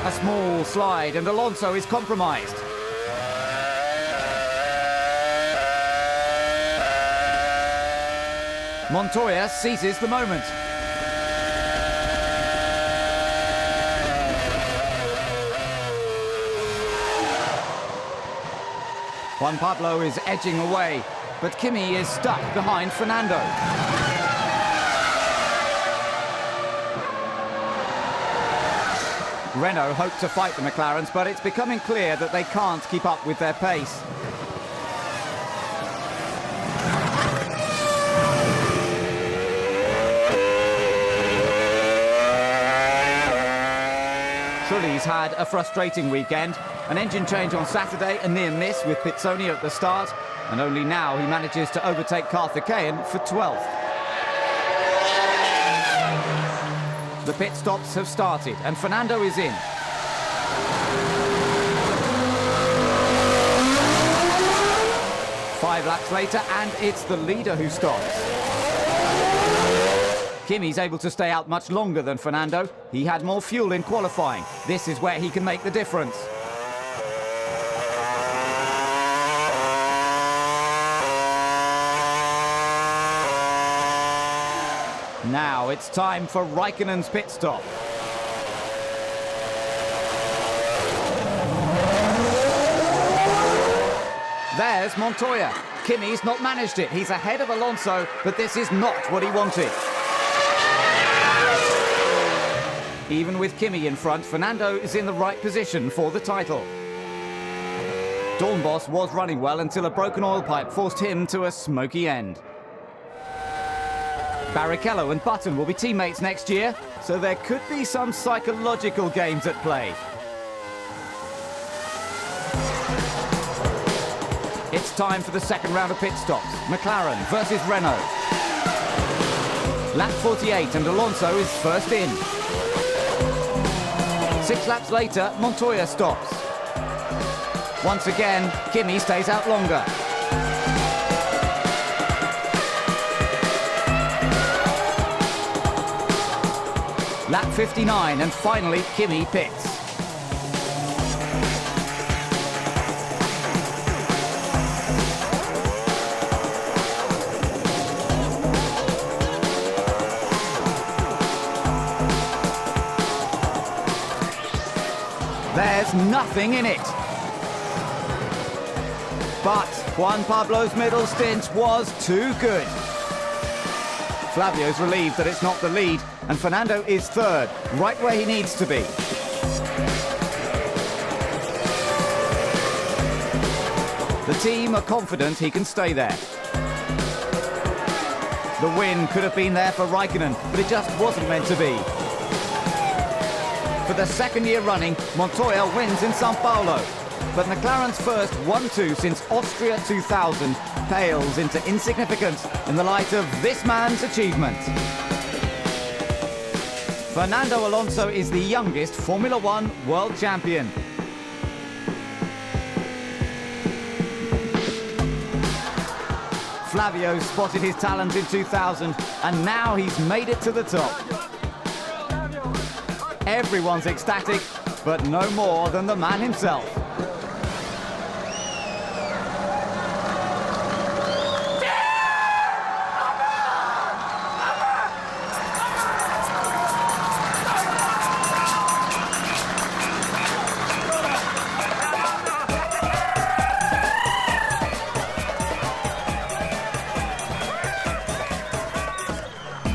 A small slide and Alonso is compromised. Montoya seizes the moment. Juan Pablo is edging away, but Kimi is stuck behind Fernando. Renault hope to fight the McLarens, but it's becoming clear that they can't keep up with their pace. Trulli's had a frustrating weekend. An engine change on Saturday, a near miss with Pitsonia at the start, and only now he manages to overtake Karthikeyan for 12th. The pit stops have started, and Fernando is in. Five laps later, and it's the leader who stops. Kimi's able to stay out much longer than Fernando. He had more fuel in qualifying. This is where he can make the difference. Now it's time for Raikkonen's pit stop. There's Montoya. Kimi's not managed it. He's ahead of Alonso, but this is not what he wanted. Even with Kimi in front, Fernando is in the right position for the title. Dornbos was running well until a broken oil pipe forced him to a smoky end. Barrichello and Button will be teammates next year, so there could be some psychological games at play. It's time for the second round of pit stops. McLaren versus Renault. Lap 48 and Alonso is first in. 6 laps later, Montoya stops. Once again, Kimi stays out longer. Lap 59 and finally Kimi pits. There's nothing in it. But Juan Pablo's middle stint was too good. Flavio's relieved that it's not the lead, and Fernando is third, right where he needs to be. The team are confident he can stay there. The win could have been there for Raikkonen, but it just wasn't meant to be. For the second year running, Montoya wins in Sao Paulo. But McLaren's first 1-2 since Austria 2000 pales into insignificance in the light of this man's achievement. Fernando Alonso is the youngest Formula One world champion. Flavio spotted his talent in 2000 and now he's made it to the top. Everyone's ecstatic, but no more than the man himself.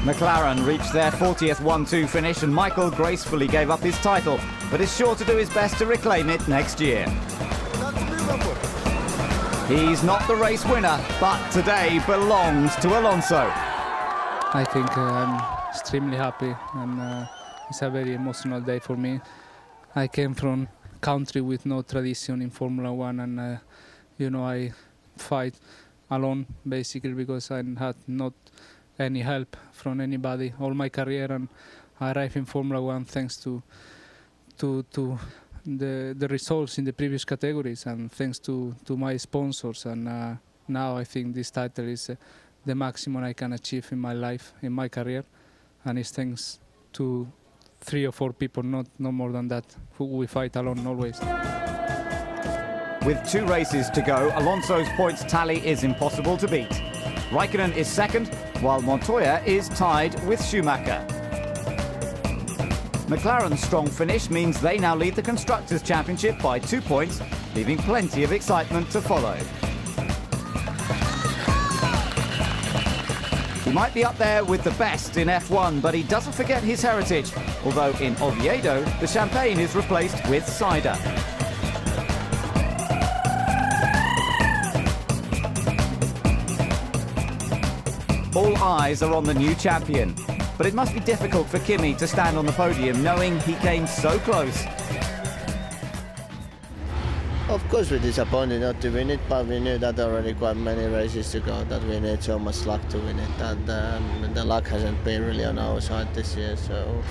McLaren reached their 40th 1-2 finish and Michael gracefully gave up his title, but is sure to do his best to reclaim it next year. He's not the race winner, but today belongs to Alonso. I think I'm extremely happy and it's a very emotional day for me. I came from a country with no tradition in Formula One and you know, I fight alone basically because I had not any help from anybody all my career, and I arrived in Formula One thanks to the results in the previous categories and thanks to my sponsors, and now I think this title is the maximum I can achieve in my life, in my career, and it's thanks to 3 or 4 people, not more than that, who we fight alone always. With 2 races to go, Alonso's points tally is impossible to beat. Raikkonen is second, while Montoya is tied with Schumacher. McLaren's strong finish means they now lead the Constructors' Championship by 2 points, leaving plenty of excitement to follow. He might be up there with the best in F1, but he doesn't forget his heritage, although in Oviedo, the champagne is replaced with cider. All eyes are on the new champion, but it must be difficult for Kimi to stand on the podium knowing he came so close. Of course we're disappointed not to win it, but we knew that already quite many races to go, that we need so much luck to win it, and the luck hasn't been really on our side this year, so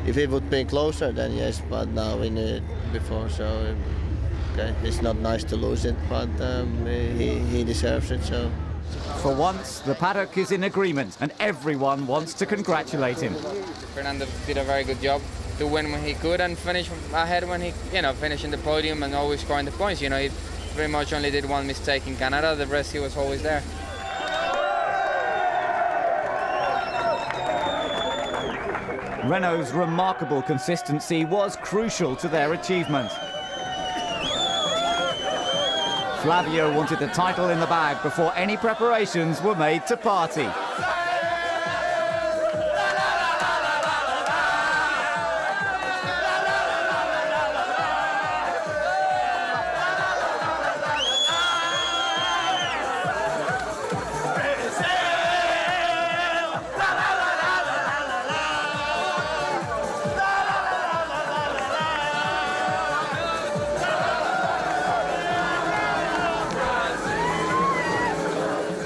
if it would be closer then yes, but now we knew it before, so okay, it's not nice to lose it, but he deserves it, so. For once, the paddock is in agreement and everyone wants to congratulate him. Fernando did a very good job to win when he could and finish ahead when he, finishing the podium and always scoring the points. He pretty much only did one mistake in Canada, the rest he was always there. Renault's remarkable consistency was crucial to their achievement. Flavio wanted the title in the bag before any preparations were made to party.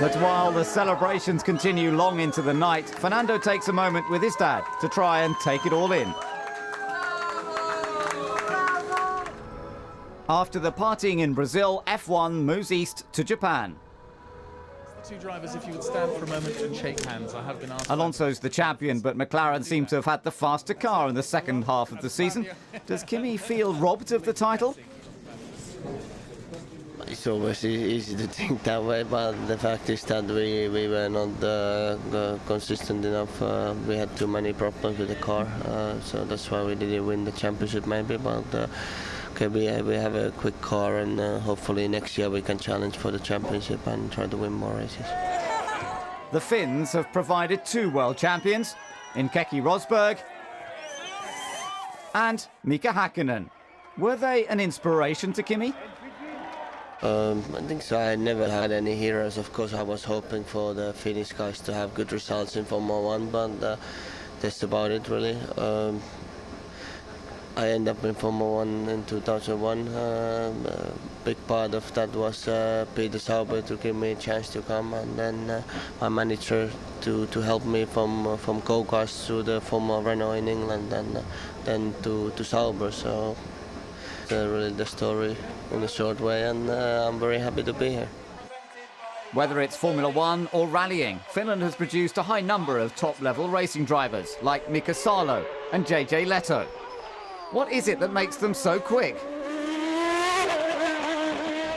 But while the celebrations continue long into the night, Fernando takes a moment with his dad to try and take it all in. After the partying in Brazil, F1 moves east to Japan. The 2 drivers, if you would stand for a moment and shake hands. I have been asked. Alonso's the champion, but McLaren seem to have had the faster car in the second half of the season. Does Kimi feel robbed of the title? It's always easy to think that way, but the fact is that we were not consistent enough. We had too many problems with the car, so that's why we didn't win the championship maybe. But okay, we have a quick car, and hopefully next year we can challenge for the championship and try to win more races. The Finns have provided 2 world champions in Keke Rosberg and Mika Häkkinen. Were they an inspiration to Kimi? I think so. I never had any heroes. Of course, I was hoping for the Finnish guys to have good results in Formula One, but that's about it, really. I ended up in Formula One in 2001. A big part of that was Peter Sauber to give me a chance to come, and then my manager to help me from go-karts to the Formula Renault in England, and then to Sauber. So really the story in a short way, and I'm very happy to be here. Whether it's Formula One or rallying, Finland has produced a high number of top-level racing drivers like Mika Salo and JJ Leto. What is it that makes them so quick?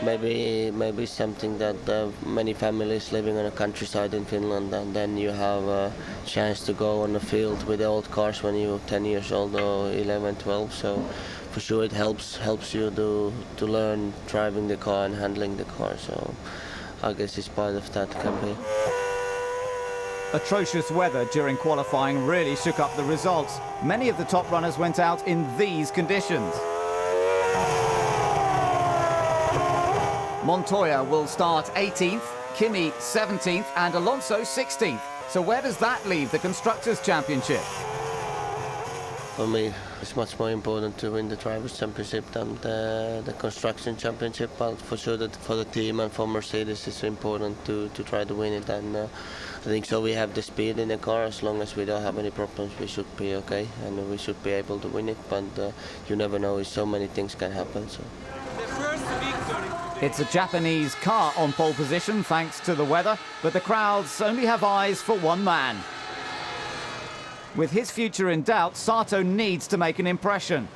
Maybe something that many families living on the countryside in Finland, and then you have a chance to go on the field with the old cars when you're 10 years old or 11, 12. So for sure it helps you to learn driving the car and handling the car. So I guess it's part of that campaign. Atrocious weather during qualifying really shook up the results. Many of the top runners went out in these conditions. Montoya will start 18th, Kimi 17th and Alonso 16th. So where does that leave the Constructors' Championship? For me, it's much more important to win the Drivers' Championship than the Construction Championship, but for sure that for the team and for Mercedes it's important to try to win it, and I think so we have the speed in the car. As long as we don't have any problems we should be okay and we should be able to win it, but you never know, so many things can happen. So. It's a Japanese car on pole position thanks to the weather, but the crowds only have eyes for one man. With his future in doubt, Sato needs to make an impression.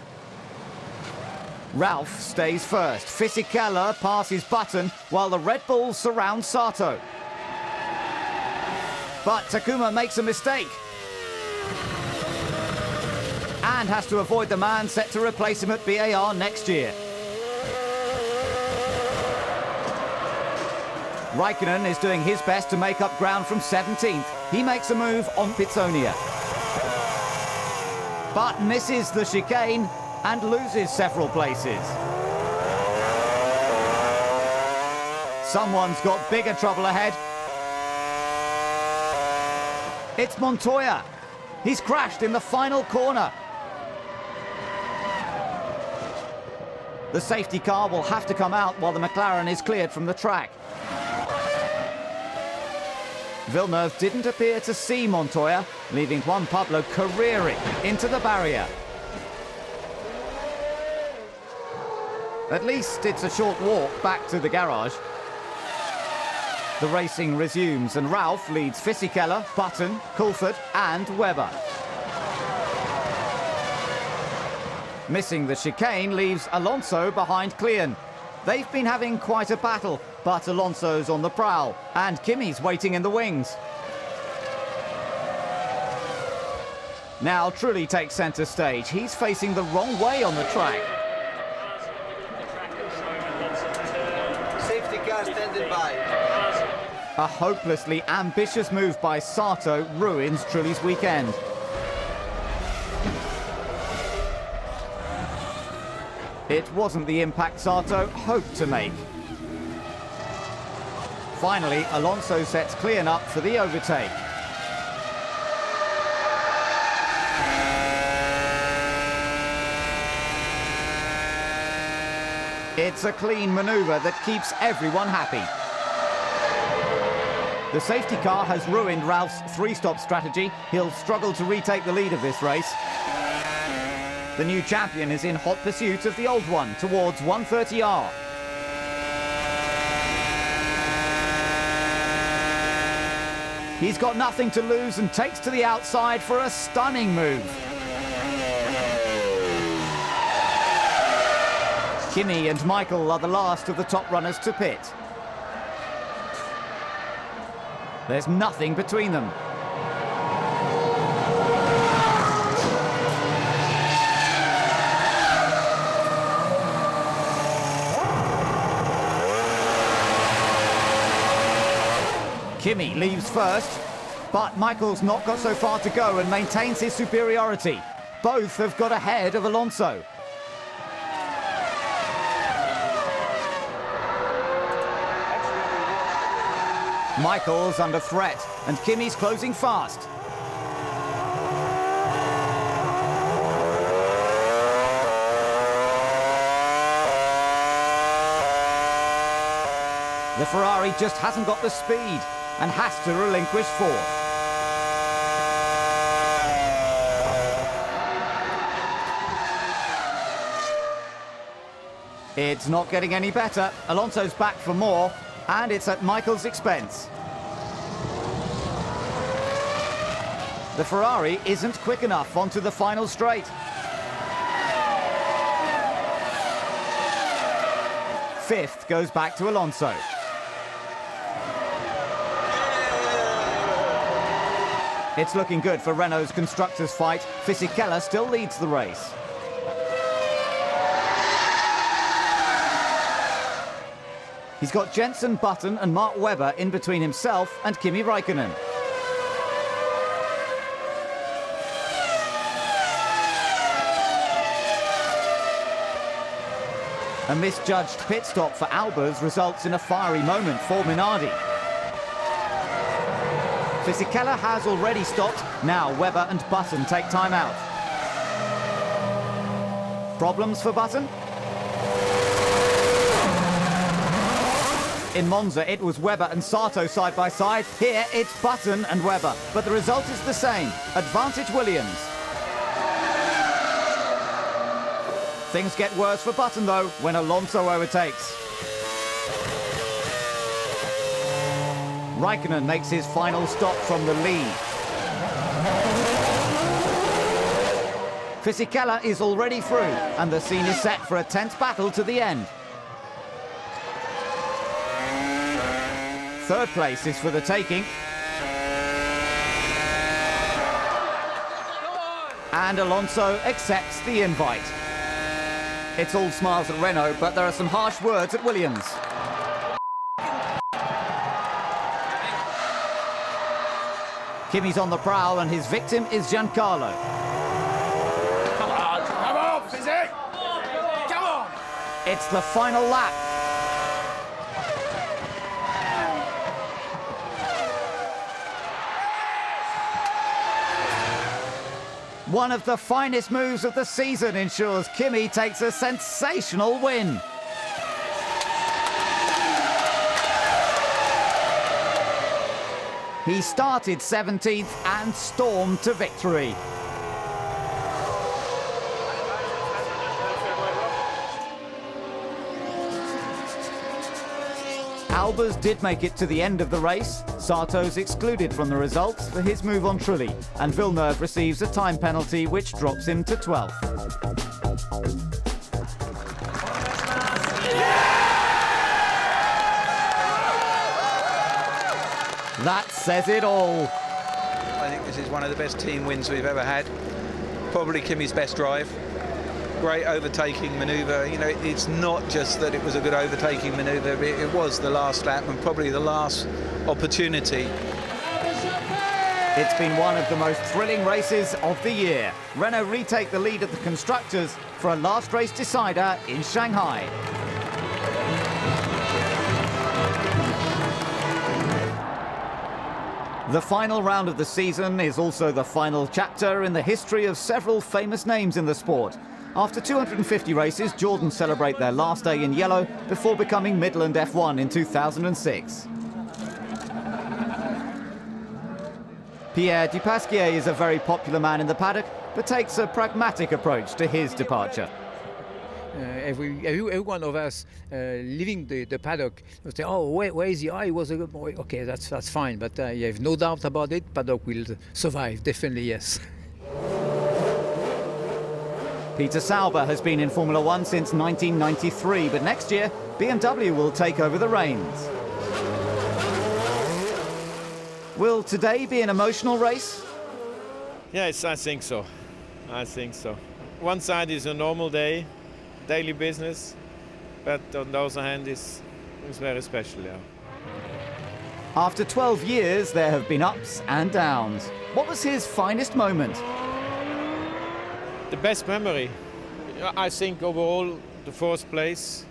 Ralph stays first. Fisichella passes Button while the Red Bulls surround Sato. But Takuma makes a mistake and has to avoid the man set to replace him at BAR next year. Raikkonen is doing his best to make up ground from 17th. He makes a move on Pitsonia, but misses the chicane and loses several places. Someone's got bigger trouble ahead. It's Montoya. He's crashed in the final corner. The safety car will have to come out while the McLaren is cleared from the track. Villeneuve didn't appear to see Montoya, leaving Juan Pablo careering into the barrier. At least it's a short walk back to the garage. The racing resumes and Ralph leads Fisichella, Button, Coulthard and Webber. Missing the chicane leaves Alonso behind Klein. They've been having quite a battle, but Alonso's on the prowl and Kimi's waiting in the wings. Now Trulli takes centre stage. He's facing the wrong way on the track. Safety car standing by. A hopelessly ambitious move by Sato ruins Trulli's weekend. It wasn't the impact Sato hoped to make. Finally, Alonso sets Klein up for the overtake. It's a clean manoeuvre that keeps everyone happy. The safety car has ruined Ralph's three-stop strategy. He'll struggle to retake the lead of this race. The new champion is in hot pursuit of the old one towards 130R. He's got nothing to lose and takes to the outside for a stunning move. Kimi and Michael are the last of the top runners to pit. There's nothing between them. Kimi leaves first, but Michael's not got so far to go and maintains his superiority. Both have got ahead of Alonso. Michael's under threat, and Kimi's closing fast. The Ferrari just hasn't got the speed and has to relinquish fourth. It's not getting any better. Alonso's back for more. And it's at Michael's expense. The Ferrari isn't quick enough onto the final straight. Fifth goes back to Alonso. It's looking good for Renault's constructors' fight. Fisichella still leads the race. He's got Jenson Button and Mark Webber in between himself and Kimi Räikkönen. A misjudged pit stop for Albers results in a fiery moment for Minardi. Fisichella has already stopped. Now Webber and Button take time out. Problems for Button? In Monza, it was Webber and Sato side by side. Here, it's Button and Webber. But the result is the same. Advantage Williams. Things get worse for Button, though, when Alonso overtakes. Räikkönen makes his final stop from the lead. Fisichella is already through, and the scene is set for a tense battle to the end. Third place is for the taking. And Alonso accepts the invite. It's all smiles at Renault, but there are some harsh words at Williams. Kimi's on the prowl and his victim is Giancarlo. Come on, Fizzy! Come on! It's the final lap. One of the finest moves of the season ensures Kimi takes a sensational win. He started 17th and stormed to victory. Albers did make it to the end of the race. Sato's excluded from the results for his move on Trulli, and Villeneuve receives a time penalty which drops him to 12th. That says it all. I think this is one of the best team wins we've ever had. Probably Kimi's best drive. Great overtaking manoeuvre. You know, it's not just that it was a good overtaking manoeuvre, it was the last lap and probably the last opportunity. It's been one of the most thrilling races of the year. Renault retake the lead at the Constructors for a last race decider in Shanghai. The final round of the season is also the final chapter in the history of several famous names in the sport. After 250 races, Jordan celebrate their last day in yellow before becoming Midland F1 in 2006. Pierre Dupasquier is a very popular man in the paddock, but takes a pragmatic approach to his departure. Every one of us leaving the paddock will say, oh, where is he? Oh, he was a good boy. Okay, that's fine, but you have no doubt about it. Paddock will survive, definitely, yes. Peter Sauber has been in Formula One since 1993, but next year, BMW will take over the reins. Will today be an emotional race? Yes, I think so. I think so. One side is a normal day, daily business, but on the other hand, it's very special, yeah. After 12 years, there have been ups and downs. What was his finest moment? The best memory, I think overall the fourth place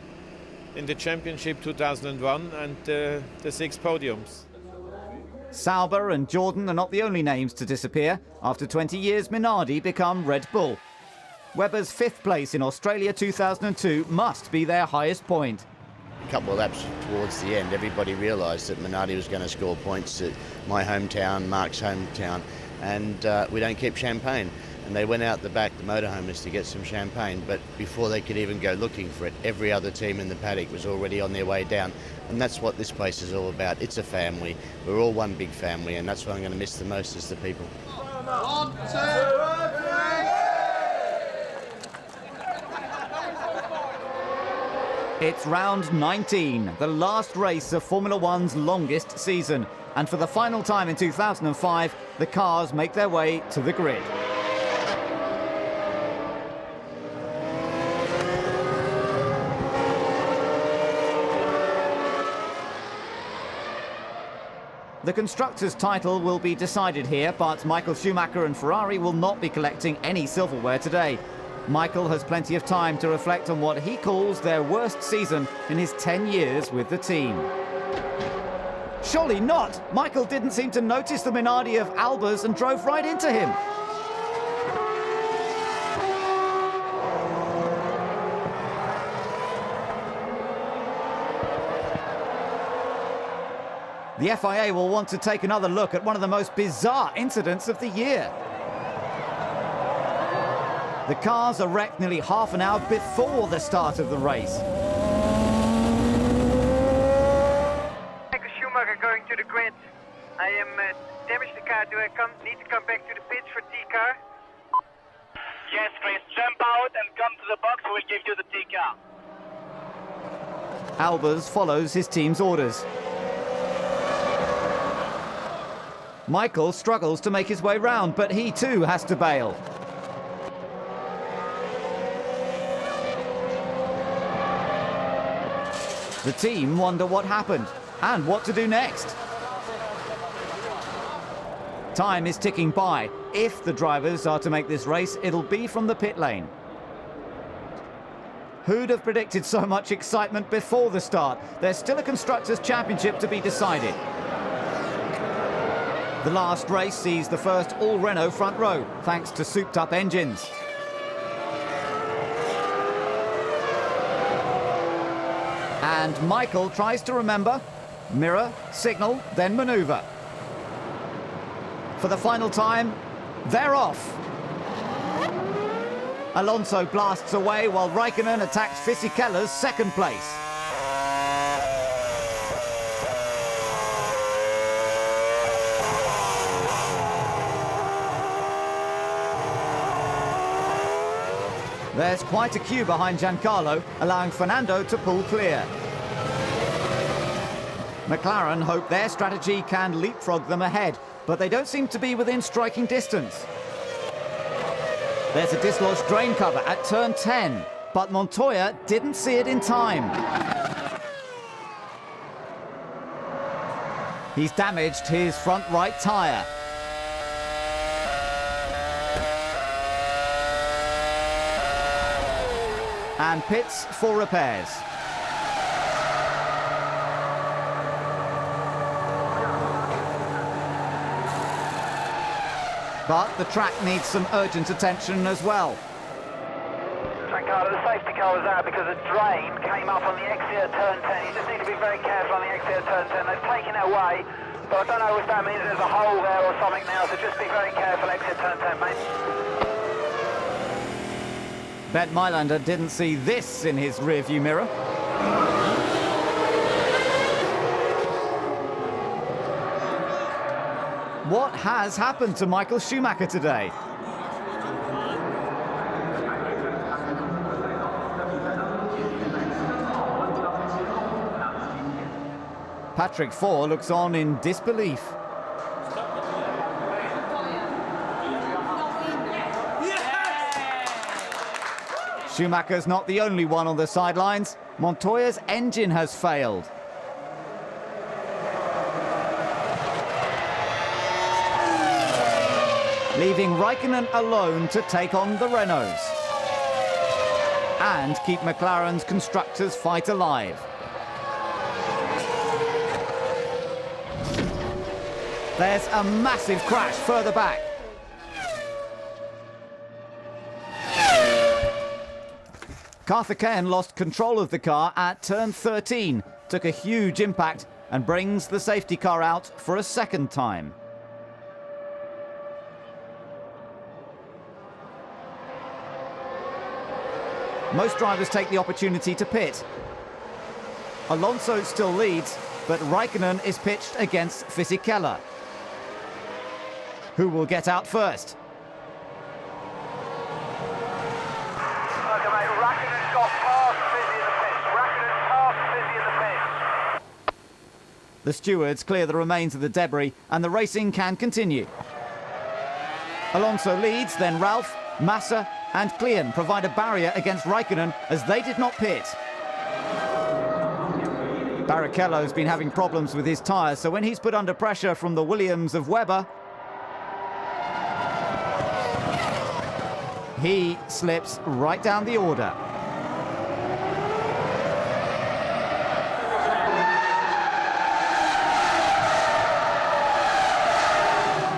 in the championship 2001 and the 6 podiums. Sauber and Jordan are not the only names to disappear. After 20 years, Minardi become Red Bull. Webber's 5th place in Australia 2002 must be their highest point. A couple of laps towards the end, everybody realised that Minardi was going to score points at my hometown, Mark's hometown, and we don't keep champagne. And they went out the back, the motorhomers, to get some champagne, but before they could even go looking for it, every other team in the paddock was already on their way down. And that's what this place is all about. It's a family. We're all one big family, and that's what I'm going to miss the most is the people. 1, 2, 3. It's round 19, the last race of Formula One's longest season. And for the final time in 2005, the cars make their way to the grid. The Constructors' title will be decided here, but Michael Schumacher and Ferrari will not be collecting any silverware today. Michael has plenty of time to reflect on what he calls their worst season in his 10 years with the team. Surely not! Michael didn't seem to notice the Minardi of Albers and drove right into him. The FIA will want to take another look at one of the most bizarre incidents of the year. The cars are wrecked nearly half an hour before the start of the race. Michael Schumacher going to the grid. I am damaged the car. Do I need to come back to the pits for T-car? Yes, please. Jump out and come to the box. We'll give you the T-car. Albers follows his team's orders. Michael struggles to make his way round, but he too has to bail. The team wonder what happened and what to do next. Time is ticking by. If the drivers are to make this race, it'll be from the pit lane. Who'd have predicted so much excitement before the start? There's still a Constructors' Championship to be decided. The last race sees the first all-Renault front row, thanks to souped-up engines. And Michael tries to remember, mirror, signal, then manoeuvre. For the final time, they're off. Alonso blasts away while Raikkonen attacks Fisichella's second place. There's quite a queue behind Giancarlo, allowing Fernando to pull clear. McLaren hope their strategy can leapfrog them ahead, but they don't seem to be within striking distance. There's a dislodged drain cover at turn 10, but Montoya didn't see it in time. He's damaged his front right tyre. And pits for repairs. But the track needs some urgent attention as well. Giancarlo, the safety car was out because a drain came up on the exit of turn 10. You just need to be very careful on the exit of turn 10. They've taken it away, but I don't know if that means there's a hole there or something now, so just be very careful exit turn 10, mate. Bet Mylander didn't see this in his rearview mirror. What has happened to Michael Schumacher today? Patrick Four looks on in disbelief. Schumacher's not the only one on the sidelines. Montoya's engine has failed. Leaving Raikkonen alone to take on the Renaults and keep McLaren's constructors' fight alive. There's a massive crash further back. Karthikeyan lost control of the car at turn 13, took a huge impact and brings the safety car out for a second time. most drivers take the opportunity to pit. Alonso still leads, but Raikkonen is pitched against Fisichella. Who will get out first? Okay, mate, Raikkonen's got past Fizzy in the pits. Raikkonen past Fizzy in the pits. The stewards clear the remains of the debris and the racing can continue. Alonso leads, then Ralph, Massa and Klein provide a barrier against Raikkonen as they did not pit. Barrichello's been having problems with his tyres, so when he's put under pressure from the Williams of Webber, he slips right down the order.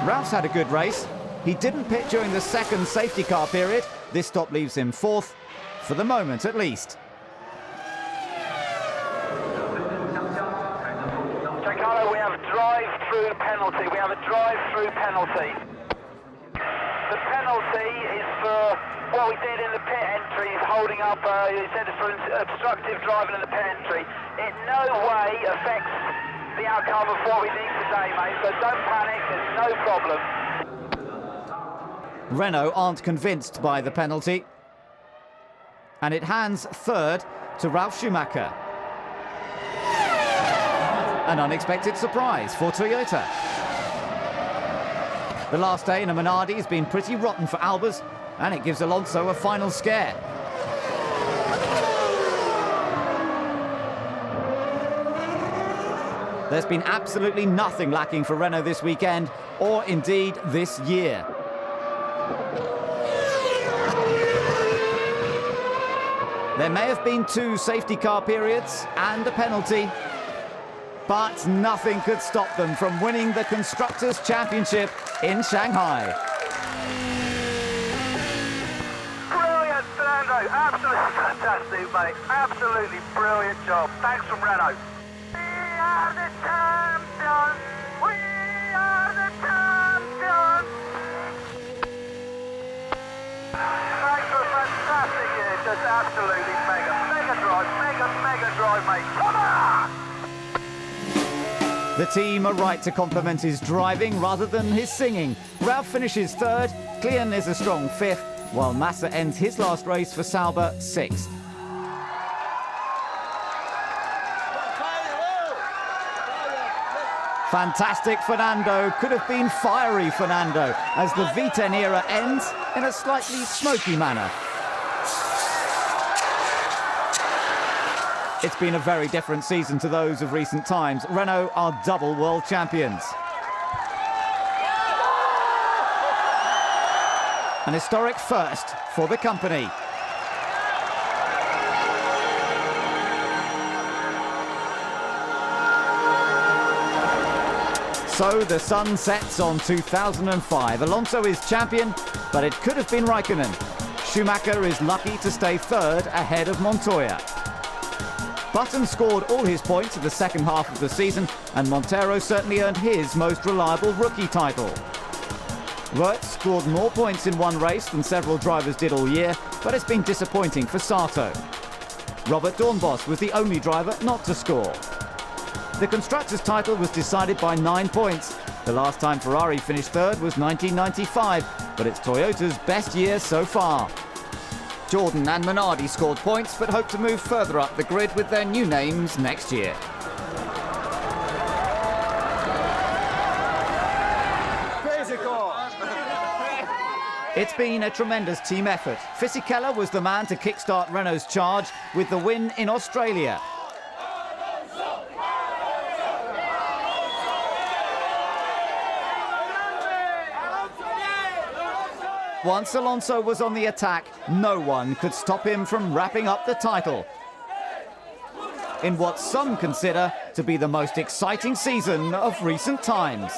Ralph's had a good race. He didn't pit during the second safety car period. This stop leaves him fourth, for the moment at least. Giancarlo, we have a drive-through penalty. We have a drive-through penalty. The penalty is for what we did in the pit entry, holding up, he said it's for obstructive driving in the pit entry. It no way affects the outcome of what we need today, mate, so don't panic, there's no problem. Renault aren't convinced by the penalty. And it hands third to Ralf Schumacher. An unexpected surprise for Toyota. The last day in a Minardi has been pretty rotten for Albers, and it gives Alonso a final scare. There's been absolutely nothing lacking for Renault this weekend, or indeed this year. There may have been 2 safety car periods and a penalty, but nothing could stop them from winning the Constructors' Championship in Shanghai. Brilliant, Fernando, absolutely fantastic, mate, absolutely brilliant job. Thanks from Renault. We are the champions, we are the champions. Thanks for a fantastic year, just absolutely mega drive, mate, come on! The team are right to compliment his driving rather than his singing. Ralph finishes third, Klein is a strong fifth, while Massa ends his last race for Sauber sixth. Fantastic Fernando, could have been fiery Fernando, as the V10 era ends in a slightly smoky manner. It's been a very different season to those of recent times. Renault are double world champions. An historic first for the company. So the sun sets on 2005. Alonso is champion, but it could have been Raikkonen. Schumacher is lucky to stay third ahead of Montoya. Button scored all his points in the second half of the season, and Montero certainly earned his most reliable rookie title. Wirtz scored more points in one race than several drivers did all year, but it's been disappointing for Sato. Robert Dornbos was the only driver not to score. The Constructors' title was decided by 9 points. The last time Ferrari finished third was 1995, but it's Toyota's best year so far. Jordan and Minardi scored points, but hope to move further up the grid with their new names next year. It's been a tremendous team effort. Fisichella was the man to kickstart Renault's charge with the win in Australia. Once Alonso was on the attack, no one could stop him from wrapping up the title in what some consider to be the most exciting season of recent times.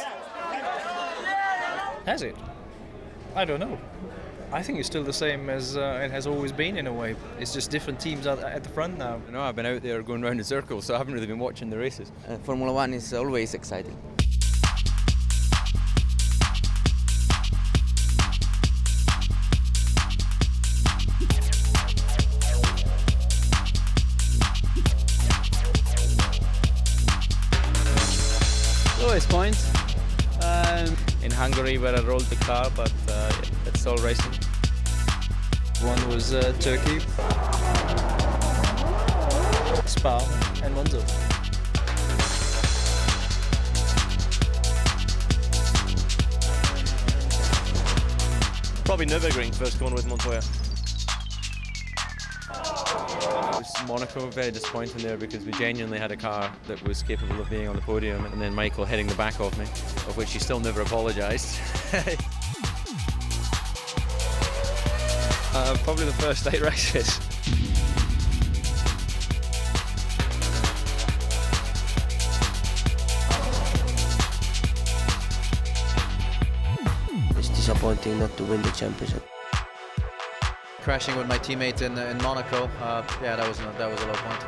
Has it? I don't know. I think it's still the same as it has always been in a way. It's just different teams at the front now. You know, I've been out there going around in circles, so I haven't really been watching the races. Formula One is always exciting. Always points. In Hungary, where I rolled the car, but it's all racing. One was Turkey, Spa, and Monza. Probably Nürburgring, first corner with Montoya. It was Monaco, very disappointing there because we genuinely had a car that was capable of being on the podium, and then Michael hitting the back of me, of which he still never apologised. Probably the first 8 races. It's disappointing not to win the championship. Crashing with my teammate in Monaco, yeah, that was a low point.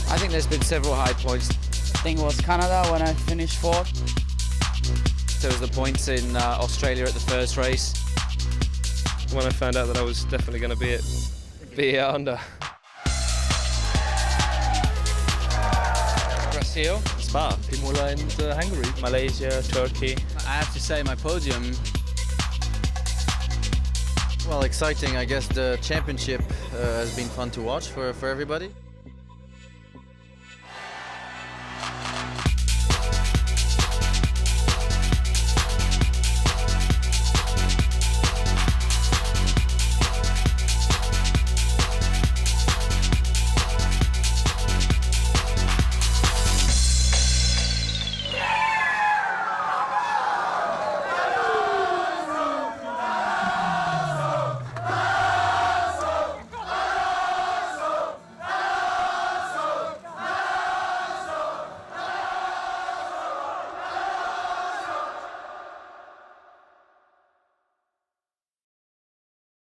I think there's been several high points. I think it was Canada when I finished 4th. There was the points in Australia at the first race. When I found out that I was definitely going to be under. Brazil, Spa, Imola and Hungary. Malaysia, Turkey. I have to say my podium. Well, exciting. I guess the championship has been fun to watch for everybody.